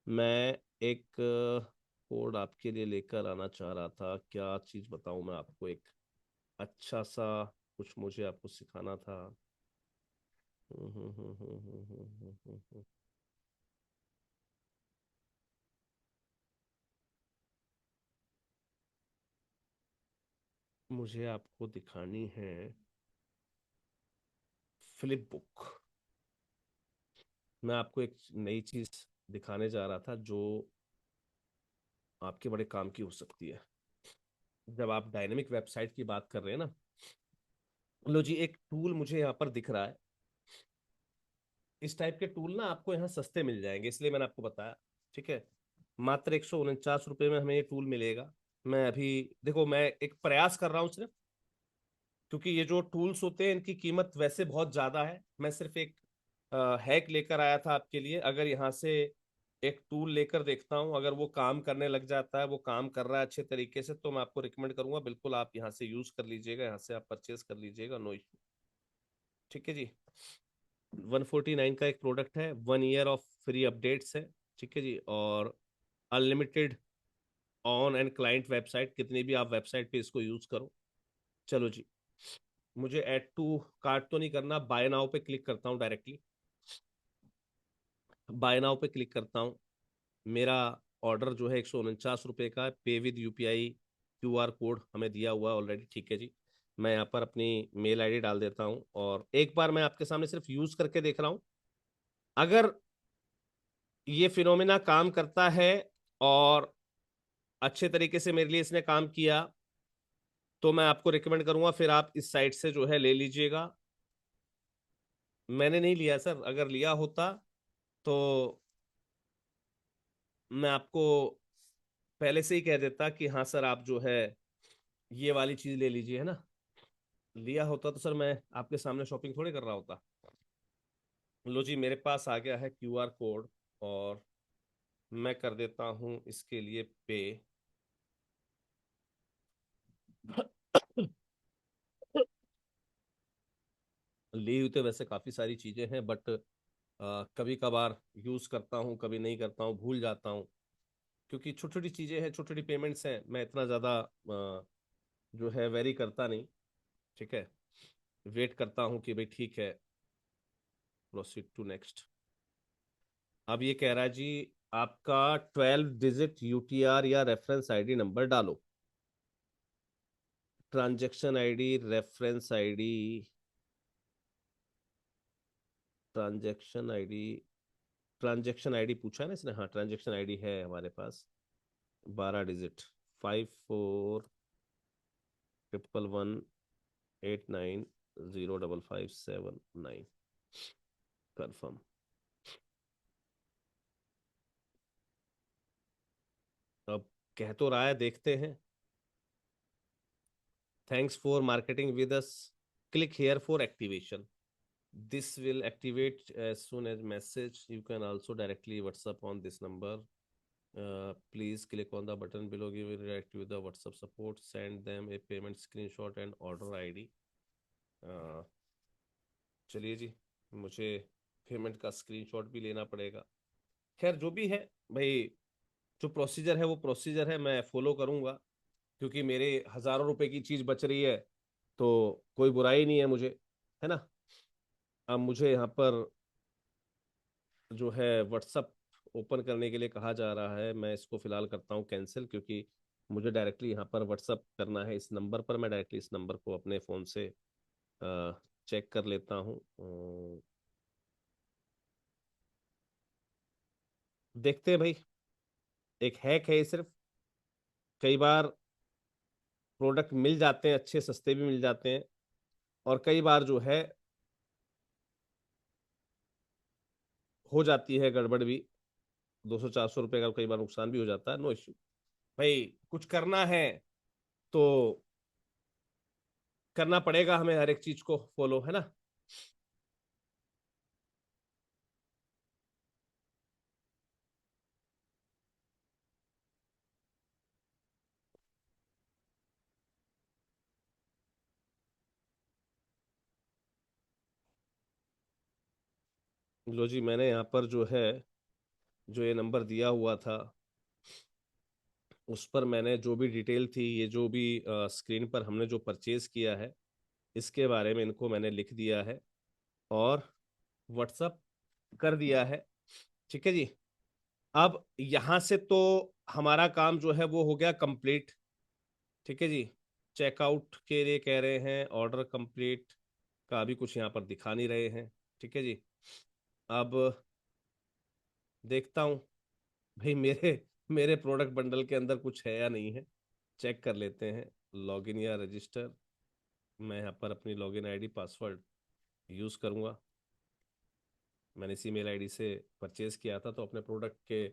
मैं एक कोड आपके लिए लेकर आना चाह रहा था। क्या चीज बताऊं मैं आपको, एक अच्छा सा कुछ मुझे आपको सिखाना था। मुझे आपको दिखानी है फ्लिप बुक। मैं आपको एक नई चीज दिखाने जा रहा था जो आपके बड़े काम की हो सकती है। जब आप डायनेमिक वेबसाइट की बात कर रहे हैं ना, लो जी, एक टूल मुझे यहाँ पर दिख रहा है। इस टाइप के टूल ना आपको यहाँ सस्ते मिल जाएंगे, इसलिए मैंने आपको बताया। ठीक है। मात्र 149 रुपये में हमें ये टूल मिलेगा। मैं अभी, देखो, मैं एक प्रयास कर रहा हूँ सिर्फ, क्योंकि ये जो टूल्स होते हैं इनकी कीमत वैसे बहुत ज्यादा है। मैं सिर्फ एक हैक लेकर आया था आपके लिए। अगर यहाँ से एक टूल लेकर देखता हूँ, अगर वो काम करने लग जाता है, वो काम कर रहा है अच्छे तरीके से, तो मैं आपको रिकमेंड करूंगा, बिल्कुल आप यहाँ से यूज कर लीजिएगा, यहाँ से आप परचेज कर लीजिएगा, नो इशू। ठीक है जी। 149 का एक प्रोडक्ट है, 1 ईयर ऑफ फ्री अपडेट्स है। ठीक है जी। और unlimited on and client website, कितनी भी आप वेबसाइट पे इसको यूज करो। चलो जी, मुझे ऐड टू कार्ट तो नहीं करना, बाय नाउ पे क्लिक करता हूँ डायरेक्टली। बाय नाउ पे क्लिक करता हूँ। मेरा ऑर्डर जो है 149 रुपये का, पे विद यूपीआई क्यूआर कोड हमें दिया हुआ है ऑलरेडी। ठीक है जी, मैं यहाँ पर अपनी मेल आईडी डाल देता हूँ और एक बार मैं आपके सामने सिर्फ यूज करके देख रहा हूँ। अगर ये फिनोमिना काम करता है और अच्छे तरीके से मेरे लिए इसने काम किया, तो मैं आपको रिकमेंड करूंगा फिर आप इस साइट से जो है ले लीजिएगा। मैंने नहीं लिया सर, अगर लिया होता तो मैं आपको पहले से ही कह देता कि हाँ सर आप जो है ये वाली चीज ले लीजिए, है ना। लिया होता तो सर मैं आपके सामने शॉपिंग थोड़े कर रहा होता। लो जी, मेरे पास आ गया है क्यूआर कोड और मैं कर देता हूँ इसके लिए पे। ली हुई तो वैसे काफ़ी सारी चीज़ें हैं, बट कभी कभार यूज़ करता हूँ, कभी नहीं करता हूँ, भूल जाता हूँ। क्योंकि छोटी छोटी चीज़ें हैं, छोटी छोटी पेमेंट्स हैं, मैं इतना ज़्यादा जो है वेरी करता नहीं। ठीक है, वेट करता हूँ कि भाई ठीक है, प्रोसीड टू नेक्स्ट। अब ये कह रहा है जी, आपका 12 डिजिट यूटीआर या रेफरेंस आईडी नंबर डालो। Transaction ID, reference ID, transaction ID, transaction ID पूछा है ना इसने। हाँ, ट्रांजैक्शन आईडी है हमारे पास, 12 डिजिट, 541118905579। कंफर्म। अब कह तो रहा है, देखते हैं। Thanks for marketing with us, click here for activation. This will activate as soon as message. You can also directly WhatsApp on this number. Please click on the button below. Give it direct with the WhatsApp support. Send them a payment screenshot and order ID. Uh, चलिए जी, मुझे payment का screenshot भी लेना पड़ेगा। खैर जो भी है भाई, जो प्रोसीजर है वो प्रोसीजर है, मैं फॉलो करूंगा। क्योंकि मेरे हजारों रुपए की चीज बच रही है, तो कोई बुराई नहीं है मुझे, है ना। अब मुझे यहाँ पर जो है व्हाट्सअप ओपन करने के लिए कहा जा रहा है, मैं इसको फिलहाल करता हूँ कैंसिल। क्योंकि मुझे डायरेक्टली यहाँ पर व्हाट्सअप करना है इस नंबर पर। मैं डायरेक्टली इस नंबर को अपने फ़ोन से चेक कर लेता हूँ। देखते हैं भाई, एक हैक है ये सिर्फ। कई बार प्रोडक्ट मिल जाते हैं, अच्छे सस्ते भी मिल जाते हैं, और कई बार जो है हो जाती है गड़बड़ भी। 200-400 रुपये का कई बार नुकसान भी हो जाता है। नो इश्यू भाई, कुछ करना है तो करना पड़ेगा हमें, हर एक चीज को फॉलो, है ना। लो जी, मैंने यहाँ पर जो है, जो ये नंबर दिया हुआ था उस पर मैंने जो भी डिटेल थी, ये जो भी स्क्रीन पर हमने जो परचेज किया है, इसके बारे में इनको मैंने लिख दिया है और व्हाट्सअप कर दिया है। ठीक है जी। अब यहाँ से तो हमारा काम जो है वो हो गया कंप्लीट। ठीक है जी। चेकआउट के लिए कह रहे हैं, ऑर्डर कंप्लीट का अभी कुछ यहाँ पर दिखा नहीं रहे हैं। ठीक है जी। अब देखता हूँ भाई मेरे मेरे प्रोडक्ट बंडल के अंदर कुछ है या नहीं है, चेक कर लेते हैं। लॉगिन या रजिस्टर, मैं यहाँ पर अपनी लॉगिन आईडी पासवर्ड यूज़ करूँगा। मैंने इसी मेल आईडी से परचेज किया था, तो अपने प्रोडक्ट के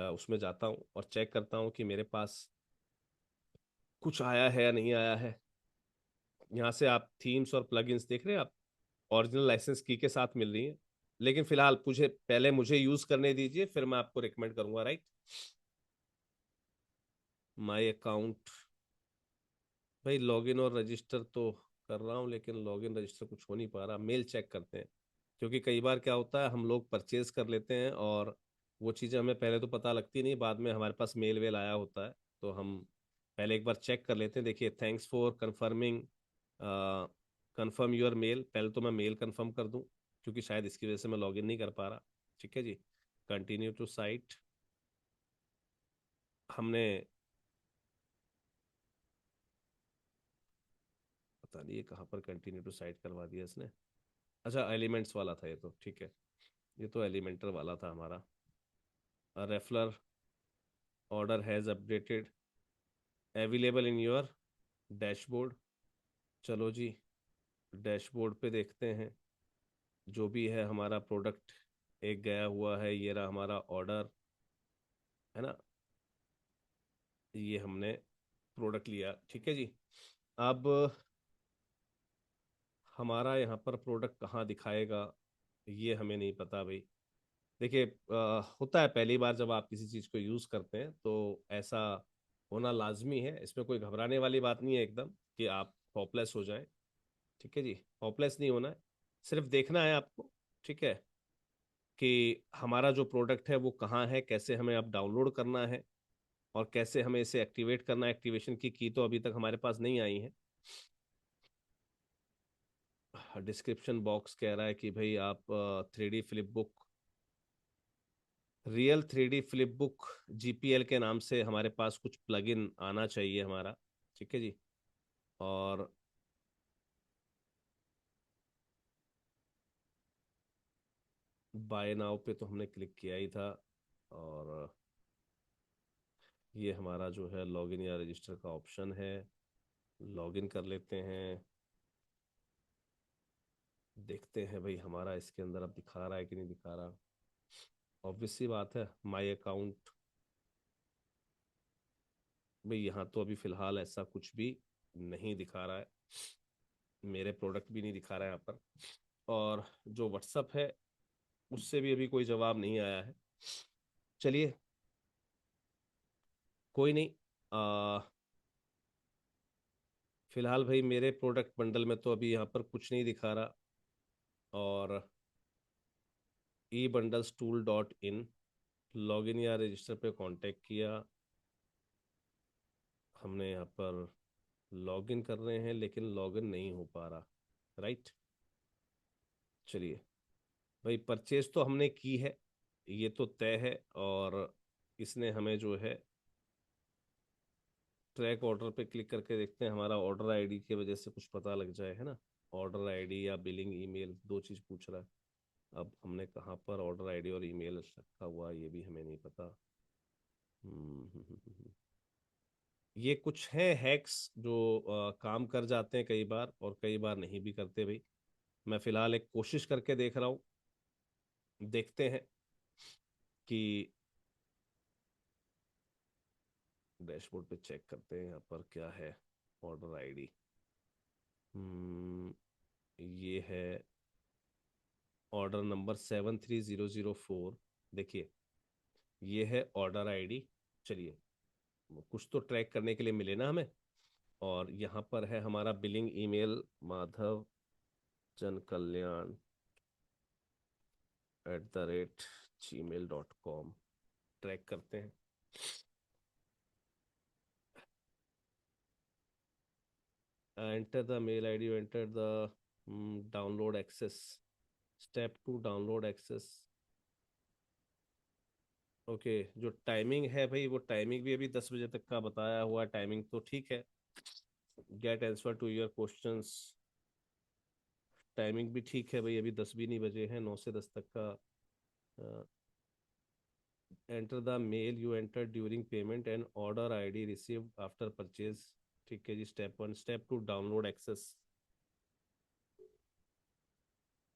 उसमें जाता हूँ और चेक करता हूँ कि मेरे पास कुछ आया है या नहीं आया है। यहाँ से आप थीम्स और प्लगइन्स देख रहे हैं, आप ओरिजिनल लाइसेंस की के साथ मिल रही है। लेकिन फिलहाल मुझे पहले मुझे यूज़ करने दीजिए, फिर मैं आपको रिकमेंड करूँगा, राइट। माई अकाउंट, भाई लॉगिन और रजिस्टर तो कर रहा हूँ, लेकिन लॉगिन रजिस्टर कुछ हो नहीं पा रहा। मेल चेक करते हैं। क्योंकि कई बार क्या होता है, हम लोग परचेज कर लेते हैं और वो चीज़ें हमें पहले तो पता लगती नहीं, बाद में हमारे पास मेल वेल आया होता है, तो हम पहले एक बार चेक कर लेते हैं। देखिए, thanks for confirming, confirm your mail, पहले तो मैं मेल कंफर्म कर दूं, क्योंकि शायद इसकी वजह से मैं लॉगिन नहीं कर पा रहा। ठीक है जी। कंटिन्यू टू साइट, हमने, पता नहीं ये कहाँ पर कंटिन्यू टू साइट करवा दिया इसने। अच्छा, एलिमेंट्स वाला था ये तो, ठीक है। ये तो एलिमेंटर वाला था हमारा। रेफलर order has updated, available in your dashboard. चलो जी, डैशबोर्ड पे देखते हैं जो भी है हमारा प्रोडक्ट। एक गया हुआ है, ये रहा हमारा ऑर्डर, है ना। ये हमने प्रोडक्ट लिया, ठीक है जी। अब हमारा यहाँ पर प्रोडक्ट कहाँ दिखाएगा, ये हमें नहीं पता भाई। देखिए, होता है पहली बार जब आप किसी चीज़ को यूज़ करते हैं तो ऐसा होना लाजमी है। इसमें कोई घबराने वाली बात नहीं है एकदम कि आप होपलेस हो जाएं। ठीक है जी, होपलेस नहीं होना है। सिर्फ देखना है आपको, ठीक है, कि हमारा जो प्रोडक्ट है वो कहाँ है, कैसे हमें अब डाउनलोड करना है, और कैसे हमें इसे एक्टिवेट करना है। एक्टिवेशन की तो अभी तक हमारे पास नहीं आई है। डिस्क्रिप्शन बॉक्स कह रहा है कि भाई आप 3D flip book, real 3D flip book GPL के नाम से हमारे पास कुछ प्लगइन आना चाहिए हमारा, ठीक है जी। और बाय नाउ पे तो हमने क्लिक किया ही था। और ये हमारा जो है लॉगिन या रजिस्टर का ऑप्शन है। लॉगिन कर लेते हैं, देखते हैं भाई हमारा इसके अंदर अब दिखा रहा है कि नहीं दिखा रहा। ऑब्वियस सी बात है, माय अकाउंट। भाई यहाँ तो अभी फिलहाल ऐसा कुछ भी नहीं दिखा रहा है, मेरे प्रोडक्ट भी नहीं दिखा रहा है यहाँ पर। और जो व्हाट्सअप है उससे भी अभी कोई जवाब नहीं आया है। चलिए, कोई नहीं। आ, फिलहाल भाई मेरे प्रोडक्ट बंडल में तो अभी यहाँ पर कुछ नहीं दिखा रहा। और e bundles tool dot in, login या रजिस्टर पे कांटेक्ट किया हमने। यहाँ पर लॉगिन कर रहे हैं लेकिन लॉगिन नहीं हो पा रहा, राइट। चलिए भाई, परचेज तो हमने की है, ये तो तय है। और इसने हमें जो है ट्रैक ऑर्डर पे क्लिक करके देखते हैं, हमारा ऑर्डर आईडी की वजह से कुछ पता लग जाए, है ना। ऑर्डर आईडी या बिलिंग ईमेल, दो चीज़ पूछ रहा है। अब हमने कहाँ पर ऑर्डर आईडी और ईमेल रखा हुआ ये भी हमें नहीं पता। ये कुछ है हैक्स जो काम कर जाते हैं कई बार, और कई बार नहीं भी करते भाई। मैं फिलहाल एक कोशिश करके देख रहा हूँ, देखते हैं कि डैशबोर्ड पे चेक करते हैं यहाँ पर क्या है। ऑर्डर आईडी, ये है ऑर्डर नंबर 73004। देखिए, ये है ऑर्डर आईडी। चलिए, कुछ तो ट्रैक करने के लिए मिले ना हमें। और यहाँ पर है हमारा बिलिंग ईमेल, माधव जन कल्याण @gmail.com। ट्रैक करते हैं। Enter the mail ID, enter the download access, step two download access. Okay, जो टाइमिंग है भाई वो टाइमिंग भी अभी 10 बजे तक का बताया हुआ टाइमिंग, तो ठीक है। Get answer to your questions, timing भी ठीक है भाई, अभी 10 भी नहीं बजे हैं, 9 से 10 तक का। Enter the mail you enter during payment and order ID received after purchase. ठीक है जी, स्टेप 1, स्टेप 2 डाउनलोड एक्सेस।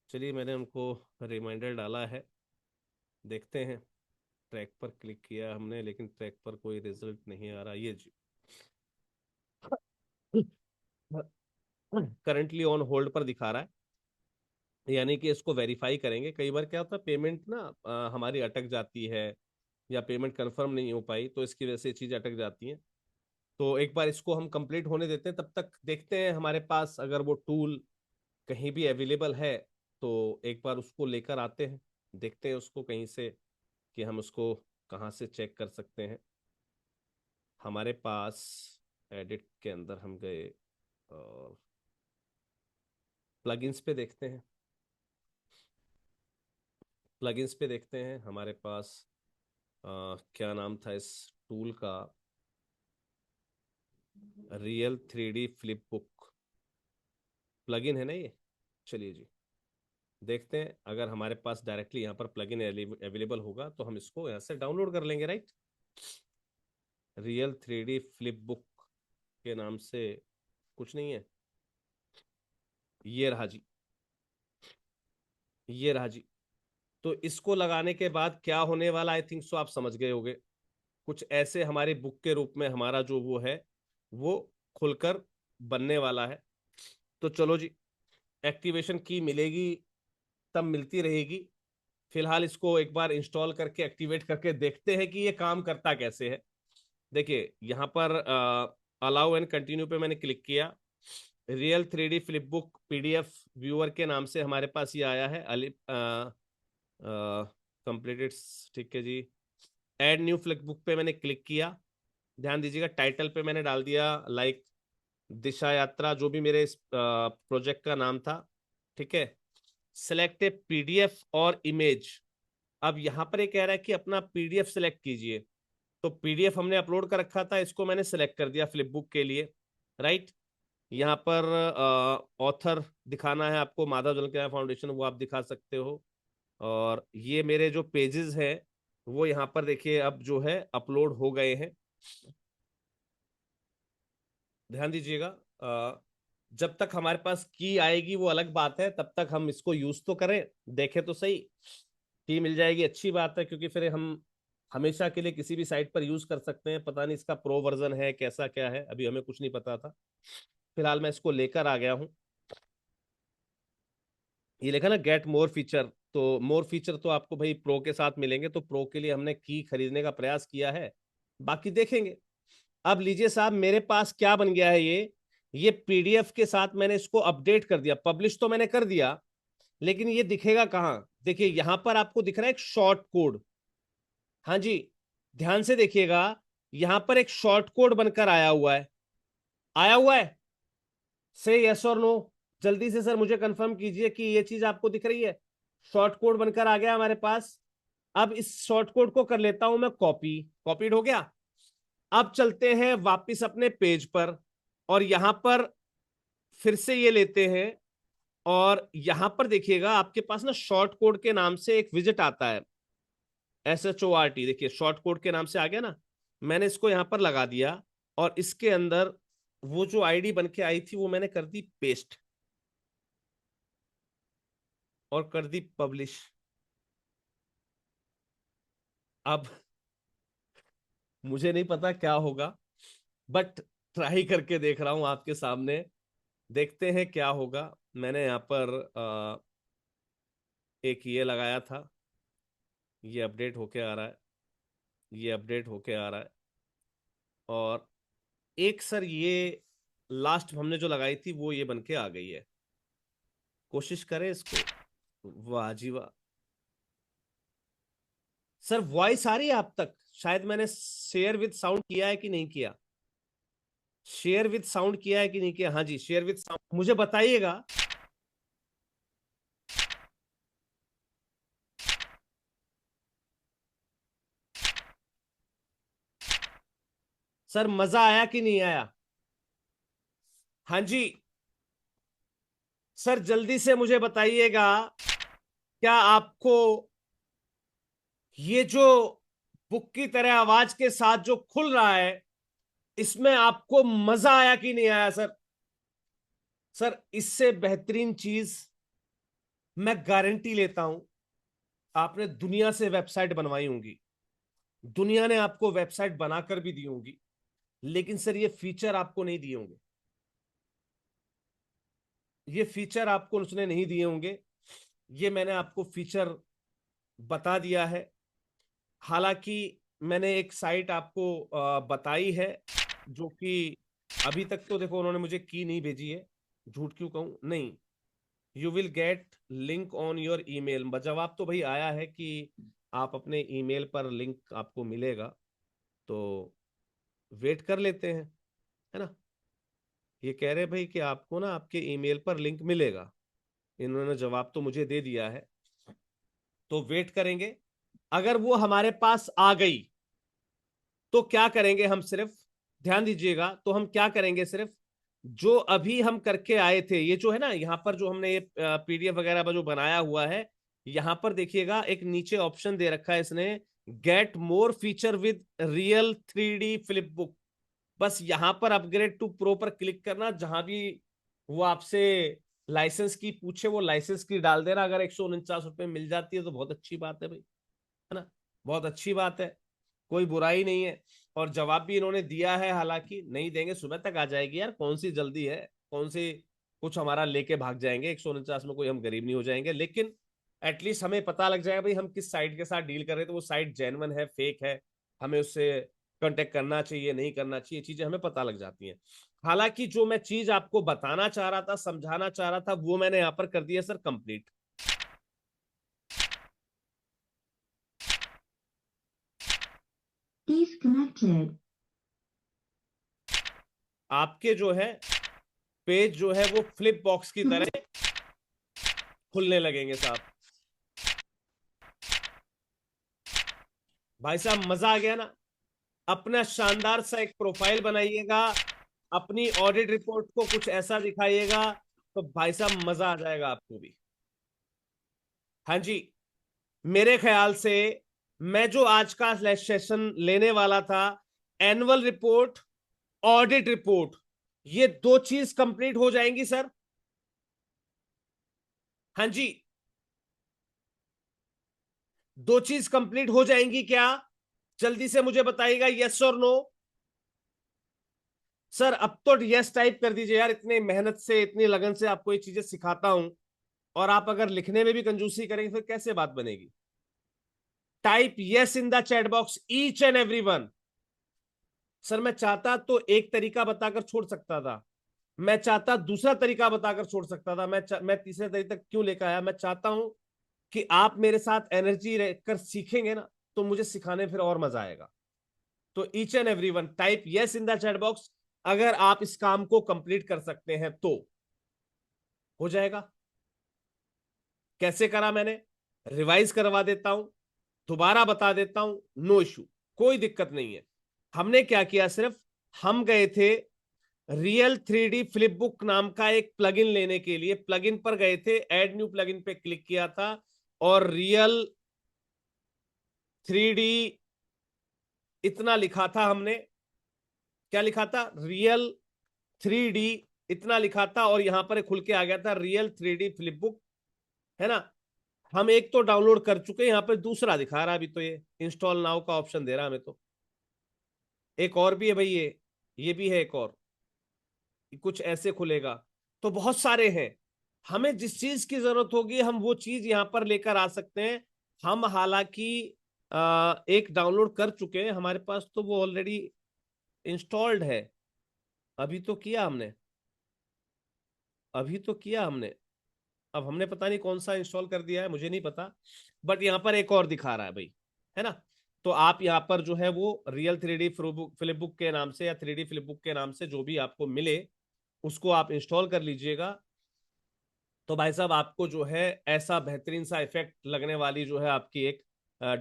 चलिए, मैंने उनको रिमाइंडर डाला है, देखते हैं। ट्रैक पर क्लिक किया हमने लेकिन ट्रैक पर कोई रिजल्ट नहीं आ रहा, ये जी। करंटली ऑन होल्ड पर दिखा रहा है, यानी कि इसको वेरीफाई करेंगे। कई बार क्या होता है, पेमेंट ना हमारी अटक जाती है, या पेमेंट कंफर्म नहीं हो पाई तो इसकी वजह से चीज़ अटक जाती है। तो एक बार इसको हम कंप्लीट होने देते हैं, तब तक देखते हैं हमारे पास अगर वो टूल कहीं भी अवेलेबल है तो एक बार उसको लेकर आते हैं, देखते हैं उसको कहीं से कि हम उसको कहाँ से चेक कर सकते हैं। हमारे पास एडिट के अंदर हम गए और प्लगइन्स पे देखते हैं। प्लगइन्स पे देखते हैं हमारे पास क्या नाम था इस टूल का real 3D flip book plugin है ना ये। चलिए जी, देखते हैं अगर हमारे पास डायरेक्टली यहाँ पर प्लगइन अवेलेबल होगा तो हम इसको यहाँ से डाउनलोड कर लेंगे, right. Real 3D flip book के नाम से कुछ नहीं है। ये रहा जी, ये रहा जी। तो इसको लगाने के बाद क्या होने वाला, आई थिंक सो आप समझ गए होंगे। कुछ ऐसे हमारी बुक के रूप में हमारा जो वो है वो खुलकर बनने वाला है। तो चलो जी, एक्टिवेशन की मिलेगी तब मिलती रहेगी। फिलहाल इसको एक बार इंस्टॉल करके एक्टिवेट करके देखते हैं कि ये काम करता कैसे है। देखिए यहाँ पर अलाउ एंड कंटिन्यू पे मैंने क्लिक किया। Real 3D flip book PDF viewer के नाम से हमारे पास ये आया है। कंप्लीटेड, ठीक है जी। ऐड न्यू फ्लिप बुक पे मैंने क्लिक किया। ध्यान दीजिएगा टाइटल पे मैंने डाल दिया लाइक दिशा यात्रा, जो भी मेरे इस प्रोजेक्ट का नाम था, ठीक है। सिलेक्ट ए पीडीएफ और इमेज। अब यहां पर ये कह रहा है कि अपना पीडीएफ सिलेक्ट कीजिए। तो पीडीएफ हमने अपलोड कर रखा था, इसको मैंने सिलेक्ट कर दिया फ्लिप बुक के लिए, राइट। यहाँ पर ऑथर दिखाना है आपको, माधव जलकिया फाउंडेशन, वो आप दिखा सकते हो। और ये मेरे जो पेजेस हैं वो यहाँ पर देखिए अब जो है अपलोड हो गए हैं। ध्यान दीजिएगा, जब तक हमारे पास की आएगी वो अलग बात है, तब तक हम इसको यूज तो करें, देखें तो सही। की मिल जाएगी अच्छी बात है, क्योंकि फिर हम हमेशा के लिए किसी भी साइट पर यूज कर सकते हैं। पता नहीं इसका प्रो वर्जन है कैसा क्या है, अभी हमें कुछ नहीं पता था। फिलहाल मैं इसको लेकर आ गया हूं। ये लिखा ना गेट मोर फीचर, तो मोर फीचर तो आपको भाई प्रो के साथ मिलेंगे, तो प्रो के लिए हमने की खरीदने का प्रयास किया है, बाकी देखेंगे। अब लीजिए साहब, मेरे पास क्या बन गया है, ये पीडीएफ के साथ मैंने इसको अपडेट कर दिया। पब्लिश तो मैंने कर दिया, लेकिन ये दिखेगा कहां? देखिए यहां पर आपको दिख रहा है एक शॉर्ट कोड। हाँ जी, ध्यान से देखिएगा, यहां पर एक शॉर्ट कोड बनकर आया हुआ है। आया हुआ है, से यस और नो। जल्दी से सर मुझे कंफर्म कीजिए कि ये चीज आपको दिख रही है। शॉर्ट कोड बनकर आ गया हमारे पास। अब इस शॉर्ट कोड को कर लेता हूं मैं कॉपी। कॉपीड हो गया। अब चलते हैं वापस अपने पेज पर, और यहां पर फिर से ये लेते हैं, और यहां पर देखिएगा आपके पास ना शॉर्ट कोड के नाम से एक विजिट आता है, SHORT। देखिए शॉर्ट कोड के नाम से आ गया ना। मैंने इसको यहां पर लगा दिया, और इसके अंदर वो जो आईडी बन के आई थी वो मैंने कर दी पेस्ट, और कर दी पब्लिश। अब मुझे नहीं पता क्या होगा, बट ट्राई करके देख रहा हूं आपके सामने, देखते हैं क्या होगा। मैंने यहाँ पर एक ये लगाया था, ये अपडेट होके आ रहा है, ये अपडेट होके आ रहा है। और एक सर ये लास्ट हमने जो लगाई थी वो ये बन के आ गई है। कोशिश करें इसको। वाह जी वाह। सर वॉइस आ रही है आप तक? शायद मैंने शेयर विद साउंड किया है कि नहीं किया। शेयर विद साउंड किया है कि नहीं किया? हाँ जी, शेयर विद साउंड मुझे बताइएगा। सर मजा आया कि नहीं आया? हाँ जी। सर जल्दी से मुझे बताइएगा, क्या आपको ये जो बुक की तरह आवाज के साथ जो खुल रहा है, इसमें आपको मजा आया कि नहीं आया सर? सर इससे बेहतरीन चीज मैं गारंटी लेता हूं, आपने दुनिया से वेबसाइट बनवाई होंगी, दुनिया ने आपको वेबसाइट बनाकर भी दी होंगी, लेकिन सर ये फीचर आपको नहीं दिए होंगे। ये फीचर आपको उसने नहीं दिए होंगे। ये मैंने आपको फीचर बता दिया है। हालांकि मैंने एक साइट आपको बताई है, जो कि अभी तक तो देखो उन्होंने मुझे की नहीं भेजी है, झूठ क्यों कहूं। नहीं, you will get link on your email. जवाब तो भाई आया है कि आप अपने ईमेल पर लिंक आपको मिलेगा, तो वेट कर लेते हैं, है ना। ये कह रहे भाई कि आपको ना आपके ईमेल पर लिंक मिलेगा, इन्होंने जवाब तो मुझे दे दिया है, तो वेट करेंगे। अगर वो हमारे पास आ गई तो क्या करेंगे हम, सिर्फ ध्यान दीजिएगा, तो हम क्या करेंगे, सिर्फ जो अभी हम करके आए थे, ये जो है ना यहाँ पर जो हमने ये पीडीएफ वगैरह जो बनाया हुआ है, यहाँ पर देखिएगा एक नीचे ऑप्शन दे रखा है इसने, get more feature with real 3D flip book. बस यहां पर अपग्रेड टू प्रो पर क्लिक करना, जहां भी वो आपसे लाइसेंस की पूछे वो लाइसेंस की डाल देना। अगर 149 रुपये मिल जाती है तो बहुत अच्छी बात है भाई, है ना, बहुत अच्छी बात है, कोई बुराई नहीं है। और जवाब भी इन्होंने दिया है, हालांकि नहीं देंगे, सुबह तक आ जाएगी यार, कौन सी जल्दी है, कौन सी कुछ हमारा लेके भाग जाएंगे 149 में, कोई हम गरीब नहीं हो जाएंगे। लेकिन एटलीस्ट हमें पता लग जाएगा भाई हम किस साइट के साथ डील कर रहे हैं, तो वो साइट जेन्युइन है फेक है, हमें उससे कांटेक्ट करना चाहिए नहीं करना चाहिए, चीजें हमें पता लग जाती हैं। हालांकि जो मैं चीज आपको बताना चाह रहा था, समझाना चाह रहा था, वो मैंने यहां पर कर दिया सर कंप्लीट। Disconnected. आपके जो है पेज जो है वो फ्लिप बॉक्स की तरह खुलने लगेंगे साहब। भाई साहब मजा आ गया ना, अपना शानदार सा एक प्रोफाइल बनाइएगा, अपनी ऑडिट रिपोर्ट को कुछ ऐसा दिखाइएगा, तो भाई साहब मजा आ जाएगा आपको भी। हाँ जी, मेरे ख्याल से मैं जो आज का सेशन लेने वाला था, एनुअल रिपोर्ट, ऑडिट रिपोर्ट, ये दो चीज कंप्लीट हो जाएंगी सर। हाँ जी, दो चीज कंप्लीट हो जाएंगी क्या, जल्दी से मुझे बताइएगा, यस और नो। सर अब तो यस टाइप कर दीजिए यार, इतने मेहनत से इतनी लगन से आपको ये चीजें सिखाता हूं, और आप अगर लिखने में भी कंजूसी करेंगे फिर कैसे बात बनेगी। Type yes in the chat box each and every one. Sir मैं चाहता तो एक तरीका बताकर छोड़ सकता था, मैं चाहता दूसरा तरीका बताकर छोड़ सकता था, मैं तीसरे तरीके तक क्यों लेकर आया। मैं चाहता हूं कि आप मेरे साथ एनर्जी रहकर सीखेंगे ना, तो मुझे सिखाने फिर और मजा आएगा। तो each and every one type yes in the chat box, अगर आप इस काम को कंप्लीट कर सकते हैं तो हो जाएगा। कैसे करा मैंने, रिवाइज करवा देता हूं, दोबारा बता देता हूं, नो इशू, कोई दिक्कत नहीं है। हमने क्या किया, सिर्फ हम गए थे रियल 3D फ्लिप बुक नाम का एक प्लगइन लेने के लिए, प्लगइन पर गए थे, ऐड न्यू प्लगइन पे क्लिक किया था, और रियल 3D इतना लिखा था हमने, क्या लिखा था, रियल 3D इतना लिखा था, और यहां पर खुल के आ गया था रियल 3D फ्लिप बुक, है ना। हम एक तो डाउनलोड कर चुके हैं, यहां पर दूसरा दिखा रहा है अभी, तो ये इंस्टॉल नाउ का ऑप्शन दे रहा है हमें, तो एक और भी है भाई, ये भी है एक और, कुछ ऐसे खुलेगा। तो बहुत सारे हैं, हमें जिस चीज की जरूरत होगी हम वो चीज यहां पर लेकर आ सकते हैं। हम हालांकि एक डाउनलोड कर चुके हैं, हमारे पास तो वो ऑलरेडी इंस्टॉल्ड है, अभी तो किया हमने, अभी तो किया हमने, अब हमने पता नहीं कौन सा इंस्टॉल कर दिया है, मुझे नहीं पता, बट यहाँ पर एक और दिखा रहा है भाई, है ना। तो आप यहाँ पर जो है वो रियल 3D फ्लिप बुक के नाम से या 3D फ्लिप बुक के नाम से जो भी आपको मिले उसको आप इंस्टॉल कर लीजिएगा। तो भाई साहब आपको जो है ऐसा बेहतरीन सा इफेक्ट लगने वाली जो है आपकी एक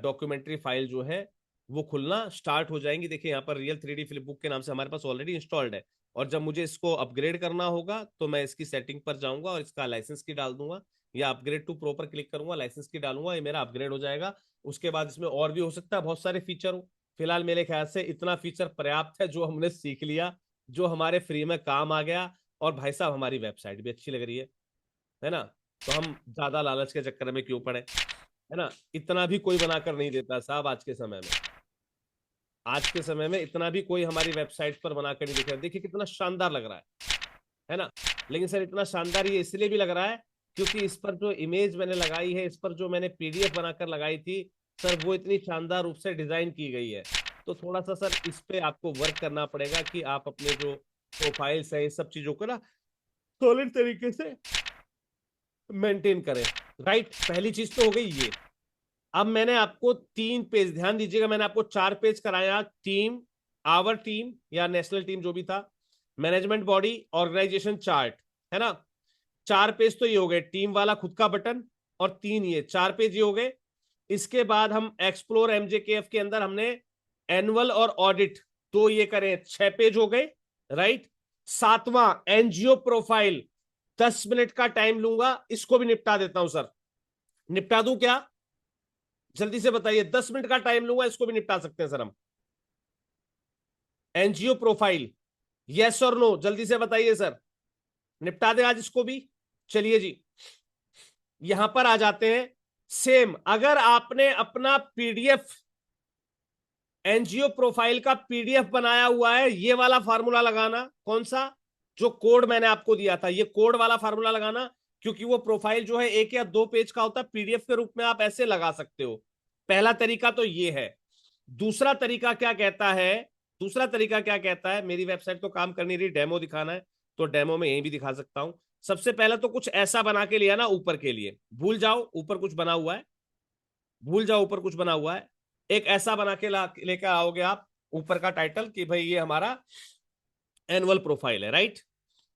डॉक्यूमेंट्री फाइल जो है वो खुलना स्टार्ट हो जाएंगी। देखिए यहाँ पर रियल 3D फ्लिप बुक के नाम से हमारे पास ऑलरेडी इंस्टॉल्ड है, और जब मुझे इसको अपग्रेड करना होगा तो मैं इसकी सेटिंग पर जाऊंगा और इसका लाइसेंस की डाल दूंगा, या अपग्रेड टू प्रो पर क्लिक करूंगा, लाइसेंस की डालूंगा, ये मेरा अपग्रेड हो जाएगा। उसके बाद इसमें और भी हो सकता है बहुत सारे फीचर हो, फिलहाल मेरे ख्याल से इतना फीचर पर्याप्त है जो हमने सीख लिया, जो हमारे फ्री में काम आ गया। और भाई साहब हमारी वेबसाइट भी अच्छी लग रही है ना, तो हम ज्यादा लालच के चक्कर में क्यों पड़े, है ना। इतना भी कोई बनाकर नहीं देता साहब आज के समय में, आज के समय में इतना भी कोई हमारी वेबसाइट पर बनाकर नहीं दिख रहा। देखिए कितना शानदार लग रहा है ना। लेकिन सर इतना शानदार ये इसलिए भी लग रहा है क्योंकि इस पर जो इमेज मैंने लगाई है, इस पर जो मैंने पीडीएफ बनाकर लगाई थी सर, वो इतनी शानदार रूप से डिजाइन की गई है। तो थोड़ा सा सर इस पे आपको वर्क करना पड़ेगा कि आप अपने जो प्रोफाइल्स है, इस सब चीजों को ना सॉलिड तरीके से मेंटेन करें। राइट, पहली चीज तो हो गई ये। अब मैंने आपको 3 पेज, ध्यान दीजिएगा, मैंने आपको 4 पेज कराया, टीम, आवर टीम या नेशनल टीम जो भी था, मैनेजमेंट बॉडी, ऑर्गेनाइजेशन चार्ट, है ना। 4 पेज तो ये हो गए, टीम वाला खुद का बटन, और 3 ये 4 पेज ये हो गए। इसके बाद हम एक्सप्लोर एमजेकेएफ के अंदर हमने एनुअल और ऑडिट, तो ये करें 6 पेज हो गए, राइट। 7वां एनजीओ प्रोफाइल, 10 मिनट का टाइम लूंगा, इसको भी निपटा देता हूं सर। निपटा दूं क्या? जल्दी से बताइए, 10 मिनट का टाइम लूंगा, इसको भी निपटा सकते हैं सर हम। एनजीओ प्रोफाइल, यस और नो, जल्दी से बताइए सर। निपटा दे आज इसको भी। चलिए जी, यहां पर आ जाते हैं। सेम, अगर आपने अपना पीडीएफ, एनजीओ प्रोफाइल का पीडीएफ बनाया हुआ है, ये वाला फार्मूला लगाना। कौन सा? जो कोड मैंने आपको दिया था, ये कोड वाला फार्मूला लगाना, क्योंकि वो प्रोफाइल जो है 1 या 2 पेज का होता है, पीडीएफ के रूप में आप ऐसे लगा सकते हो। पहला तरीका तो ये है। दूसरा तरीका क्या कहता है? दूसरा तरीका क्या कहता है? मेरी वेबसाइट तो काम कर नहीं रही, डेमो दिखाना है तो डेमो में यही भी दिखा सकता हूं। सबसे पहले तो कुछ ऐसा बना के लिया ना ऊपर के लिए, भूल जाओ ऊपर कुछ बना हुआ है, भूल जाओ ऊपर कुछ बना हुआ है। एक ऐसा बना के लेकर आओगे आप ऊपर का टाइटल कि भाई ये हमारा एनुअल प्रोफाइल है, राइट।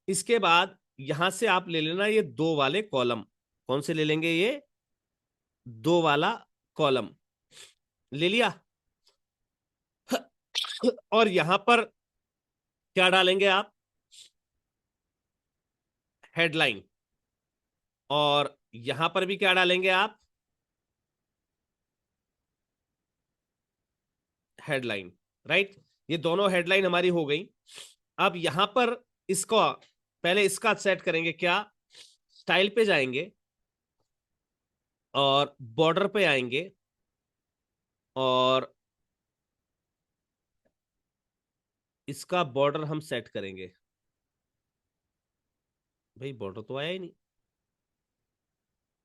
इसके बाद यहां से आप ले लेना ये 2 वाले कॉलम। कौन से ले लेंगे? ये 2 वाला कॉलम ले लिया। और यहां पर क्या डालेंगे आप? हेडलाइन। और यहां पर भी क्या डालेंगे आप? Headline, right. ये दोनों हेडलाइन हमारी हो गई। अब यहां पर इसका, पहले इसका सेट करेंगे क्या? स्टाइल पे जाएंगे और बॉर्डर पे आएंगे और इसका बॉर्डर हम सेट करेंगे। भाई बॉर्डर तो आया ही नहीं।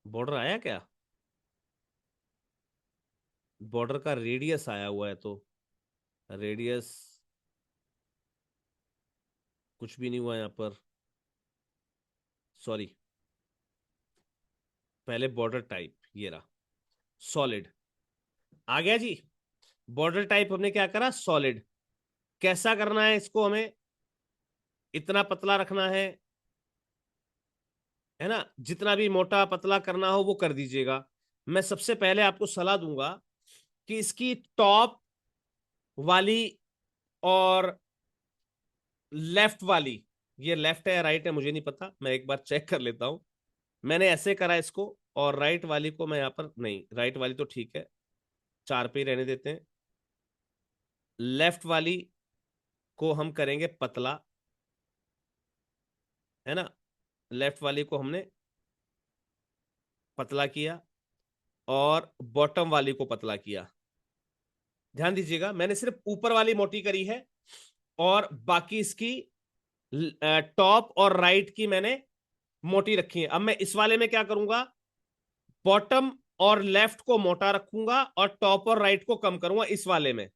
बॉर्डर आया क्या? बॉर्डर का रेडियस आया हुआ है, तो रेडियस कुछ भी नहीं हुआ यहां पर, सॉरी। पहले बॉर्डर टाइप, ये रहा सॉलिड, आ गया जी। बॉर्डर टाइप हमने क्या करा? सॉलिड। कैसा करना है इसको हमें? इतना पतला रखना है ना। जितना भी मोटा पतला करना हो वो कर दीजिएगा। मैं सबसे पहले आपको सलाह दूंगा कि इसकी टॉप वाली और लेफ्ट वाली, ये लेफ्ट है या राइट है मुझे नहीं पता, मैं एक बार चेक कर लेता हूं। मैंने ऐसे करा इसको, और राइट वाली को मैं यहां पर नहीं, राइट वाली तो ठीक है, 4 पे ही रहने देते हैं। लेफ्ट वाली को हम करेंगे पतला, है ना। लेफ्ट वाली को हमने पतला किया और बॉटम वाली को पतला किया। ध्यान दीजिएगा, मैंने सिर्फ ऊपर वाली मोटी करी है और बाकी इसकी टॉप और राइट की मैंने मोटी रखी है। अब मैं इस वाले में क्या करूंगा? बॉटम और लेफ्ट को मोटा रखूंगा और टॉप और राइट को कम करूंगा इस वाले में।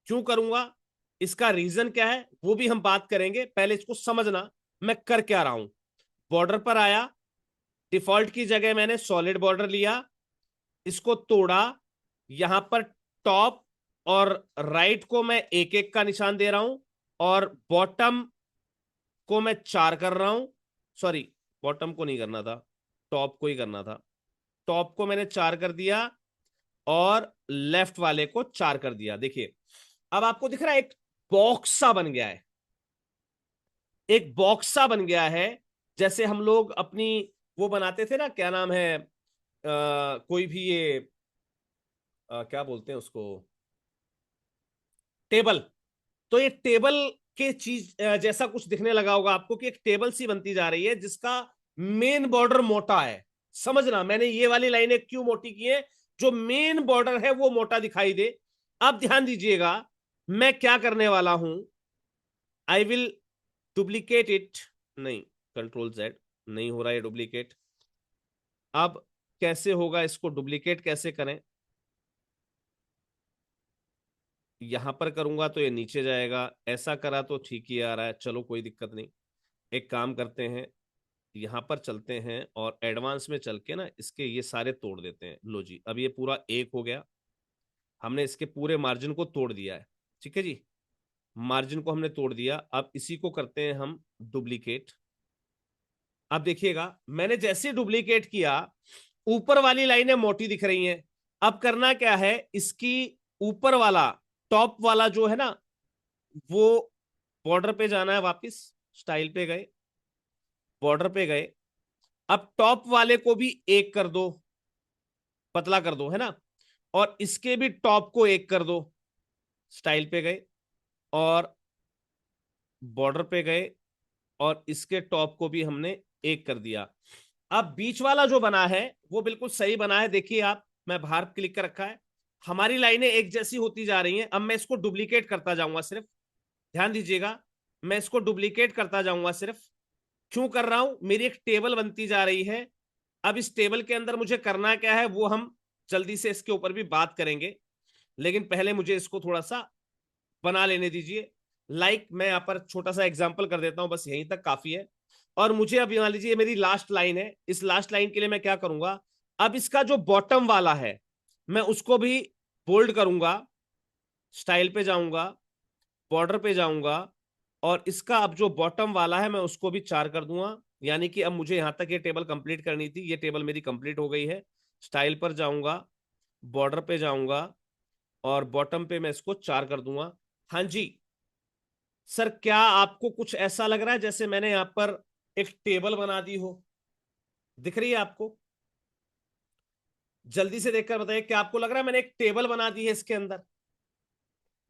क्यों करूंगा? इसका रीजन क्या है वो भी हम बात करेंगे, पहले इसको समझना मैं कर क्या रहा हूं। बॉर्डर पर आया, डिफॉल्ट की जगह मैंने सॉलिड बॉर्डर लिया, इसको तोड़ा, यहां पर टॉप और राइट को मैं 1-1 का निशान दे रहा हूं और बॉटम को मैं 4 कर रहा हूं। सॉरी, बॉटम को नहीं करना था, टॉप को ही करना था। टॉप को मैंने 4 कर दिया और लेफ्ट वाले को 4 कर दिया। देखिए अब आपको दिख रहा है एक बॉक्स सा बन गया है, एक बॉक्स सा बन गया है। जैसे हम लोग अपनी वो बनाते थे ना, क्या नाम है, कोई भी ये क्या बोलते हैं उसको, टेबल। तो ये टेबल के चीज जैसा कुछ दिखने लगा होगा आपको कि एक टेबल सी बनती जा रही है जिसका मेन बॉर्डर मोटा है। समझना मैंने ये वाली लाइनें क्यों मोटी की है, जो मेन बॉर्डर है वो मोटा दिखाई दे। अब ध्यान दीजिएगा, मैं क्या करने वाला हूं, आई विल डुप्लीकेट इट। नहीं, कंट्रोल जेड, नहीं हो रहा है डुप्लीकेट। अब कैसे होगा इसको डुप्लीकेट कैसे करें? यहां पर करूंगा तो ये नीचे जाएगा, ऐसा करा तो ठीक ही आ रहा है, चलो कोई दिक्कत नहीं। एक काम करते हैं, यहां पर चलते हैं और एडवांस में चल के ना इसके ये सारे तोड़ देते हैं। लो जी, अब ये पूरा 1 हो गया, हमने इसके पूरे मार्जिन को तोड़ दिया है। ठीक है जी, मार्जिन को हमने तोड़ दिया। अब इसी को करते हैं हम डुप्लीकेट। अब देखिएगा, मैंने जैसे डुप्लीकेट किया, ऊपर वाली लाइनें मोटी दिख रही हैं। अब करना क्या है, इसकी ऊपर वाला टॉप वाला जो है ना, वो बॉर्डर पे जाना है वापस, स्टाइल पे गए, बॉर्डर पे गए, अब टॉप वाले को भी एक कर दो, पतला कर दो, है ना, और इसके भी टॉप को एक कर दो, स्टाइल पे गए और बॉर्डर पे गए, और इसके टॉप को भी हमने एक कर दिया। अब बीच वाला जो बना है वो बिल्कुल सही बना है, देखिए आप, मैं बाहर क्लिक कर रखा है, हमारी लाइनें एक जैसी होती जा रही हैं। अब मैं इसको डुप्लीकेट करता जाऊंगा सिर्फ, ध्यान दीजिएगा, मैं इसको डुप्लीकेट करता जाऊंगा सिर्फ। क्यों कर रहा हूं, मेरी एक टेबल बनती जा रही है। अब इस टेबल के अंदर मुझे करना क्या है वो हम जल्दी से इसके ऊपर भी बात करेंगे, लेकिन पहले मुझे इसको थोड़ा सा बना लेने दीजिए। मैं यहां पर छोटा सा एग्जांपल कर देता हूं, बस यहीं तक काफी है। और मुझे अब मान लीजिए मेरी लास्ट लाइन है, इस लास्ट लाइन के लिए मैं क्या करूंगा, अब इसका जो बॉटम वाला है मैं उसको भी बोल्ड करूंगा, स्टाइल पे जाऊंगा, बॉर्डर पे जाऊंगा, और इसका अब जो बॉटम वाला है मैं उसको भी 4 कर दूंगा। यानी कि अब मुझे यहां तक ये टेबल कंप्लीट करनी थी, ये टेबल मेरी कंप्लीट हो गई है। स्टाइल पर जाऊंगा, बॉर्डर पे जाऊंगा, और बॉटम पे मैं इसको 4 कर दूंगा। हाँ जी सर, क्या आपको कुछ ऐसा लग रहा है जैसे मैंने यहां पर एक टेबल बना दी हो? दिख रही है आपको? जल्दी से देखकर बताइए, क्या आपको लग रहा है मैंने एक टेबल बना दी है इसके अंदर?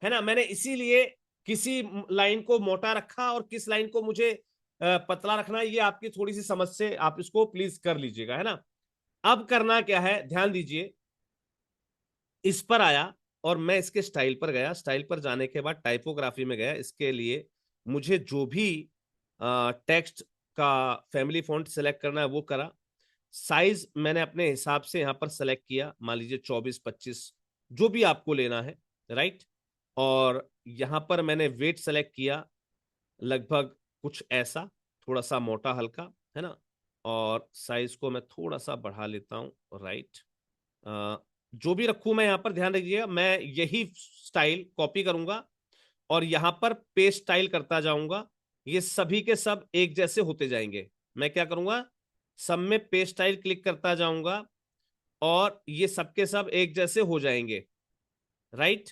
है ना, मैंने इसीलिए किसी लाइन को मोटा रखा और किस लाइन को मुझे पतला रखना है, ये आपकी थोड़ी सी समझ से आप इसको प्लीज कर लीजिएगा, है ना। अब करना क्या है, ध्यान दीजिए, इस पर आया और मैं इसके स्टाइल पर गया, स्टाइल पर जाने के बाद टाइपोग्राफी में गया। इसके लिए मुझे जो भी टेक्स्ट का फैमिली फॉन्ट सेलेक्ट करना है वो करा। साइज मैंने अपने हिसाब से यहां पर सेलेक्ट किया, मान लीजिए 24-25 जो भी आपको लेना है, राइट। और यहां पर मैंने वेट सेलेक्ट किया, लगभग कुछ ऐसा, थोड़ा सा मोटा हल्का, है ना। और साइज को मैं थोड़ा सा बढ़ा लेता हूं, राइट। जो भी रखूं मैं यहां पर, ध्यान रखिएगा, मैं यही स्टाइल कॉपी करूंगा और यहां पर पेस्ट स्टाइल करता जाऊंगा। ये सभी के सब एक जैसे होते जाएंगे। मैं क्या करूंगा, सब में पेस्ट स्टाइल क्लिक करता जाऊंगा और ये सबके सब एक जैसे हो जाएंगे, राइट।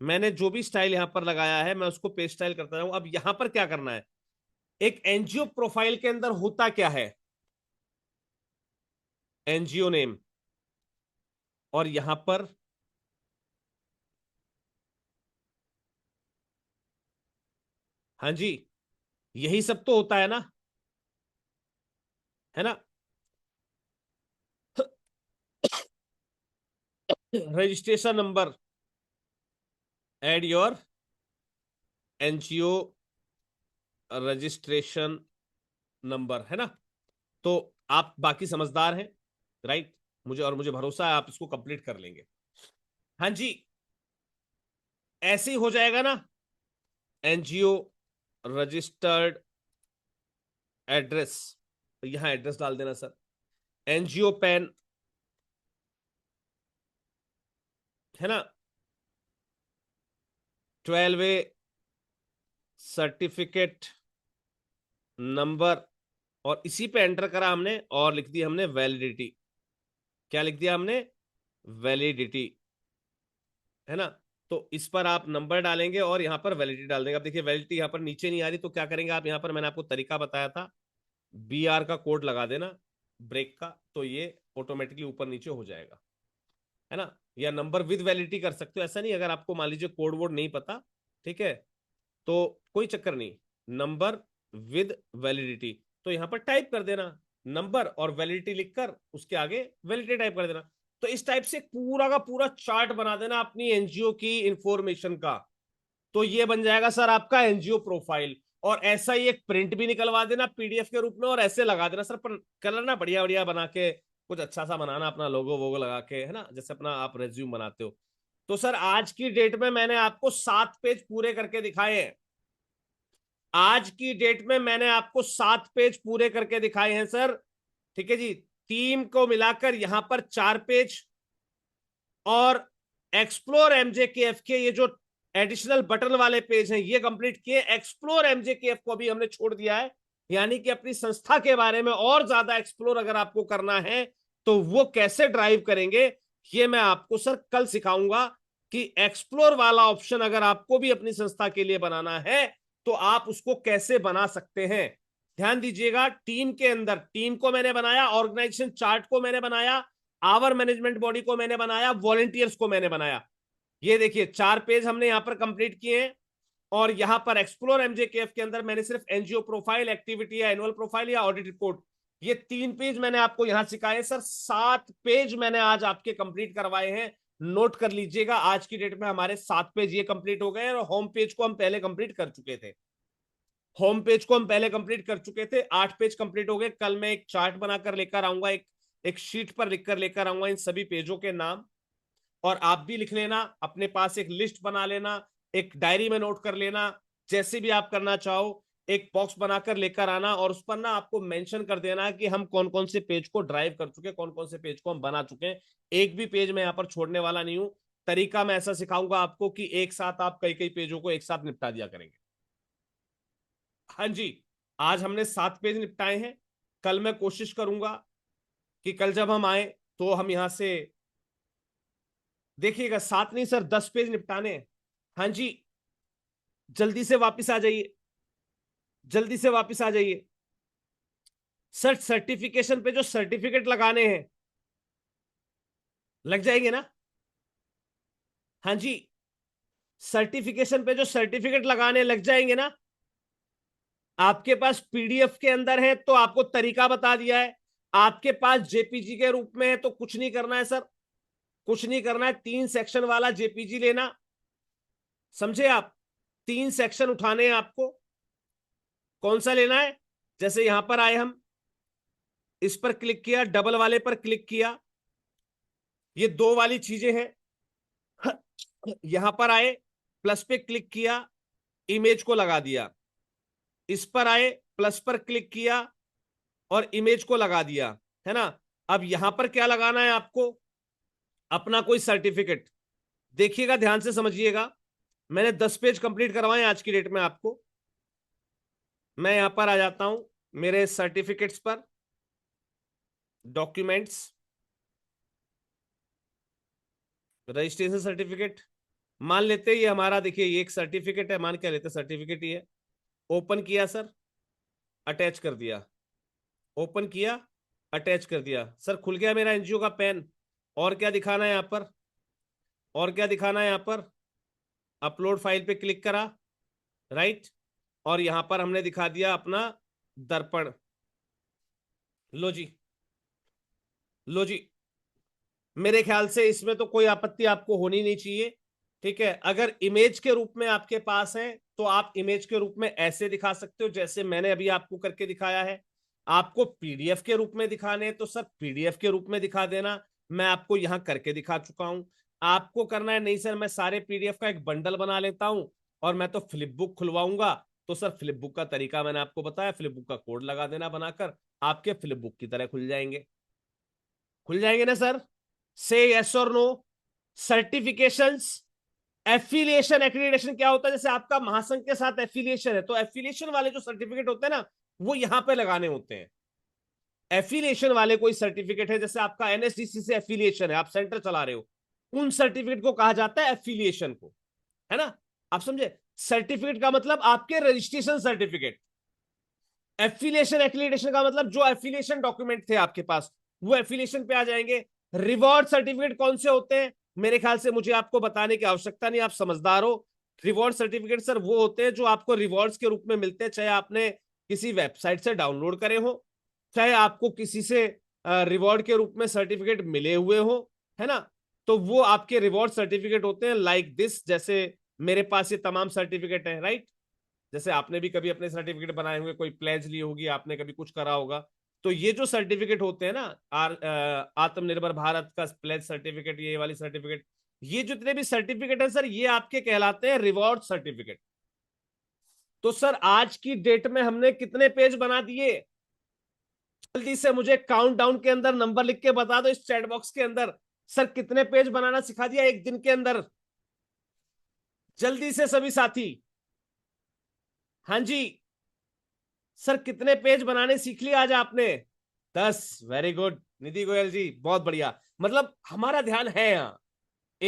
मैंने जो भी स्टाइल यहां पर लगाया है मैं उसको पेस्ट स्टाइल करता जाऊंगा। अब यहां पर क्या करना है, एक एनजीओ प्रोफाइल के अंदर होता क्या है, एनजीओ नेम, और यहां पर हाँ जी, यही सब तो होता है ना, है ना। Registration number, add your NGO registration number, है ना। तो आप बाकी समझदार हैं, राइट, मुझे भरोसा है आप इसको कंप्लीट कर लेंगे। हाँ जी, ऐसे ही हो जाएगा ना, एनजीओ रजिस्टर्ड एड्रेस, यहां एड्रेस डाल देना सर, एनजीओ पैन, है ना, 12 सर्टिफिकेट नंबर, और इसी पे एंटर करा हमने और लिख दिया हमने वैलिडिटी। क्या लिख दिया हमने, वैलिडिटी, है ना। तो इस पर आप नंबर डालेंगे और यहां पर वैलिडिटी डाल देंगे। अब देखिए वैलिडिटी यहां पर नीचे नहीं आ रही, तो क्या करेंगे आप, यहां पर मैंने आपको तरीका बताया था, BR का कोड लगा देना, ब्रेक का, तो ये ऑटोमेटिकली ऊपर नीचे हो जाएगा, है ना। या नंबर विद वैलिडिटी कर सकते हो, ऐसा नहीं, अगर आपको मान लीजिए कोड वोड नहीं पता, ठीक है, तो कोई चक्कर नहीं, नंबर विद वैलिडिटी, तो यहां पर टाइप कर देना नंबर और वैलिडिटी लिखकर उसके आगे वैलिडिटी टाइप कर देना। तो इस टाइप से पूरा का पूरा चार्ट बना देना अपनी एनजीओ की इंफॉर्मेशन का, तो ये बन जाएगा सर आपका एनजीओ प्रोफाइल। और ऐसा ही एक प्रिंट भी निकलवा देना पीडीएफ के रूप में और ऐसे लगा देना सर, पर कलर ना बढ़िया बढ़िया बना के, कुछ अच्छा सा बनाना, अपना लोगो वोगो लगा के, है ना, जैसे अपना आप रेज्यूम बनाते हो। तो सर आज की डेट में मैंने आपको 7 पेज पूरे करके दिखाए हैं, आज की डेट में मैंने आपको 7 पेज पूरे करके दिखाए हैं सर, ठीक है जी। टीम को मिलाकर यहां पर 4 पेज, और एक्सप्लोर एमजेकेएफ के ये जो एडिशनल बटन वाले पेज हैं ये कंप्लीट किए। एक्सप्लोर एमजेकेएफ को भी हमने छोड़ दिया है, यानी कि अपनी संस्था के बारे में और ज्यादा एक्सप्लोर अगर आपको करना है तो वो कैसे ड्राइव करेंगे, ये मैं आपको सर कल सिखाऊंगा कि एक्सप्लोर वाला ऑप्शन अगर आपको भी अपनी संस्था के लिए बनाना है तो आप उसको कैसे बना सकते हैं। ध्यान दीजिएगा, टीम के अंदर, टीम को मैंने बनाया, ऑर्गेनाइजेशन चार्ट को मैंने बनाया, आवर मैनेजमेंट बॉडी को मैंने बनाया, वॉलंटियर्स को मैंने बनाया। ये देखिए 4 पेज हमने यहां पर कंप्लीट किए हैं। और यहां पर एक्सप्लोर एमजेकेएफ के अंदर मैंने सिर्फ एनजीओ प्रोफाइल, एक्टिविटी या एनुअल प्रोफाइल या ऑडिट रिपोर्ट, ये 3 पेज मैंने आपको यहां सिखाए सर। 7 पेज मैंने आज आपके कंप्लीट करवाए हैं। नोट कर लीजिएगा, आज की डेट में हमारे 7 पेज ये कंप्लीट हो गए और होम पेज को हम पहले कंप्लीट कर चुके थे। होम पेज को हम पहले कंप्लीट कर चुके थे, 8 पेज कंप्लीट हो गए। कल मैं एक चार्ट बनाकर लेकर आऊंगा, एक शीट पर लिखकर लेकर आऊंगा इन सभी पेजों के नाम, और आप भी लिख लेना, अपने पास एक लिस्ट बना लेना, एक डायरी में नोट कर लेना, जैसे भी आप करना चाहो एक बॉक्स बनाकर लेकर आना, और उस पर ना आपको मेंशन कर देना कि हम कौन कौन से पेज को ड्राइव कर चुके हैं, कौन कौन से पेज को हम बना चुके हैं। एक भी पेज मैं यहाँ पर छोड़ने वाला नहीं हूं। तरीका मैं ऐसा सिखाऊंगा आपको कि एक साथ आप कई कई पेजों को एक साथ निपटा दिया करेंगे। हाँ जी, आज हमने 7 पेज निपटाए हैं। कल मैं कोशिश करूंगा कि कल जब हम आए तो हम यहां से, देखिएगा 7 नहीं सर 10 पेज निपटाने हैं। हाँ जी, जल्दी से वापस आ जाइए, जल्दी से वापस आ जाइए। सर सर्टिफिकेशन पे जो सर्टिफिकेट लगाने हैं लग जाएंगे ना। हाँ जी, सर्टिफिकेशन पे जो सर्टिफिकेट लगाने लग जाएंगे ना। आपके पास पीडीएफ के अंदर है तो आपको तरीका बता दिया है, आपके पास जेपीजी के रूप में है तो कुछ नहीं करना है सर, कुछ नहीं करना है। 3 सेक्शन वाला जेपीजी लेना, समझे आप। 3 सेक्शन उठाने हैं आपको। कौन सा लेना है, जैसे यहां पर आए हम, इस पर क्लिक किया, डबल वाले पर क्लिक किया, ये 2 वाली चीजें हैं। यहां पर आए, प्लस पे क्लिक किया, इमेज को लगा दिया। इस पर आए, प्लस पर क्लिक किया और इमेज को लगा दिया, है ना। अब यहां पर क्या लगाना है आपको, अपना कोई सर्टिफिकेट। देखिएगा, ध्यान से समझिएगा, मैंने 10 पेज कंप्लीट करवाए आज की डेट में आपको। मैं यहां पर आ जाता हूं मेरे सर्टिफिकेट्स पर, डॉक्यूमेंट्स, रजिस्ट्रेशन सर्टिफिकेट, मान लेते हैं ये हमारा, देखिए ये एक सर्टिफिकेट है, मान क्या लेते हैं, सर्टिफिकेट ही है। ओपन किया सर, अटैच कर दिया, ओपन किया, अटैच कर दिया सर, खुल गया मेरा एनजीओ का पैन। और क्या दिखाना है यहां पर, और क्या दिखाना है यहां पर, अपलोड फाइल पे क्लिक करा, राइट, और यहां पर हमने दिखा दिया अपना दर्पण। लो जी, लो जी, मेरे ख्याल से इसमें तो कोई आपत्ति आपको होनी नहीं चाहिए। ठीक है, अगर इमेज के रूप में आपके पास है तो आप इमेज के रूप में ऐसे दिखा सकते हो जैसे मैंने अभी आपको करके दिखाया है। आपको पीडीएफ के रूप में दिखाने हैं तो सर पीडीएफ के रूप में दिखा देना, मैं आपको यहां करके दिखा चुका हूं। आपको करना है नहीं सर मैं सारे पीडीएफ का एक बंडल बना लेता हूं और मैं तो फ्लिप बुक खुलवाऊंगा, तो सर फ्लिप बुक का तरीका मैंने आपको बताया, फ्लिप बुक का कोड लगा देना बनाकर, आपके फ्लिप बुक की तरह खुल जाएंगे। खुल जाएंगे ना सर, से यस और नो। सर्टिफिकेशंस, एफिलिएशन, एक्रीडेशन क्या होता है, जैसे आपका महासंघ के साथ एफिलिएशन है तो एफिलिएशन वाले जो सर्टिफिकेट होते हैं ना वो यहां पे लगाने होते हैं। एफिलिएशन वाले कोई सर्टिफिकेट है, जैसे आपका एनएसडीसी से एफिलिएशन है, आप सेंटर चला रहे हो, उन सर्टिफिकेट को कहा जाता है एफिलिएशन को, है ना। आप समझे, सर्टिफिकेट का मतलब आपके रजिस्ट्रेशन सर्टिफिकेट, एफिलिएशन एक्रीडेशन का मतलब जो एफिलिएशन डॉक्यूमेंट थे आपके पास वो एफिलिएशन पे आ जाएंगे। रिवॉर्ड सर्टिफिकेट कौन से होते हैं, मेरे ख्याल से मुझे आपको बताने की आवश्यकता नहीं, आप समझदार हो। रिवॉर्ड सर्टिफिकेट सर वो होते हैं जो आपको रिवॉर्ड्स के रूप में मिलते हैं, चाहे आपने किसी वेबसाइट से डाउनलोड करे हो, चाहे आपको किसी से रिवॉर्ड के रूप में सर्टिफिकेट मिले हुए हो, है ना। तो वो आपके रिवॉर्ड सर्टिफिकेट होते हैं, लाइक दिस, जैसे मेरे पास ये तमाम सर्टिफिकेट है, राइट। जैसे आपने भी कभी अपने सर्टिफिकेट बनाए होंगे, कोई प्लेज ली होगी आपने, कभी कुछ करा होगा, तो ये जो सर्टिफिकेट होते हैं ना, आत्मनिर्भर भारत का प्लेज सर्टिफिकेट, ये वाली सर्टिफिकेट, ये जितने भी सर्टिफिकेट है सर ये आपके कहलाते हैं रिवॉर्ड सर्टिफिकेट। तो सर आज की डेट में हमने कितने पेज बना दिए, जल्दी से मुझे काउंट डाउन के अंदर नंबर लिख के बता दो इस चैट बॉक्स के अंदर, सर कितने पेज बनाना सिखा दिया एक दिन के अंदर, जल्दी से सभी साथी। हाँ जी, सर कितने पेज बनाने सीख लिया आज आपने, 10। वेरी गुड निधि गोयल जी, बहुत बढ़िया, मतलब हमारा ध्यान है यहाँ,